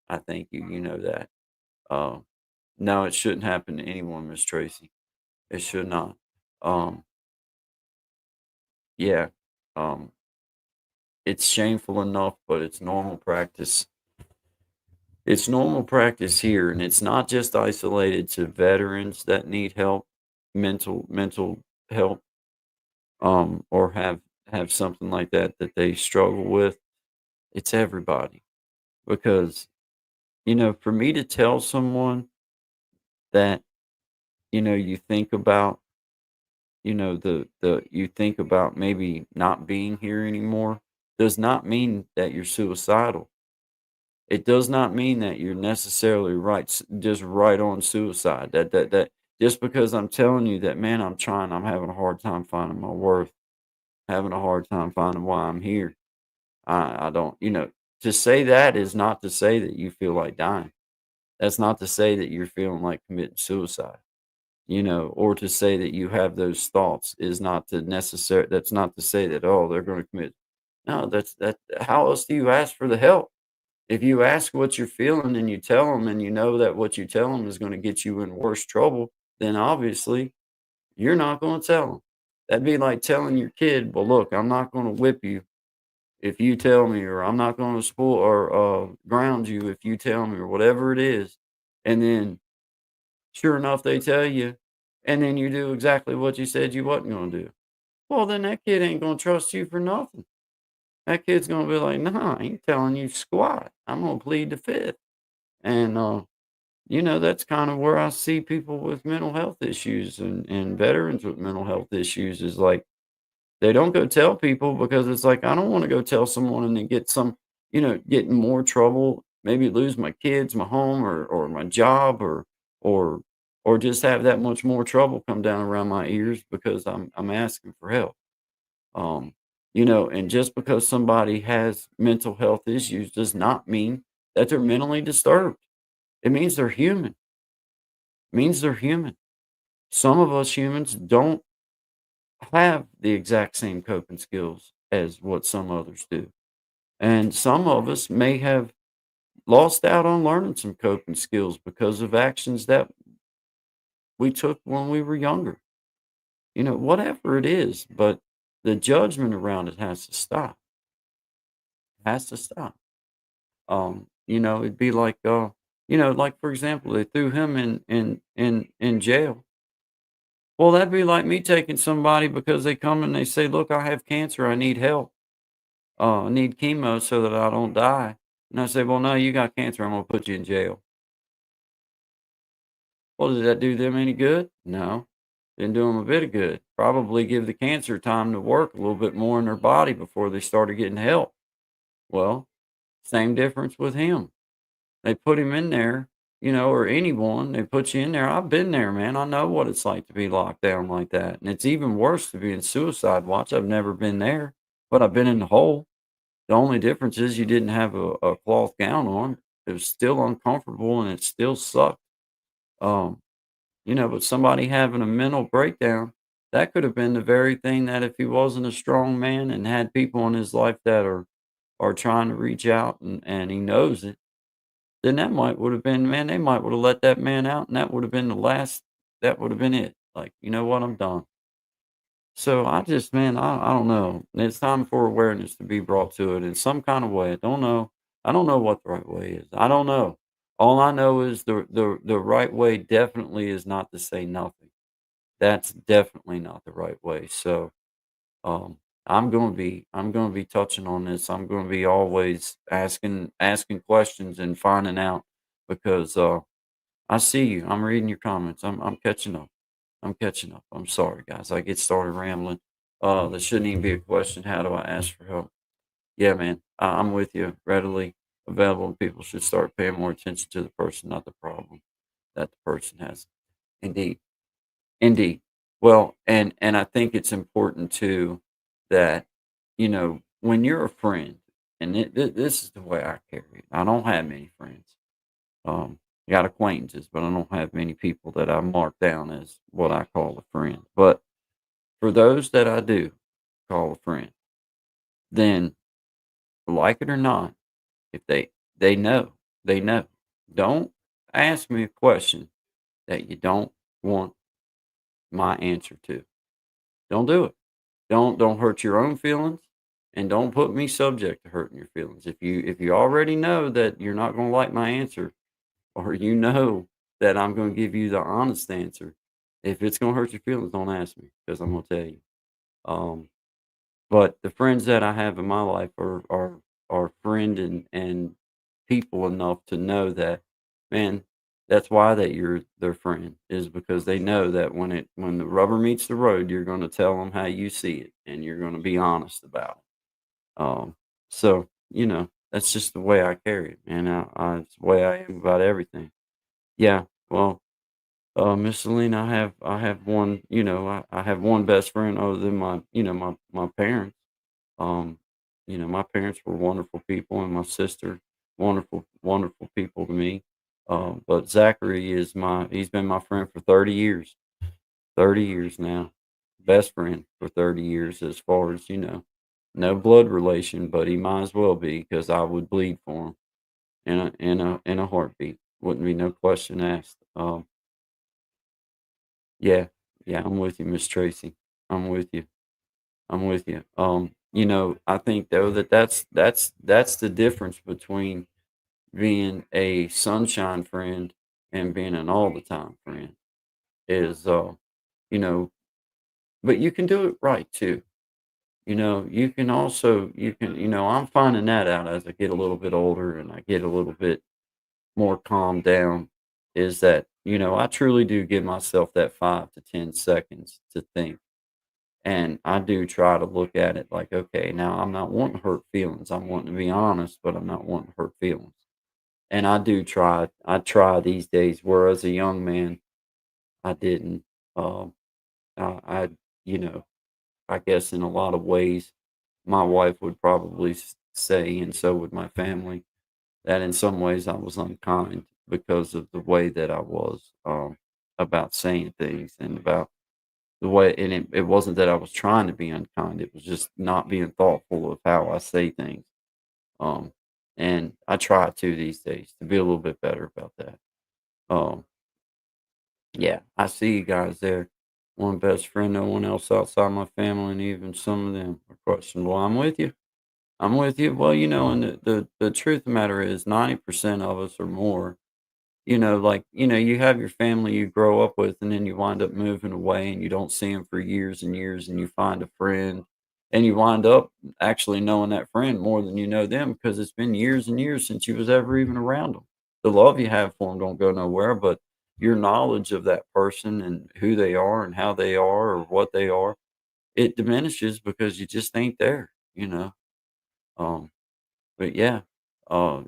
I thank you. You know that. Uh, no, it shouldn't happen to anyone, Miss Tracy. It should not. Um, yeah. Um, it's shameful enough, but it's normal practice. It's normal practice here, and it's not just isolated to veterans that need help, mental help, or have something like that they struggle with. It's everybody because for me to tell someone that you think about the you think about maybe not being here anymore does not mean that you're suicidal. It does not mean that you're necessarily just right on suicide. That just because I'm telling you that, man, I'm trying, I'm having a hard time finding my worth, having a hard time finding why I'm here. I don't, to say that is not to say that you feel like dying. That's not to say that you're feeling like committing suicide, or to say that you have those thoughts is not to necessary. That's not to say that, oh, they're going to commit. No, that. How else do you ask for the help? If you ask what you're feeling and you tell them and you know that what you tell them is going to get you in worse trouble, then obviously you're not going to tell them. That'd be like telling your kid, well, look, I'm not going to whip you if you tell me, or I'm not going to spoil or ground you if you tell me, or whatever it is. And then sure enough, they tell you, and then you do exactly what you said you wasn't going to do. Well, then that kid ain't going to trust you for nothing. That kid's going to be like, nah, I ain't telling you squat. I'm going to plead the fifth. And, that's kind of where I see people with mental health issues and veterans with mental health issues is like, they don't go tell people because it's like, I don't want to go tell someone and then get in more trouble, maybe lose my kids, my home, or my job, or, or just have that much more trouble come down around my ears because I'm asking for help. Um, and just because somebody has mental health issues does not mean that they're mentally disturbed. It means they're human. It means they're human. Some of us humans don't have the exact same coping skills as what some others do. And some of us may have lost out on learning some coping skills because of actions that we took when we were younger. Whatever it is, but the judgment around it has to stop. Has to stop. It'd be like like for example, they threw him in jail. Well, that'd be like me taking somebody because they come and they say, "Look, I have cancer. I need help. I need chemo so that I don't die." And I say, "Well, no, you got cancer. I'm gonna put you in jail." Well, did that do them any good? No, didn't do them a bit of good. Probably give the cancer time to work a little bit more in their body before they started getting help. Well, same difference with him. They put him in there, or anyone. They put you in there. I've been there, man. I know what it's like to be locked down like that. And it's even worse to be in suicide watch. I've never been there, but I've been in the hole. The only difference is you didn't have a cloth gown on. It was still uncomfortable and it still sucked. Um, but somebody having a mental breakdown, that could have been the very thing that if he wasn't a strong man and had people in his life that are trying to reach out and he knows it, then that might would have been, man, they might would have let that man out and that would have been the last, that would have been it. Like, you know what, I'm done. So I just, man, I don't know. It's time for awareness to be brought to it in some kind of way. I don't know. I don't know what the right way is. I don't know. All I know is the right way definitely is not to say nothing. that's definitely not the right way. So um, I'm gonna be touching on this. I'm gonna be always asking questions and finding out because I see you. I'm reading your comments. I'm catching up. I'm catching up. I'm sorry, guys. I get started rambling. That shouldn't even be a question. How do I ask for help? Yeah, man. I'm with you. Readily available. People should start paying more attention to the person, not the problem that the person has. Indeed. Indeed. Well, and I think it's important too that when you're a friend, and this is the way I carry it. I don't have many friends. I got acquaintances, but I don't have many people that I mark down as what I call a friend. But for those that I do call a friend, then like it or not, if they know, they know. Don't ask me a question that you don't want my answer to. Don't do it. Don't hurt your own feelings, and don't put me subject to hurting your feelings. If you already know that you're not going to like my answer, or you know that I'm going to give you the honest answer, if it's going to hurt your feelings, don't ask me because I'm going to tell you. Um, but the friends that I have in my life are friend and people enough to know that, man, that's why that you're their friend is because they know that when the rubber meets the road, you're going to tell them how you see it and you're going to be honest about it. So that's just the way I carry it, man. It's the way I am about everything. Yeah. Well, Miss Selena, I have one. I have one best friend other than my parents. Um, my parents were wonderful people, and my sister, wonderful, wonderful people to me. But Zachary he's been my friend for 30 years, 30 years now. Best friend for 30 years, as far as, no blood relation, but he might as well be because I would bleed for him in a heartbeat. Wouldn't be no question asked. Yeah, yeah, I'm with you, Miss Tracy. I'm with you. I'm with you. I think though that's the difference between being a sunshine friend and being an all the time friend is you know, but you can do it right too. You can also I'm finding that out as I get a little bit older and I get a little bit more calmed down is that, I truly do give myself that 5 to 10 seconds to think. And I do try to look at it like, okay, now I'm not wanting to hurt feelings. I'm wanting to be honest, but I'm not wanting to hurt feelings. And I try these days, where as a young man, I didn't. Um, I, you know, I guess in a lot of ways, my wife would probably say, and so would my family, that in some ways I was unkind because of the way that I was about saying things and about the way, and it wasn't that I was trying to be unkind, it was just not being thoughtful of how I say things. Um, and I try to these days to be a little bit better about that. Um, yeah, I see you guys there. One best friend, no one else outside my family, and even some of them are questionable. I'm with you. I'm with you. Well, and the truth of the matter is 90% of us or more, like, you have your family you grow up with, and then you wind up moving away and you don't see them for years and years, and you find a friend, and you wind up actually knowing that friend more than you know them because it's been years and years since you was ever even around them. The love you have for them don't go nowhere, but your knowledge of that person and who they are and how they are or what they are, it diminishes because you just ain't there. Um, but yeah,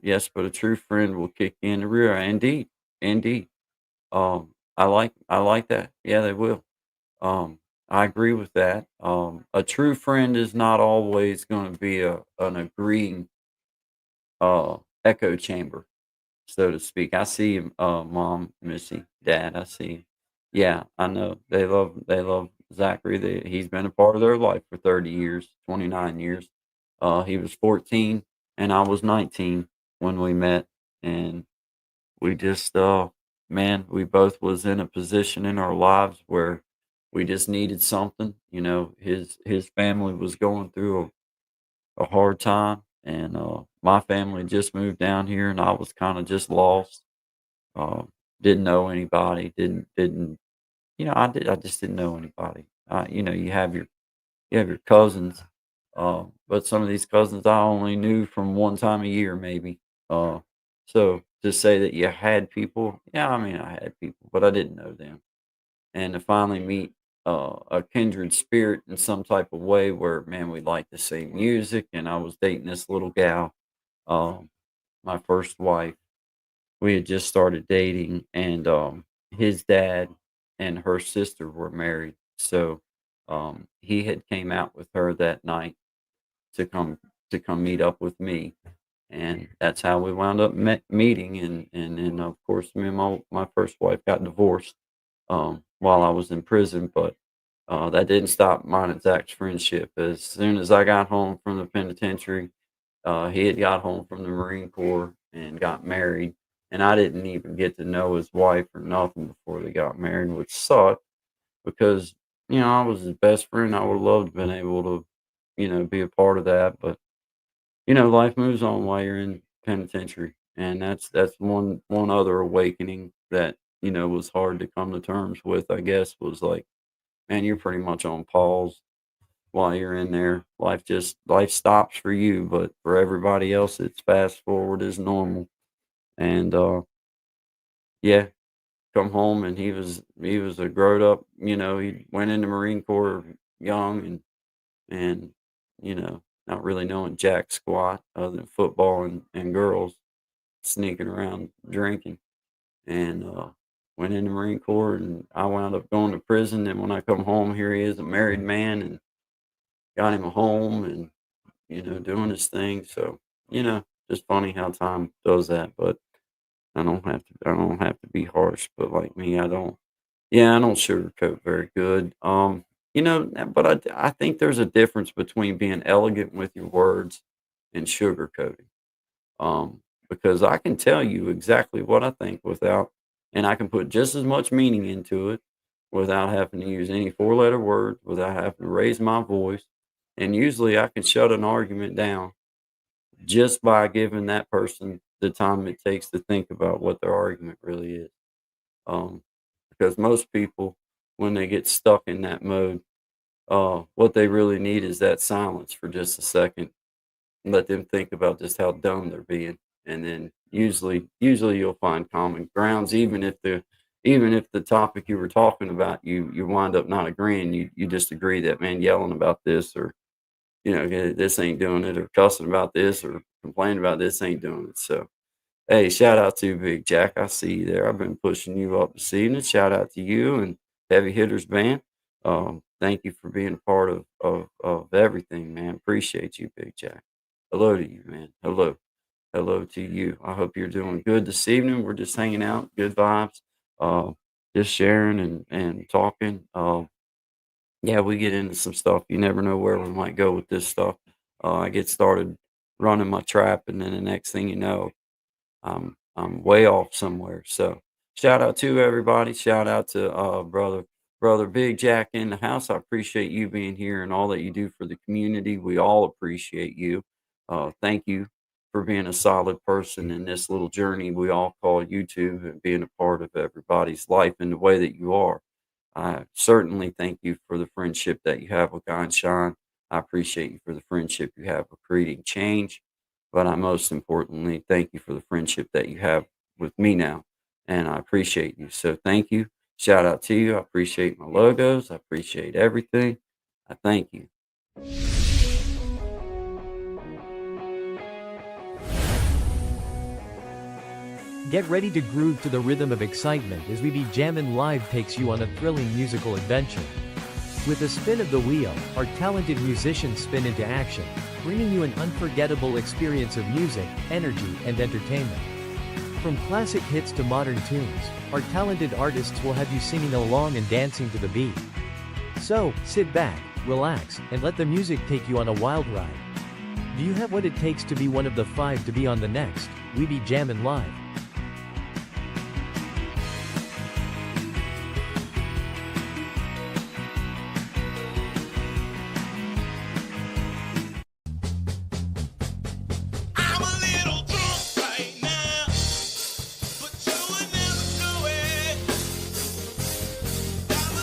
yes, but a true friend will kick you in the rear. Indeed, indeed. I like that. Yeah, they will. I agree with that. A true friend is not always going to be an agreeing echo chamber, so to speak. I see you, Mom, Missy, Dad. I see you. Yeah, I know they love Zachary. He's been a part of their life for 30 years, 29 years. He was 14 and I was 19 when we met, and we just man, we both was in a position in our lives where we just needed something. His family was going through a hard time, and my family just moved down here, and I was kind of just lost. uh, didn't know anybody, didn't I just didn't know anybody. You have your cousins, but some of these cousins I only knew from one time a year, maybe. Uh, so to say that you had people, yeah, I mean, I had people, but I didn't know them. And to finally meet a kindred spirit in some type of way where, man, we liked the same music, and I was dating this little gal, um, my first wife. We had just started dating, and his dad and her sister were married. So he had came out with her that night to come meet up with me, and that's how we wound up meeting. And then of course, me and my first wife got divorced while I was in prison, but that didn't stop mine and Zach's friendship. As soon as I got home from the penitentiary, he had got home from the Marine Corps and got married, and I didn't even get to know his wife or nothing before they got married, which sucked because I was his best friend. I would have loved to been able to be a part of that, but life moves on while you're in penitentiary, and that's one other awakening that was hard to come to terms with. I guess was like, man, you're pretty much on pause while you're in there. Life stops for you, but for everybody else, it's fast forward as normal. And yeah, come home and he was a grown up. He went in the Marine Corps young and not really knowing jack squat other than football and girls, sneaking around drinking, and went in the Marine Corps, and I wound up going to prison. And when I come home, here he is, a married man, and got him a home, and doing his thing. So just funny how time does that. But I don't have to be harsh. But like me, I don't. Yeah, I don't sugarcoat very good. But I think there's a difference between being elegant with your words and sugarcoating. Because I can tell you exactly what I think and I can put just as much meaning into it without having to use any four-letter words, without having to raise my voice. And usually I can shut an argument down just by giving that person the time it takes to think about what their argument really is. Um, because most people, when they get stuck in that mode, what they really need is that silence for just a second. Let them think about just how dumb they're being, and then usually you'll find common grounds, even if the topic you were talking about, you wind up not agreeing. You just agree that, man, yelling about this, or this ain't doing it, or cussing about this, or complaining about this ain't doing it. So hey, shout out to Big Jack. I see you there. I've been pushing you up this evening. Shout out to you and Heavy Hitters Band. Thank you for being a part of everything, man. Appreciate you, Big Jack. Hello to you, man. Hello. Hello to you. I hope you're doing good this evening. We're just hanging out, good vibes, uh, just sharing and talking. Yeah, we get into some stuff. You never know where we might go with this stuff. I get started running my trap, and then the next thing you know, I'm way off somewhere. So shout out to everybody. Shout out to brother Big Jack in the house. I appreciate you being here and all that you do for the community. We all appreciate you. Thank you for being a solid person in this little journey we all call YouTube, and being a part of everybody's life in the way that you are. I certainly thank you for the friendship that you have with Guy and Sean. I appreciate you for the friendship you have with creating change. But I most importantly thank you for the friendship that you have with me now. And I appreciate you. So thank you. Shout out to you. I appreciate my logos. I appreciate everything. I thank you. Get ready to groove to the rhythm of excitement as We Be Jammin' Live takes you on a thrilling musical adventure. With a spin of the wheel, our talented musicians spin into action, bringing you an unforgettable experience of music, energy, and entertainment. From classic hits to modern tunes, our talented artists will have you singing along and dancing to the beat. So, sit back, relax, and let the music take you on a wild ride. Do you have what it takes to be one of the 5 to be on the next We Be Jammin' Live? I'm a little drunk right now, but you would never know it. Got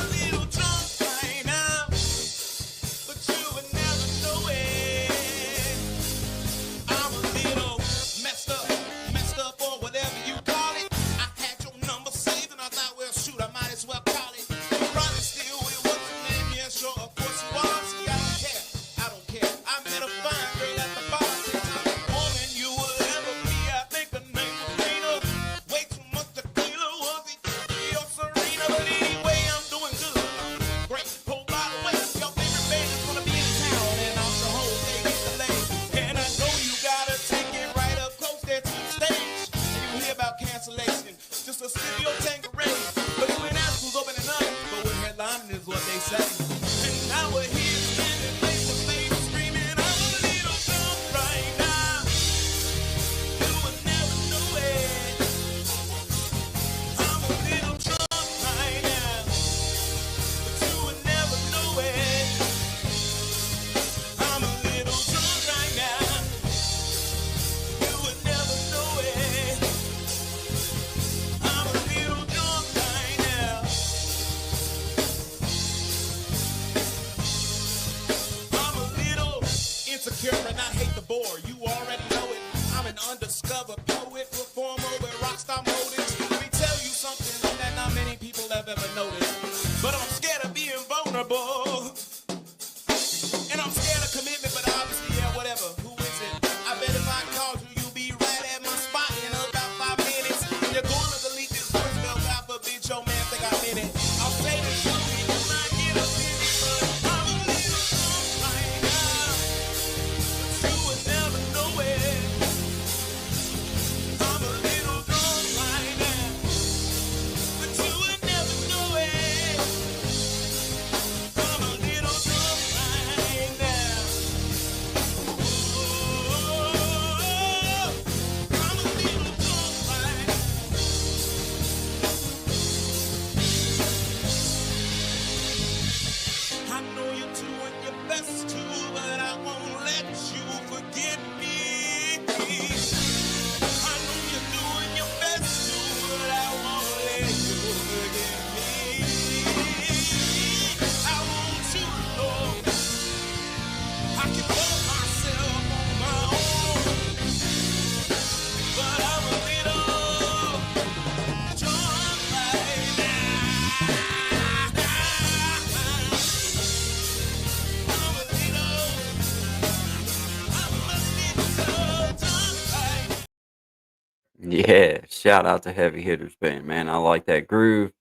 hate to bore, you already know it. I'm an undiscovered poet, performer with rockstar motives. Let me tell you something that not many people have ever noticed. But I'm scared of being vulnerable. And I'm scared of commitment, but obviously, yeah, whatever. Who is it? I bet if I called you, you'll be right at my spot in about 5 minutes. You're going to delete this voicemail, God forbid your man think I'm in it. I'll say this to you, you might get offended, but I'm a little drunk right now. But you would never know it. I'm a little drunk right now. But you would never know it. I'm a little drunk right now. I'm a little drunk right now. I know you're doing your best to, but I won't let you forget me. I know you're doing your best to, but I won't let you forget me. I want you to know I can love myself on my own, but I'm a little drunk right now. I'm a little drunk right now. Yeah, shout out to Heavy Hitters Band, man. I like that groove.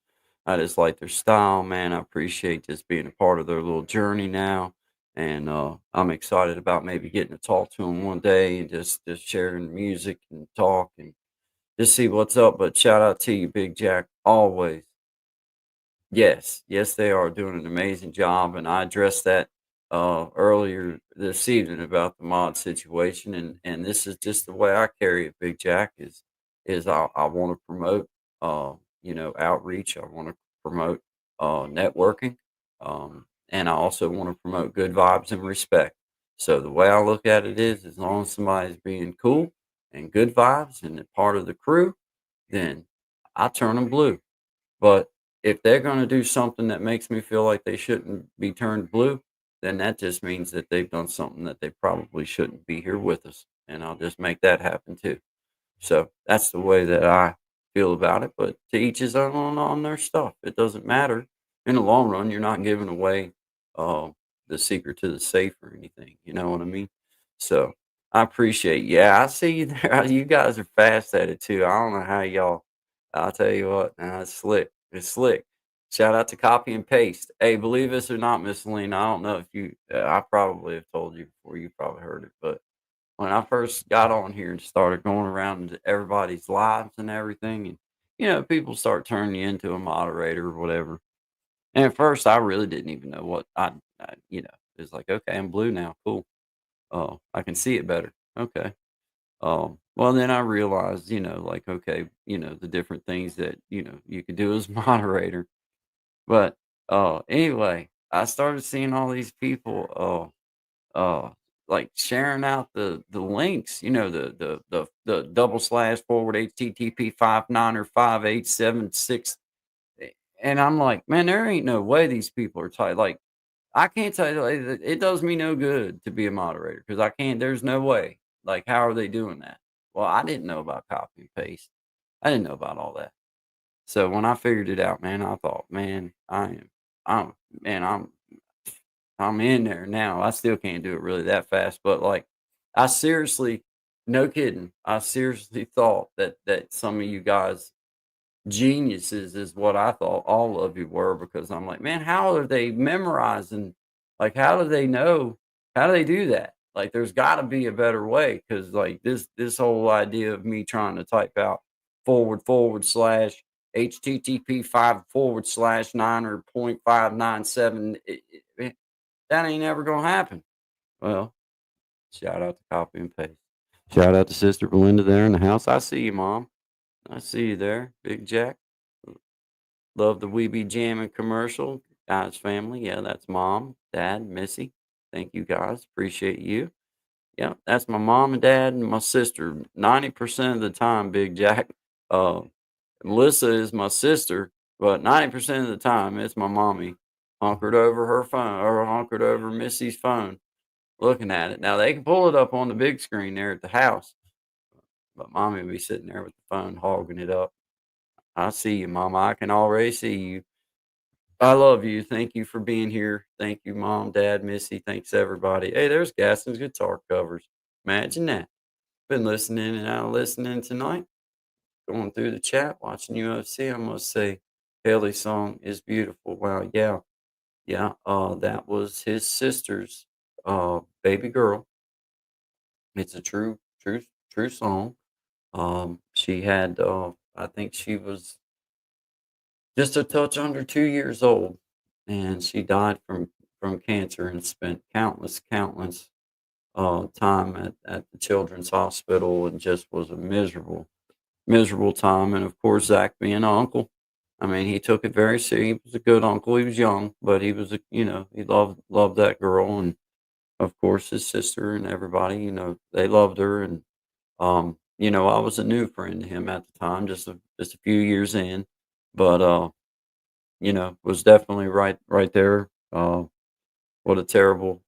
I just like their style, man. I appreciate just being a part of their little journey now. And I'm excited about maybe getting to talk to them one day and just sharing music and talk and just see what's up. But shout out to you, Big Jack, always. Yes, yes, they are doing an amazing job, and I addressed that earlier this evening about the mod situation, and this is just the way I carry it. Big Jack is I want to promote outreach. I want to promote networking, and I also want to promote good vibes and respect. So the way I look at it is, as long as somebody's being cool and good vibes and a part of the crew, then I turn them blue. But if they're gonna do something that makes me feel like they shouldn't be turned blue, then that just means that they've done something that they probably shouldn't be here with us, and I'll just make that happen too. So that's the way that I feel about it. But to each his own on their stuff. It doesn't matter. In the long run, you're not giving away uh, the secret to the safe or anything. You know what I mean? So I appreciate. Yeah, I see you there. You guys are fast at it too. I don't know how y'all. I'll tell you what. Nah, it's slick. It's slick. Shout out to copy and paste. Hey, believe this or not, Miss Lena. I don't know if you. I probably have told you before. You probably heard it, but when I first got on here and started going around to everybody's lives and everything, and people start turning you into a moderator or whatever. And at first, I really didn't even know what it's like. Okay, I'm blue now. Cool. Oh, I can see it better. Okay. Well, then I realized, like, okay, the different things that you could do as moderator. But anyway, I started seeing all these people. Like sharing out the links, the double slash forward HTTP 59 or 5876, and I'm like, man, there ain't no way these people are tight. Like, I can't tell you, like, it does me no good to be a moderator because I can't. There's no way. Like, how are they doing that? Well, I didn't know about copy and paste. I didn't know about all that. So when I figured it out, man, I thought, man, I'm, man, I'm in there now. I still can't do it really that fast, but like I seriously, no kidding, I seriously thought that some of you guys geniuses is what I thought all of you were because I'm like, man, how are they memorizing? Like, how do they know? How do they do that? Like, there's got to be a better way because like this whole idea of me trying to type out forward slash HTTP 5 / 9 or 0.597. That ain't ever gonna happen. Well, shout out to copy and paste. Shout out to Sister Belinda there in the house. I see you, Mom. I see you there, Big Jack. Love the We Be Jamming commercial. Guys, family. Yeah, that's Mom, Dad, Missy. Thank you guys. Appreciate you. Yeah, that's my mom and dad and my sister. 90% of the time, Big Jack. Uh, Melissa is my sister, but 90% of the time, it's my mommy hunkered over her phone or hunkered over Missy's phone looking at it. Now they can pull it up on the big screen there at the house, but mommy will be sitting there with the phone hogging it up. I see you, mama. I can already see you. I love you. Thank you for being here. Thank you, mom, dad, Missy. Thanks everybody. Hey, there's Gaston's guitar covers. Imagine that. Been listening and out listening tonight. Going through the chat, watching UFC. I must say, Haley's song is beautiful. Wow, yeah. Yeah, that was his sister's baby girl. It's a true song. She had I think she was just a touch under 2 years old, and she died from cancer and spent countless time at the children's hospital, and just was a miserable time. And of course, Zach being an uncle, I mean, he took it very serious. He was a good uncle. He was young, but he was he loved that girl, and of course his sister and everybody, they loved her. And I was a new friend to him at the time, just a few years in, but was definitely right there. What a terrible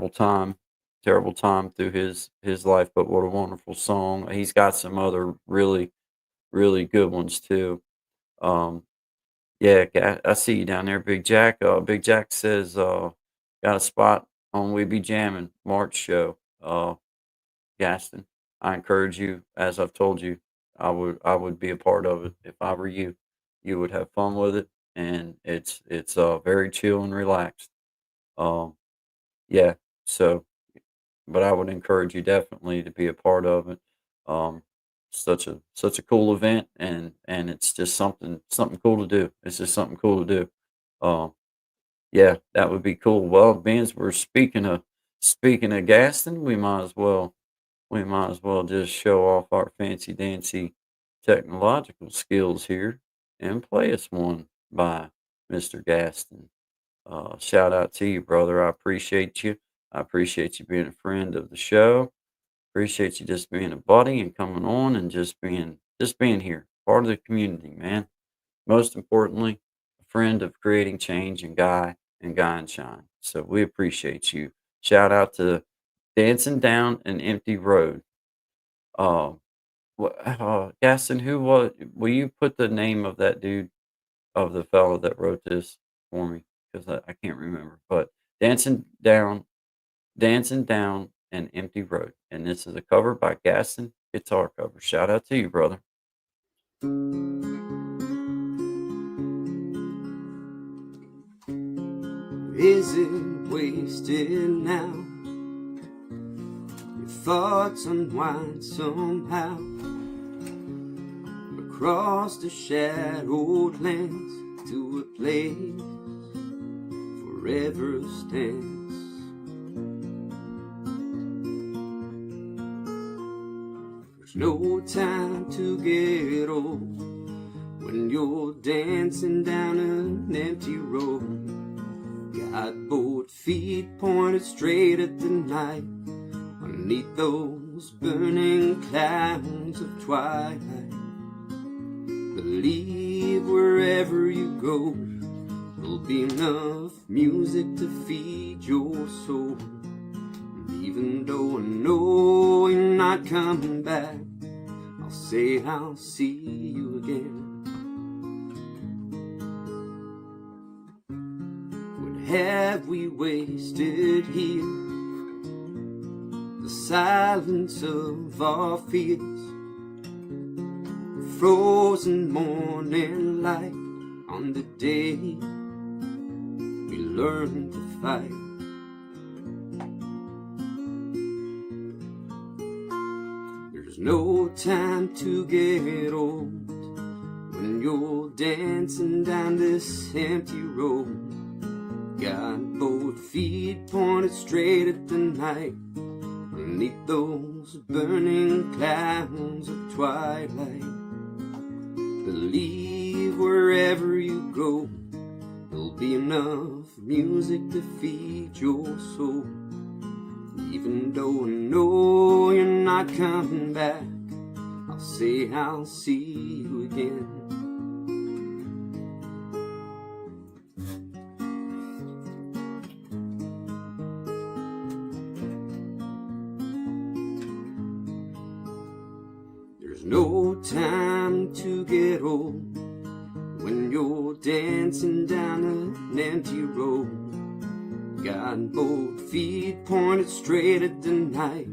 time, terrible time through his life, but what a wonderful song. He's got some other really good ones too. Um, yeah, I see you down there, Big Jack. Big Jack says, got a spot on We Be Jammin' March show. Gaston, I encourage you, as I've told you, I would be a part of it if I were you. You would have fun with it, and it's very chill and relaxed. Um, yeah. So, but I would encourage you definitely to be a part of it. Um, such a cool event, and it's just something cool to do. It's just something cool to do. Um, yeah, that would be cool. Well, Benz, we're speaking of Gaston, we might as well just show off our fancy dancy technological skills here and play us one by Mr. Gaston. Shout out to you, brother. I appreciate you. I appreciate you being a friend of the show. Appreciate you just being a buddy and coming on and just being here, part of the community, man. Most importantly, a friend of creating change and Guy and Shine. So we appreciate you. Shout out to Dancing Down an Empty Road. Uh, Gaston, who was? Will you put the name of that dude, of the fellow that wrote this for me? Because I can't remember. But Dancing Down, Dancing Down an Empty Road, and this is a cover by Gaston guitar cover. Shout out to you, brother. Is it wasted now? Your thoughts unwind somehow across the shadowed lands to a place forever stands. There's no time to get old when you're dancing down an empty road. Got both feet pointed straight at the night, underneath those burning clouds of twilight. Believe wherever you go, there'll be enough music to feed your soul. And even though I know you're not coming back, I'll say I'll see you again. Have we wasted here the silence of our fears, frozen morning light on the day we learned to fight? There's no time to get old when you're dancing down this empty road. Got both feet pointed straight at the night, underneath those burning clouds of twilight. Believe wherever you go, there'll be enough music to feed your soul. Even though I know you're not coming back, I'll say I'll see you again. no time to get old when you're dancing down an empty road. Got both feet pointed straight at the night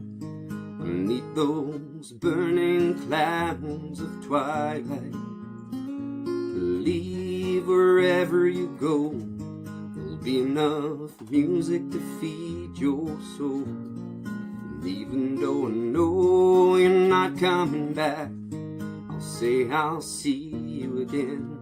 beneath those burning clouds of twilight. Believe wherever you go, there'll be enough music to feed your soul. And even though I know you're not coming back, I'll say I'll see you again.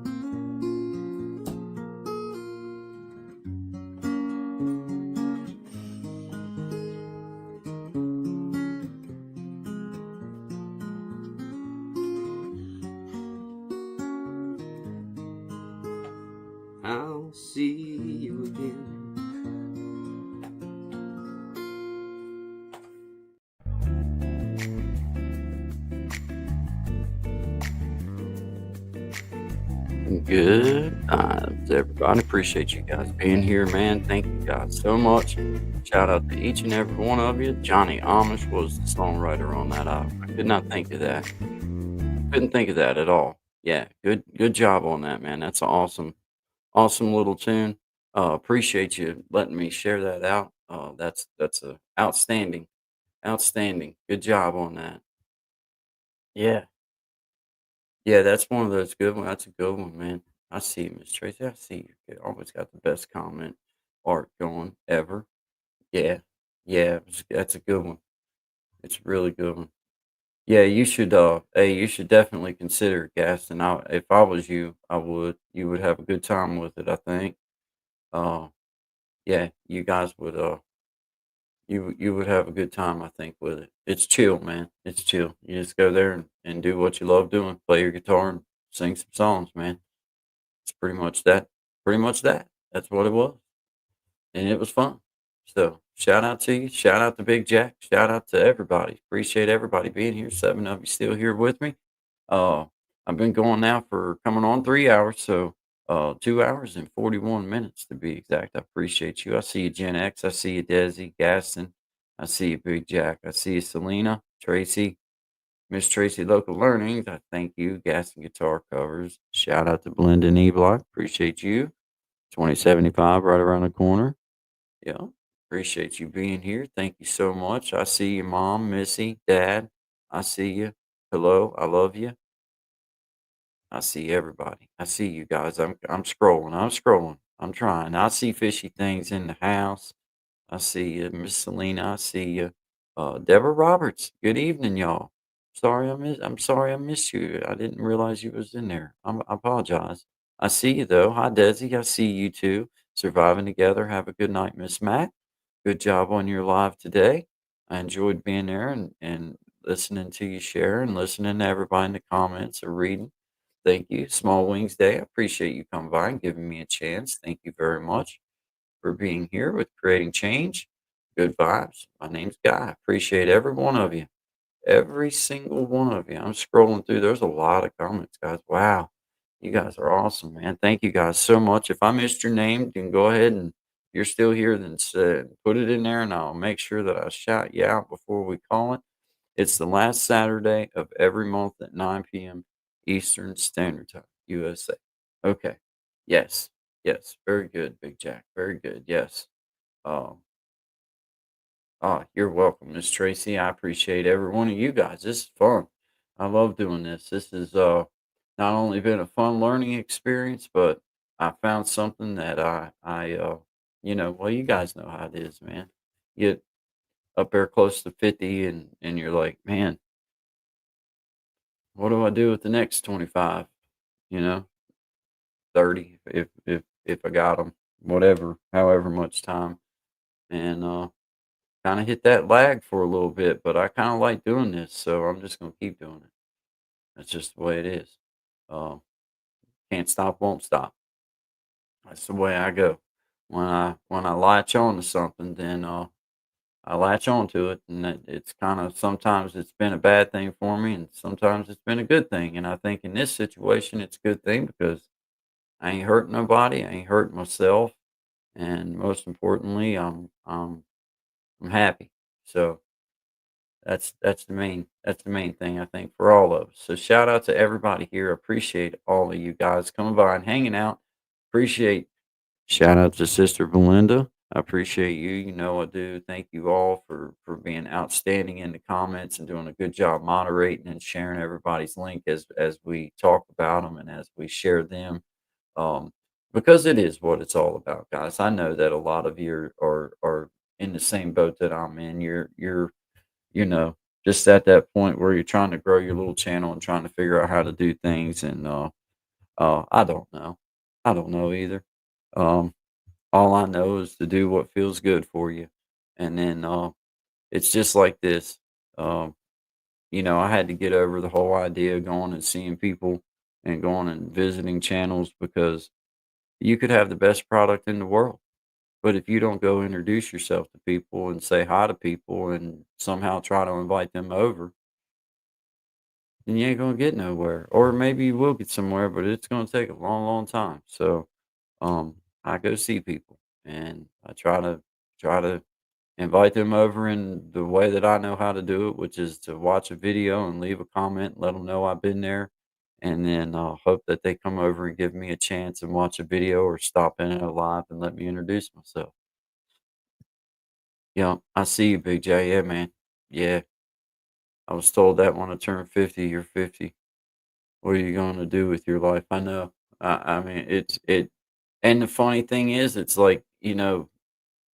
I'll see you again. Good vibes, everybody. Appreciate you guys being here, man. Thank you guys so much. Shout out to each and every one of you. Johnny Amish was the songwriter on that album. I could not think of that. Couldn't think of that at all. Yeah, good job on that, man. That's an awesome little tune. Appreciate you letting me share that out. That's a outstanding. Good job on that. Yeah. Yeah, that's one of those good ones. That's a good one, man. I see you, Miss Tracy. I see you. You always got the best comment art going ever. Yeah. Yeah, that's a good one. It's a really good one. Yeah, you should definitely consider Gaston. If I was you, I would. You would have a good time with it, I think. Uh, yeah, you guys would you would have a good time, I think, with it. It's chill, man. It's chill. You just go there and do what you love doing, play your guitar and sing some songs, man. It's pretty much that. Pretty much that. That's what it was. And it was fun. So shout out to you. Shout out to Big Jack. Shout out to everybody. Appreciate everybody being here. 7 of you still here with me. Uh, I've been going now for coming on 3 hours, so 2 hours and 41 minutes to be exact. I appreciate you. I see you, Gen X. I see you, Desi, Gaston. I see you, Big Jack. I see you, Selena, Tracy, Miss Tracy, Local Learnings. I thank you, Gaston Guitar Covers. Shout out to Blendon E Block. Appreciate you. 2075 right around the corner. Yeah. Appreciate you being here. Thank you so much. I see you, Mom, Missy, Dad. I see you. Hello. I love you. I see everybody. I see you guys. I'm scrolling. I'm scrolling. I'm trying. I see fishy things in the house. I see you, Miss Selena. I see you, Deborah Roberts. Good evening, y'all. I'm sorry I missed you. I didn't realize you was in there. I apologize. I see you though. Hi, Desi. I see you too. Surviving together. Have a good night, Miss Mac. Good job on your live today. I enjoyed being there and listening to you share and listening to everybody in the comments or reading. Thank you. Small Wings Day. I appreciate you coming by and giving me a chance. Thank you very much for being here with Creating Change. Good vibes. My name's Guy. I appreciate every one of you. Every single one of you. I'm scrolling through. There's a lot of comments, guys. Wow. You guys are awesome, man. Thank you guys so much. If I missed your name, you can go ahead and if you're still here, then put it in there and I'll make sure that I shout you out before we call it. It's the last Saturday of every month at 9 p.m. Eastern Standard Time, USA. Okay. Yes. Yes. Very good, Big Jack. Very good. Yes. Um, you're welcome, Miss Tracy. I appreciate every one of you guys. This is fun. I love doing this. This has not only been a fun learning experience, but I found something that well, you guys know how it is, man. You get up there close to 50 and you're like, man, what do I do with the next 25? You know, 30 if I got them, whatever, however much time. And kind of hit that lag for a little bit, but I kind of like doing this, so I'm just going to keep doing it. That's just the way it is. Uh, can't stop, won't stop. That's the way I go. When I latch on to something, then I latch on to it, and it's kind of sometimes it's been a bad thing for me, and sometimes it's been a good thing. And I think in this situation, it's a good thing because I ain't hurting nobody, I ain't hurting myself, and most importantly, I'm happy. So That's the main thing I think for all of us. So shout out to everybody here. Appreciate all of you guys coming by and hanging out. Appreciate Shout out to Sister Belinda. I appreciate you. You know I do. Thank you all for being outstanding in the comments and doing a good job moderating and sharing everybody's link as we talk about them and as we share them. Um, because it is what it's all about, guys. I know that a lot of you are in the same boat that I'm in. You're you know just at that point where you're trying to grow your little channel and trying to figure out how to do things. And I don't know. I don't know either. Um, all I know is to do what feels good for you. And then it's just like this. Um, I had to get over the whole idea of going and seeing people and going and visiting channels because you could have the best product in the world. But if you don't go introduce yourself to people and say hi to people and somehow try to invite them over, then you ain't gonna get nowhere. Or maybe you will get somewhere, but it's gonna take a long, long time. So I go see people and I try to invite them over in the way that I know how to do it, which is to watch a video and leave a comment, let them know I've been there, and then hope that they come over and give me a chance and watch a video or stop in it live and let me introduce myself. Yeah, I see you, Big J. Yeah, man. Yeah, I was told that when I turned 50, you're 50. What are you going to do with your life? I know. I mean, and the funny thing is, it's like,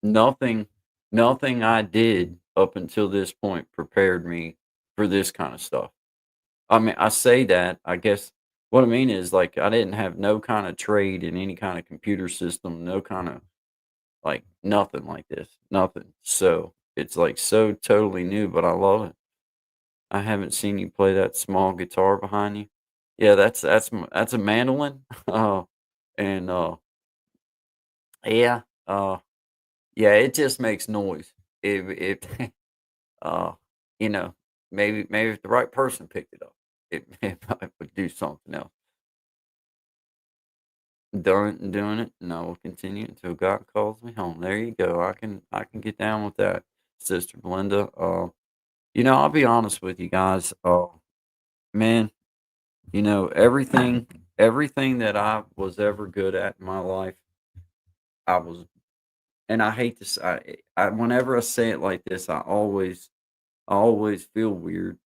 nothing nothing I did up until this point prepared me for this kind of stuff. I mean, I say that, I guess what I mean is like I didn't have no kind of trade in any kind of computer system, no kind of like nothing like this, nothing. So it's like so totally new, but I love it. I haven't seen you play that small guitar behind you. Yeah, that's a mandolin. And yeah, uh, yeah, it just makes noise. If uh, you know, maybe if the right person picked it up, it probably would do something else. Doing it, and I will continue until God calls me home. There you go. I can get down with that, Sister Belinda. I'll be honest with you guys. Man, everything that I was ever good at in my life, I was, and I hate to say, whenever I say it like this, I always feel weird.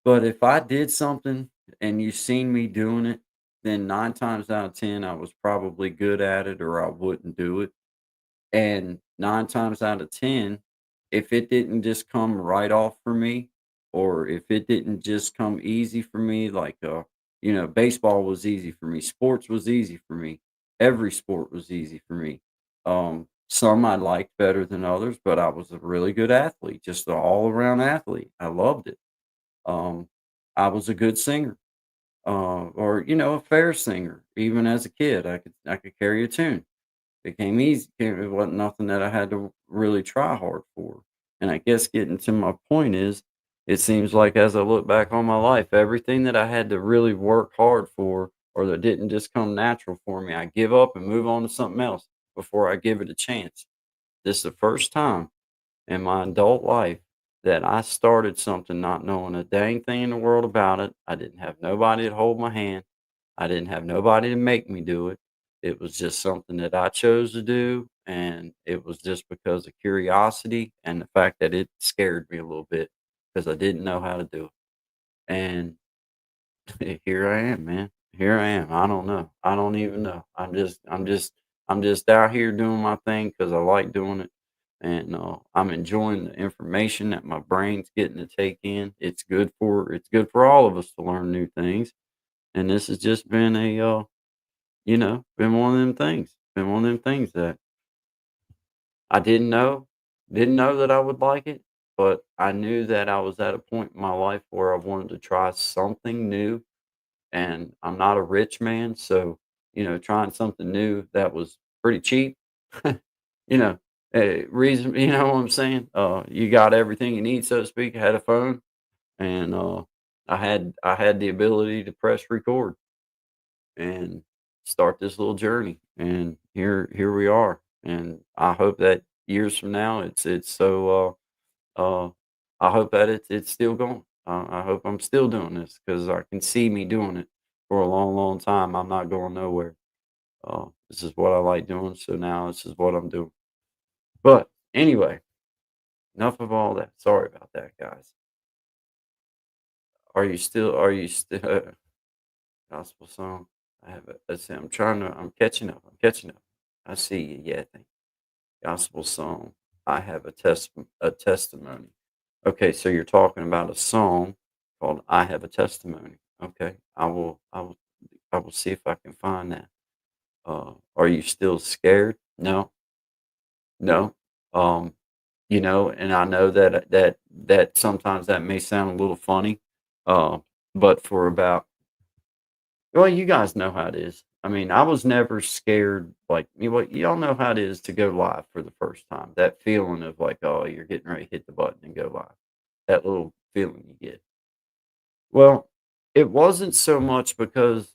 But if I did something and you seen me doing it, then 9 times out of 10, I was probably good at it or I wouldn't do it. And 9 times out of 10, if it didn't just come right off for me, or if it didn't just come easy for me, like, baseball was easy for me, sports was easy for me, every sport was easy for me. Some I liked better than others, but I was a really good athlete, just an all around athlete. I loved it. Um, I was a good singer, or a fair singer. Even as a kid, I could carry a tune. It came easy. It wasn't nothing that I had to really try hard for. And I guess getting to my point is, it seems like as I look back on my life, everything that I had to really work hard for, or that didn't just come natural for me, I give up and move on to something else before I give it a chance. This is the first time in my adult life that I started something not knowing a dang thing in the world about it. I didn't have nobody to hold my hand. I didn't have nobody to make me do it. It was just something that I chose to do. And it was just because of curiosity and the fact that it scared me a little bit because I didn't know how to do it. And here I am, man. Here I am. I don't know. I don't even know. I'm just out here doing my thing because I like doing it, and I'm enjoying the information that my brain's getting to take in. It's good for all of us to learn new things, and this has just been been one of them things. Been one of them things that I didn't know that I would like it, but I knew that I was at a point in my life where I wanted to try something new, and I'm not a rich man, so trying something new that was pretty cheap, you know, reason, you know what I'm saying? You got everything you need, so to speak. I had a phone, and I had the ability to press record and start this little journey, and here we are. And I hope that years from now, it's so. Uh, I hope that it's still going. I hope I'm still doing this because I can see me doing it for a long, long time. I'm not going nowhere. This is what I like doing, so now this is what I'm doing. But anyway, enough of all that. Sorry about that, guys. Are you still gospel song? I have it. Let's see. I'm catching up. I'm catching up. I see you. Yeah. Gospel song. I have a testimony. Okay, so you're talking about a song called I Have a Testimony. Okay. I will see if I can find that. Are you still scared? No. No. Um, and I know that sometimes that may sound a little funny. Uh, but for about well, you guys know how it is. I mean, I was never scared. Like, y'all know how it is to go live for the first time. That feeling of like, oh, you're getting ready to hit the button and go live. That little feeling you get. Well, it wasn't so much because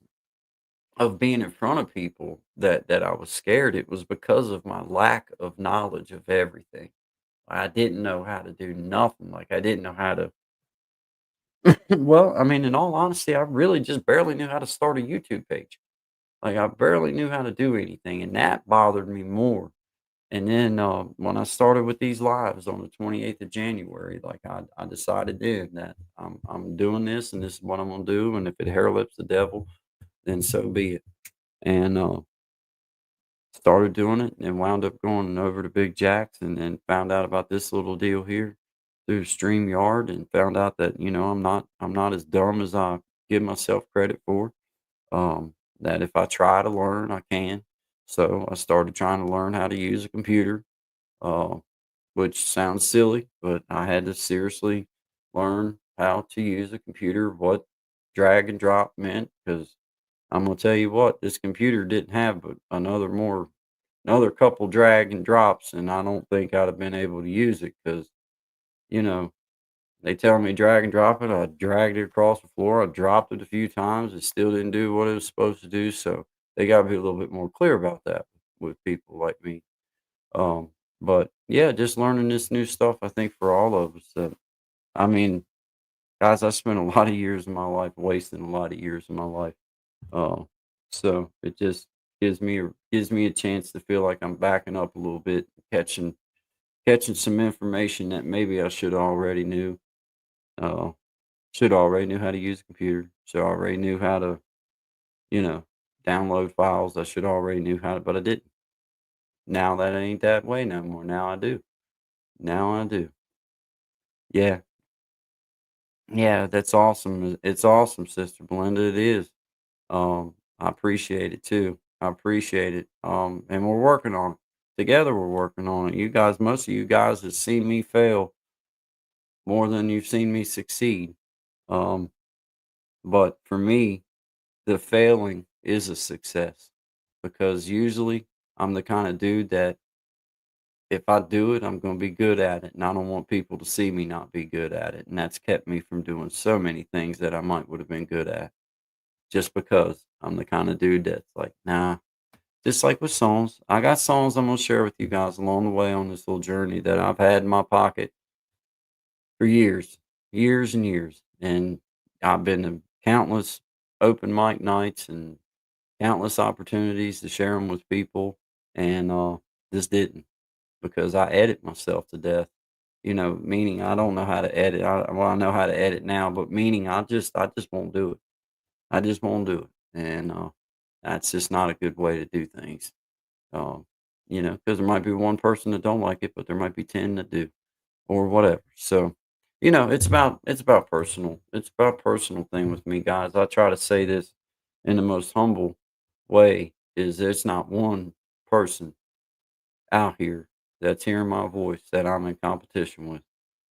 of being in front of people that I was scared. It was because of my lack of knowledge of everything. I didn't know how to do nothing. Like I didn't know how to. Well, I mean, in all honesty, I really just barely knew how to start a YouTube page. Like, I barely knew how to do anything, and that bothered me more. And then, when I started with these lives on the 28th of January, like, I decided then that I'm doing this, and this is what I'm gonna do, and if it hairlips the devil, then so be it. And, started doing it and wound up going over to Big Jack's and found out about this little deal here through StreamYard and found out that, I'm not as dumb as I give myself credit for. That if I try to learn, I can. So I started trying to learn how to use a computer, uh, which sounds silly, but I had to seriously learn how to use a computer, what drag and drop meant, because I'm gonna tell you what, this computer didn't have but another couple drag and drops, and I don't think I'd have been able to use it because you know they tell me drag and drop it. I dragged it across the floor. I dropped it a few times. It still didn't do what it was supposed to do. So they got to be a little bit more clear about that with people like me. Um, but yeah, just learning this new stuff. I think for all of us. I mean, guys, I spent a lot of years of my life wasting a lot of years of my life. Uh, so it just gives me a chance to feel like I'm backing up a little bit, catching some information that maybe I should already knew. Uh, should already knew how to use a computer. Should already knew how to, you know, download files. I should already knew how to, but I didn't. Now that ain't that way no more. Now I do. Now I do. Yeah. Yeah, that's awesome. It's awesome, Sister Belinda. It is. I appreciate it too. I appreciate it. And we're working on it. Together we're working on it. You guys, most of you guys have seen me fail more than you've seen me succeed. Um, but for me, the failing is a success because usually I'm the kind of dude that if I do it, I'm going to be good at it. And I don't want people to see me not be good at it. And that's kept me from doing so many things that I might would have been good at just because I'm the kind of dude that's like, nah, just like with songs. I got songs I'm going to share with you guys along the way on this little journey that I've had in my pocket for years, years and years. And I've been to countless open mic nights and countless opportunities to share them with people, and just didn't because I edit myself to death. Meaning I don't know how to edit. I know how to edit now, but meaning I just won't do it. I just won't do it, and that's just not a good way to do things. Um, because there might be one person that don't like it, but there might be 10 that do or whatever. So, it's about personal. It's about personal thing with me, guys. I try to say this in the most humble way is there's not one person out here that's hearing my voice that I'm in competition with.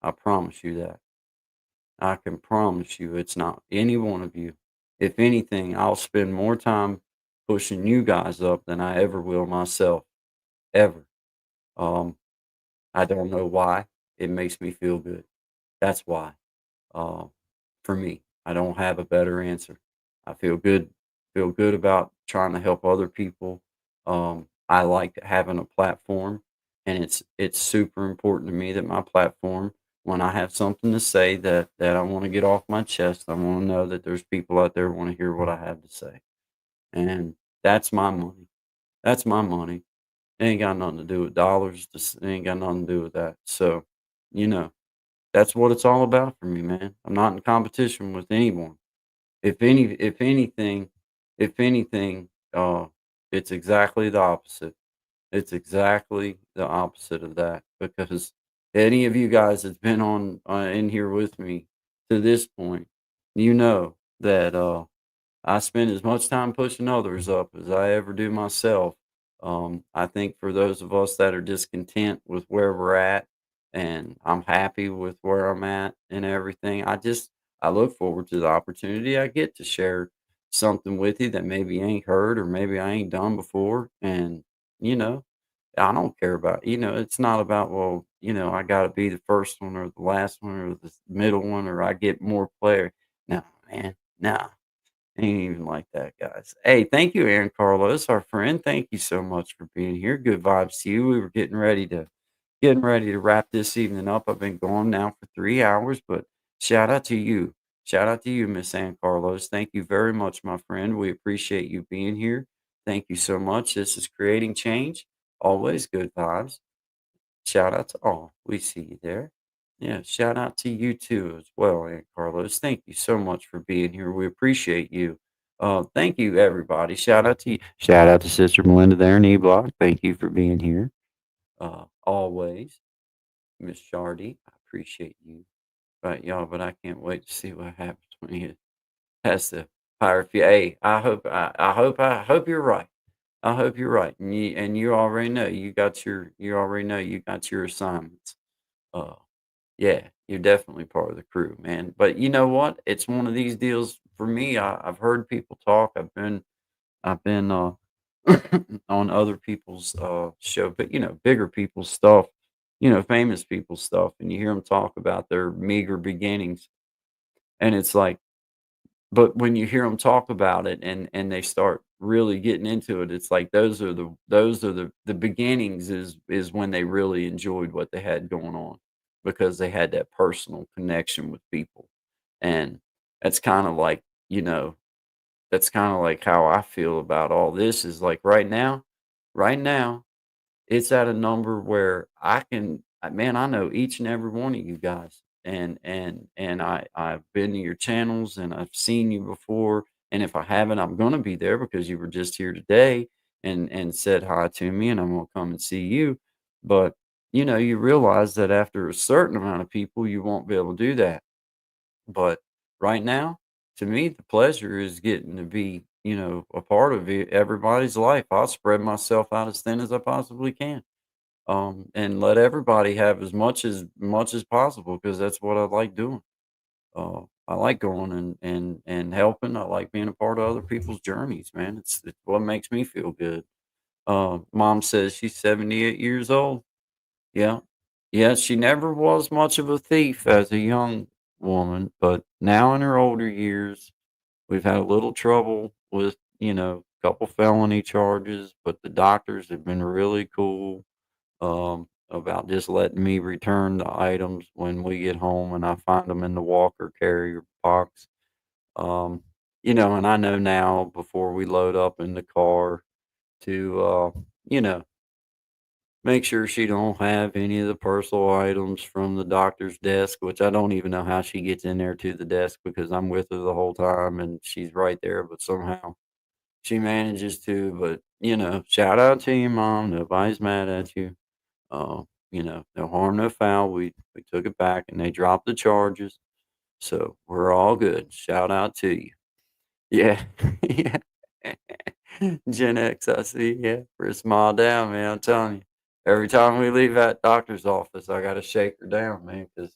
I promise you that. I can promise you it's not any one of you. If anything, I'll spend more time pushing you guys up than I ever will myself. Ever. Um, I don't know why. It makes me feel good. That's why. Uh, for me, I don't have a better answer. I feel good about trying to help other people. I like having a platform, and it's super important to me that my platform when I have something to say that I want to get off my chest, I want to know that there's people out there who want to hear what I have to say. And that's my money. That's my money. It ain't got nothing to do with dollars. It ain't got nothing to do with that. So, you know, that's what it's all about for me, man. I'm not in competition with anyone. If anything, it's exactly the opposite. It's exactly the opposite of that because any of you guys that's been on in here with me to this point, you know that I spend as much time pushing others up as I ever do myself. I think for those of us that are discontent with where we're at, and I'm happy with where I'm at and everything, I look forward to the opportunity I get to share something with you that maybe you ain't heard or maybe I ain't done before. And you know, I don't care about it's not about, well, I got to be the first one or the last one or the middle one or I get more player. No, man, no. Ain't even like that, guys. Hey, thank you, Aaron Carlos, our friend. Thank you so much for being here. Good vibes to you. We were getting ready to wrap this evening up. I've been going now for 3 hours, but shout out to you. Shout out to you, Miss Ann Carlos. Thank you very much, my friend. We appreciate you being here. Thank you so much. This is Creating Change. Always good vibes. Shout out to all. We see you there. Yeah, shout out to you too as well, Aunt Carlos. Thank you so much for being here. We appreciate you. Thank you, everybody. Shout out to you. Shout out to Sister Melinda there in E-Block. Thank you for being here. Always. Miss Shardy, I appreciate you. Right, y'all, but I can't wait to see what happens when he has the pirate. Hey, I hope you're right. I hope you're right. And you already know you got your assignments. Uh yeah, you're definitely part of the crew, man. But you know what? It's one of these deals for me. I've heard people talk. I've been on other people's show, but bigger people's stuff, famous people's stuff, and you hear them talk about their meager beginnings, and it's like, but when you hear them talk about it and they start really getting into it, it's like those are the beginnings is when they really enjoyed what they had going on because they had that personal connection with people. And that's kind of like, you know, that's kind of like how I feel about all this is like right now, it's at a number where man, I know each and every one of you guys, and I've been to your channels and I've seen you before, and if I haven't, I'm gonna be there because you were just here today and said hi to me, and I'm gonna come and see you. But you realize that after a certain amount of people, you won't be able to do that. But right now, to me, the pleasure is getting to be, a part of everybody's life. I'll spread myself out as thin as I possibly can, and let everybody have as much as possible because that's what I like doing. I like going and helping. I like being a part of other people's journeys, man. It's what makes me feel good. Mom says she's 78 years old. Yeah, yeah. She never was much of a thief as a young woman, but now in her older years, we've had a little trouble with a couple felony charges, but the doctors have been really cool about just letting me return the items when we get home and I find them in the walker carrier box. Um, and I know now before we load up in the car to, you know, make sure she don't have any of the personal items from the doctor's desk, which I don't even know how she gets in there to the desk because I'm with her the whole time and she's right there, but somehow she manages to. But, shout out to you, Mom. Nobody's mad at you. No harm, no foul. We took it back and they dropped the charges. So we're all good. Shout out to you. Yeah. Yeah. Gen X, I see. Yeah. For a smile down, man. I'm telling you. Every time we leave that doctor's office, I gotta shake her down, man, because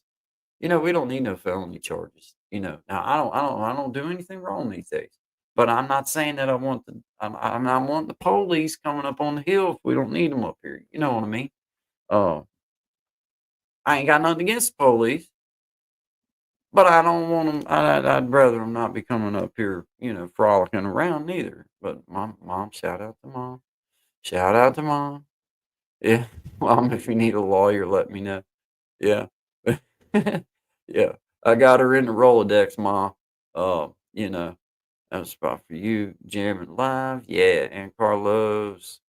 we don't need no felony charges. Now I don't do anything wrong these days. But I'm not saying that I'm not wanting the police coming up on the hill if we don't need them up here. You know what I mean? Uh, I ain't got nothing against the police, but I don't want them. I'd rather them not be coming up here, frolicking around neither. But mom, shout out to mom. Shout out to mom. Yeah, mom. If you need a lawyer, let me know. Yeah. Yeah, I got her in the Rolodex, Ma. You know, that was a spot for you. Jamming live, yeah. And Carlos,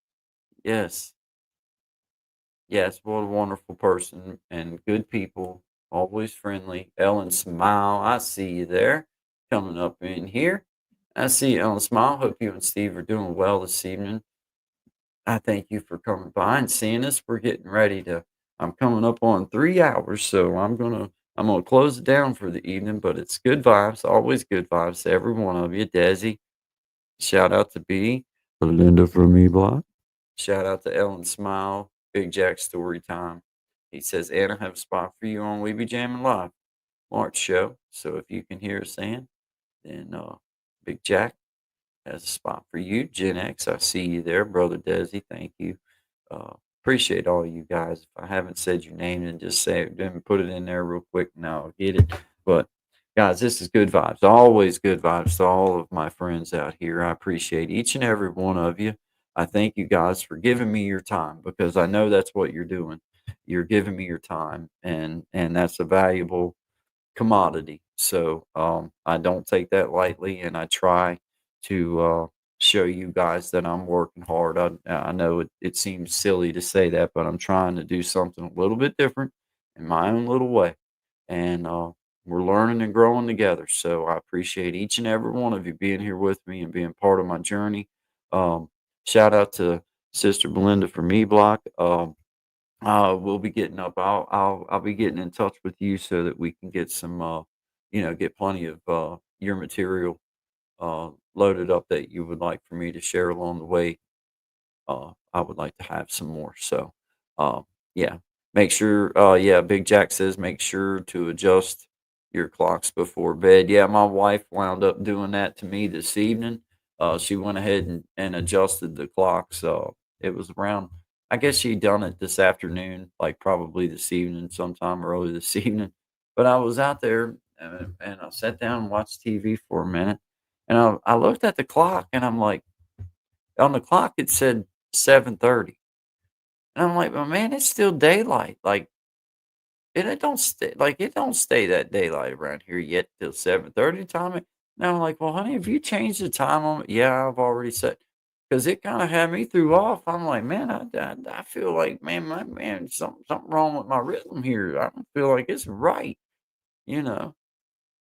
yes, yes. What a wonderful person and good people, always friendly. Ellen Smile, I see you there, coming up in here. I see you, Ellen Smile. Hope you and Steve are doing well this evening. I thank you for coming by and seeing us. We're getting ready to. I'm coming up on 3 hours, so I'm gonna close it down for the evening. But it's good vibes, always good vibes to every one of you. Desi, shout out to B, Belinda from E Block. Shout out to Ellen Smile, Big Jack Story Time. He says, Anna, have a spot for you on We Be Jamming Live March show. So if you can hear us saying, then Big Jack has a spot for you. Gen X, I see you there, brother Desi. Thank you. Appreciate all you guys. If I haven't said your name, then just say it, then put it in there real quick. Now I'll get it. But guys, this is good vibes. Always good vibes to all of my friends out here. I appreciate each and every one of you. I thank you guys for giving me your time because I know that's what you're doing. You're giving me your time, and that's a valuable commodity. So I don't take that lightly, and I try to show you guys that I'm working hard. I know it seems silly to say that, but I'm trying to do something a little bit different in my own little way, and we're learning and growing together. So I appreciate each and every one of you being here with me and being part of my journey. Um, Shout out to Sister Belinda from E Block. We'll be getting up. I'll be getting in touch with you so that we can get some get plenty of your material loaded up that you would like for me to share along the way. I would like to have some more. So, uh, yeah, make sure. Yeah, Big Jack says make sure to adjust your clocks before bed. Yeah, my wife wound up doing that to me this evening. She went ahead and adjusted the clocks. It was around. I guess she done it this afternoon, like probably this evening, sometime early this evening. But I was out there and I sat down and watched TV for a minute, and I looked at the clock and I'm like, on the clock it said 7:30. And I'm like, "Well, man, it's still daylight." Like, it don't stay that daylight around here yet till 7:30 time. And I'm like, "Well, honey, have you changed the time on it?" "Yeah, I've already set." Because it kinda had me threw off. I'm like, "Man, I feel like, man, something wrong with my rhythm here. I don't feel like it's right," you know?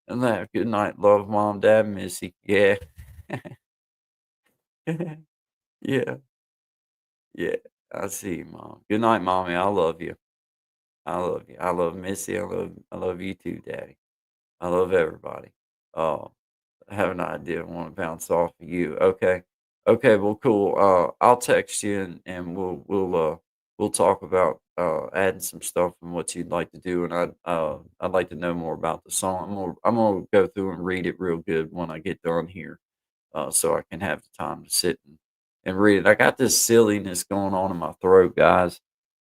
And that good night, love, mom, dad, Missy. Yeah. Yeah. Yeah. I see you, mom. Good night, mommy. I love you. I love you. I love Missy. I love you too, Daddy. I love everybody. Oh, I have an idea. I want to bounce off of you. Okay. Okay, well cool. I'll text you and we'll talk about adding some stuff and what you'd like to do, and I'd like to know more about the song. I'm gonna go through and read it real good when I get done here, so I can have the time to sit and read it. I got this silliness going on in my throat, guys.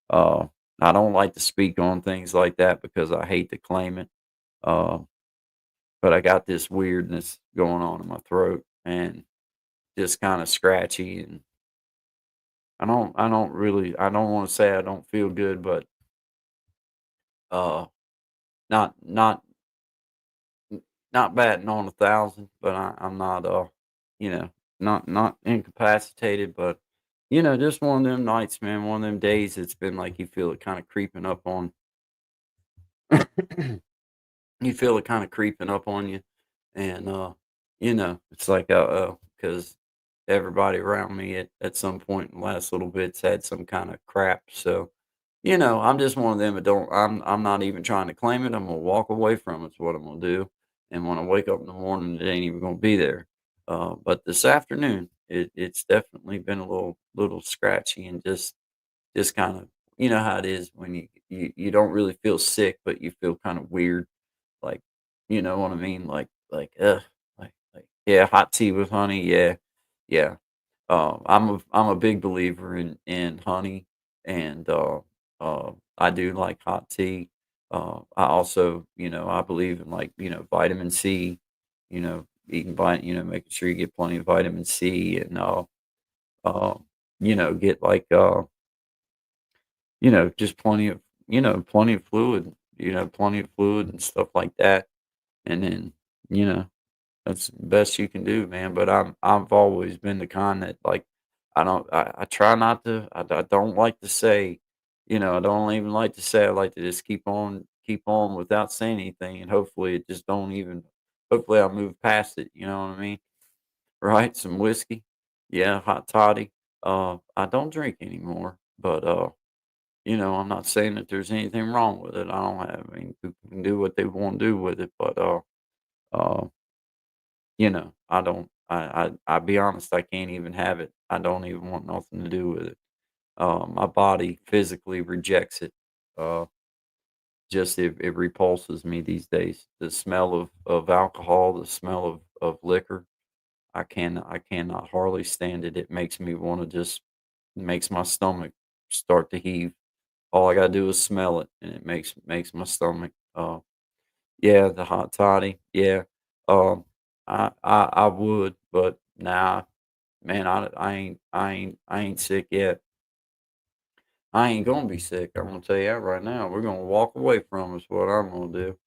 Uh, I don't like to speak on things like that because I hate to claim it. Uh, but I got this weirdness going on in my throat and just kind of scratchy. And I don't want to say I don't feel good, but uh, not not batting on 1,000, but I'm not, you know, not incapacitated, but just one of them nights, man, one of them days. It's been like you feel it kind of creeping up on, you feel it kind of creeping up on you, and it's like because everybody around me at some point in the last little bit's had some kind of crap. So I'm just one of them that don't. I'm not even trying to claim it. I'm gonna walk away from it's what I'm gonna do. And when I wake up in the morning, it ain't even gonna be there. But this afternoon, it's definitely been a little scratchy and just kind of how it is when you don't really feel sick, but you feel kind of weird, like you know what I mean, like yeah, hot tea with honey, yeah, yeah. I'm a big believer in honey, and I do like hot tea. I also, I believe in like vitamin C. Eating making sure you get plenty of vitamin C, and uh, get like just plenty of plenty of fluid plenty of fluid and stuff like that. And then, you know, that's the best you can do, man. But I've always been the kind that like I try not to I don't like to say, I don't even like to say I like to just keep on without saying anything, and hopefully it just don't even hopefully I move past it, you know what I mean? Right? Some whiskey. Yeah, hot toddy. I don't drink anymore, but I'm not saying that there's anything wrong with it. I mean, people can do what they want to do with it, but uh I don't. I be honest. I can't even have it. I don't even want nothing to do with it. My body physically rejects it. Uh, just it repulses me these days. The smell of alcohol, the smell of liquor. I cannot hardly stand it. It makes me want to just makes my stomach start to heave. All I gotta do is smell it, and it makes my stomach. Yeah, the hot toddy. Yeah. Um, I would, but nah, man, I ain't sick yet. I ain't gonna be sick. I'm gonna tell you that right now. We're gonna walk away from it is what I'm gonna do.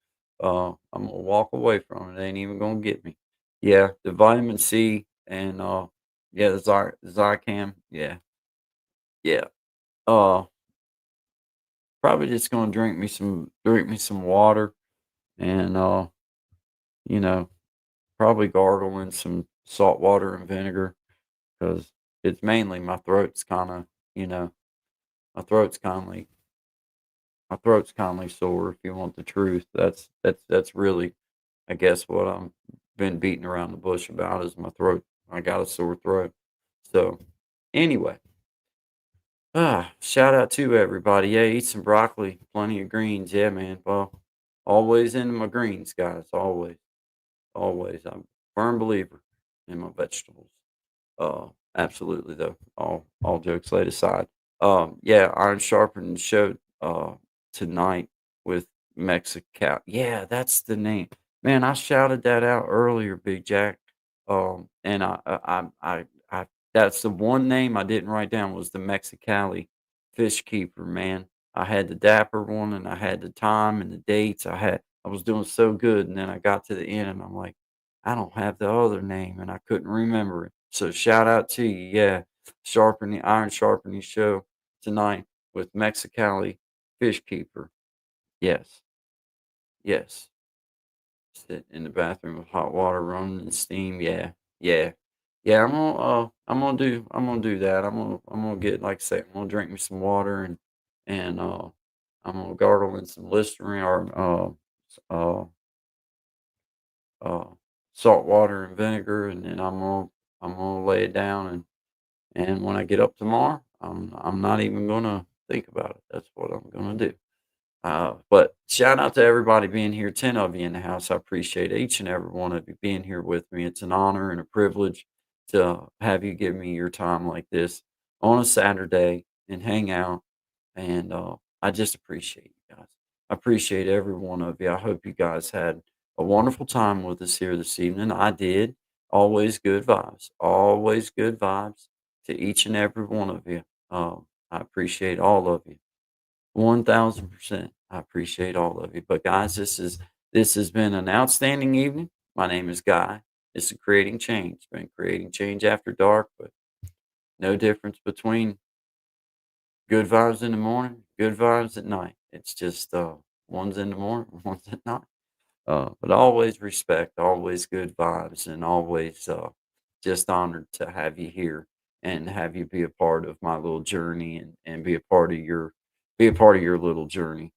I'm gonna walk away from it. Ain't even gonna get me. Yeah, the vitamin C and yeah, the Zicam. Yeah, yeah. Uh, Probably just gonna drink me some water and you know, probably gargle in some salt water and vinegar because it's mainly my throat's kind of, you know, my throat's kindly, my throat's kindly sore. If you want the truth, that's really, I guess, what I'm been beating around the bush about is my throat. I got a sore throat. So anyway, shout out to everybody. Yeah, eat some broccoli, plenty of greens. Yeah, man. Well, always into my greens, guys. Always, always. I'm a firm believer in my vegetables. Absolutely though. All jokes laid aside. Yeah, Iron Sharpened showed tonight with Mexico. Yeah, that's the name. Man, I shouted that out earlier, Big Jack. And I that's the one name I didn't write down was the Mexicali Fish Keeper. Man, I had the Dapper one, and I had the time and the dates. I was doing so good, and then I got to the end, and I'm like, I don't have the other name, and I couldn't remember it. So shout out to you, yeah. Iron Sharpening show tonight with Mexicali Fish Keeper. Yes, yes. Sit in the bathroom with hot water running and steam. Yeah, yeah, yeah. I'm gonna do that. I'm gonna get like I say, I'm gonna drink me some water and I'm gonna gargle in some Listerine or uh uh salt water and vinegar, and then I'm gonna lay it down and when I get up tomorrow, I'm not even gonna think about it. That's what I'm gonna do. But shout out to everybody being here. 10 of you in the house. I appreciate each and every one of you being here with me. It's an honor and a privilege to have you give me your time like this on a Saturday and hang out. And I just appreciate you guys. I appreciate every one of you. I hope you guys had a wonderful time with us here this evening. I did. Always good vibes. Always good vibes to each and every one of you. I appreciate all of you. 1000%. I appreciate all of you. But guys, this has been an outstanding evening. My name is Guy. It's a creating change. Been creating change after dark, but no difference between good vibes in the morning, good vibes at night. It's just one's in the morning, one's at night. But always respect, always good vibes, and always just honored to have you here and have you be a part of my little journey and be a part of your little journey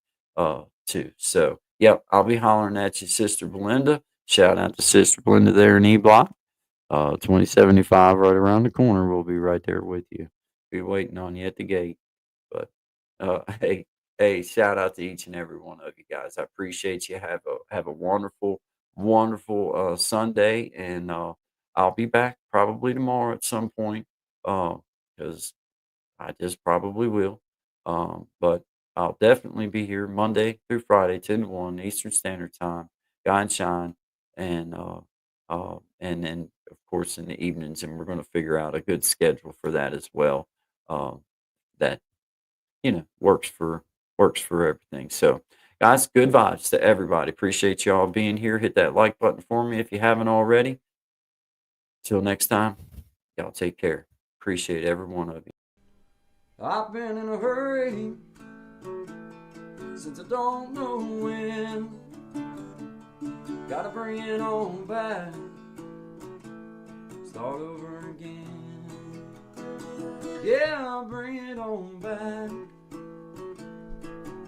too. So yep, I'll be hollering at you, Sister Belinda. Shout out to Sister Belinda there in E Block. 2075 right around the corner. We'll be right there with you. Be waiting on you at the gate. But hey, shout out to each and every one of you guys. I appreciate you. Have a wonderful, wonderful Sunday, and I'll be back probably tomorrow at some point because I just probably will. But I'll definitely be here Monday through Friday, 10 to 1 Eastern Standard Time. Guy and Shine, and and then of course in the evenings, and we're going to figure out a good schedule for that as well. Um, that works for everything. So, Guys, good vibes to everybody. Appreciate y'all being here. Hit that like button for me if you haven't already. Till next time, y'all take care. Appreciate every one of you. I've been in a hurry since I don't know when. Gotta bring it on back, start over again. Yeah, I'll bring it on back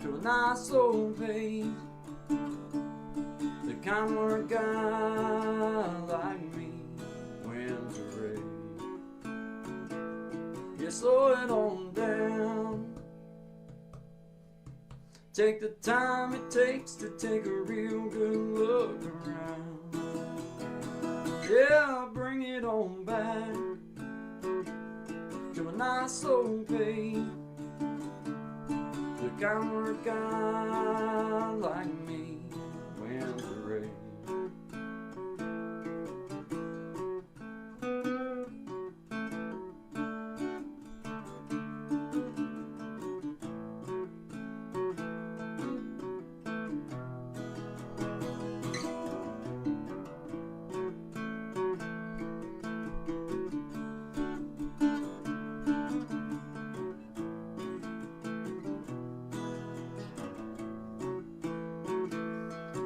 to a nice old pace, the kind where a guy like me wins a race. Yeah, slow it on down, take the time it takes to take a real good look around. Yeah, I'll bring it on back to a nice old pace, the kind where a guy like me wins the race.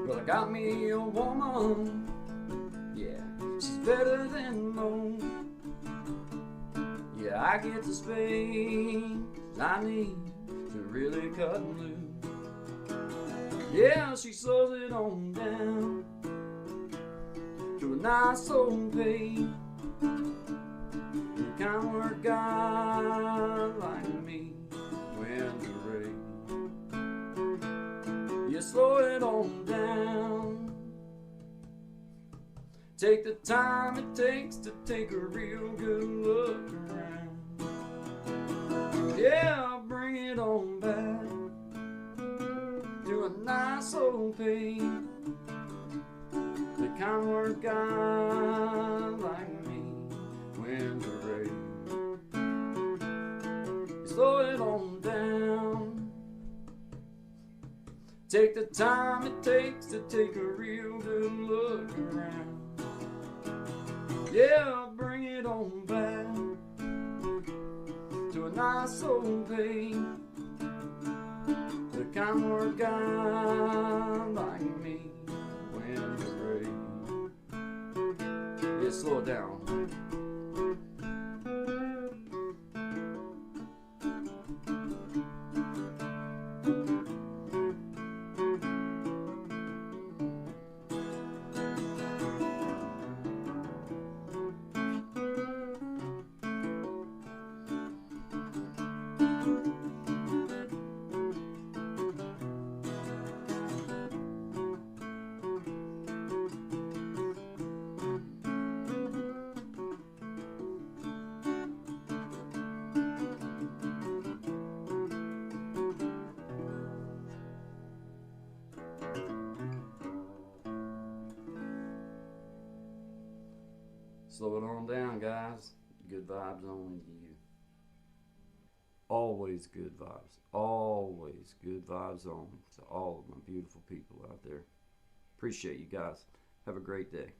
Well, I got me a woman, yeah, she's better than most. Yeah, I get the space I need to really cut loose. Yeah, she slows it on down to a nice old pace, the kind where a guy like me wins the race. You slow it on down, take the time it takes to take a real good look around. Yeah, I'll bring it on back to a nice old pace, the kind where a guy like me wins a race. You slow it on down, take the time it takes to take a real good look around. Yeah, I'll bring it on back to a nice old pace, the kind where a guy like me wins the race. Yeah, slow it down. Slow it on down, guys. Good vibes only to you. Always good vibes. Always good vibes only to all of my beautiful people out there. Appreciate you guys. Have a great day.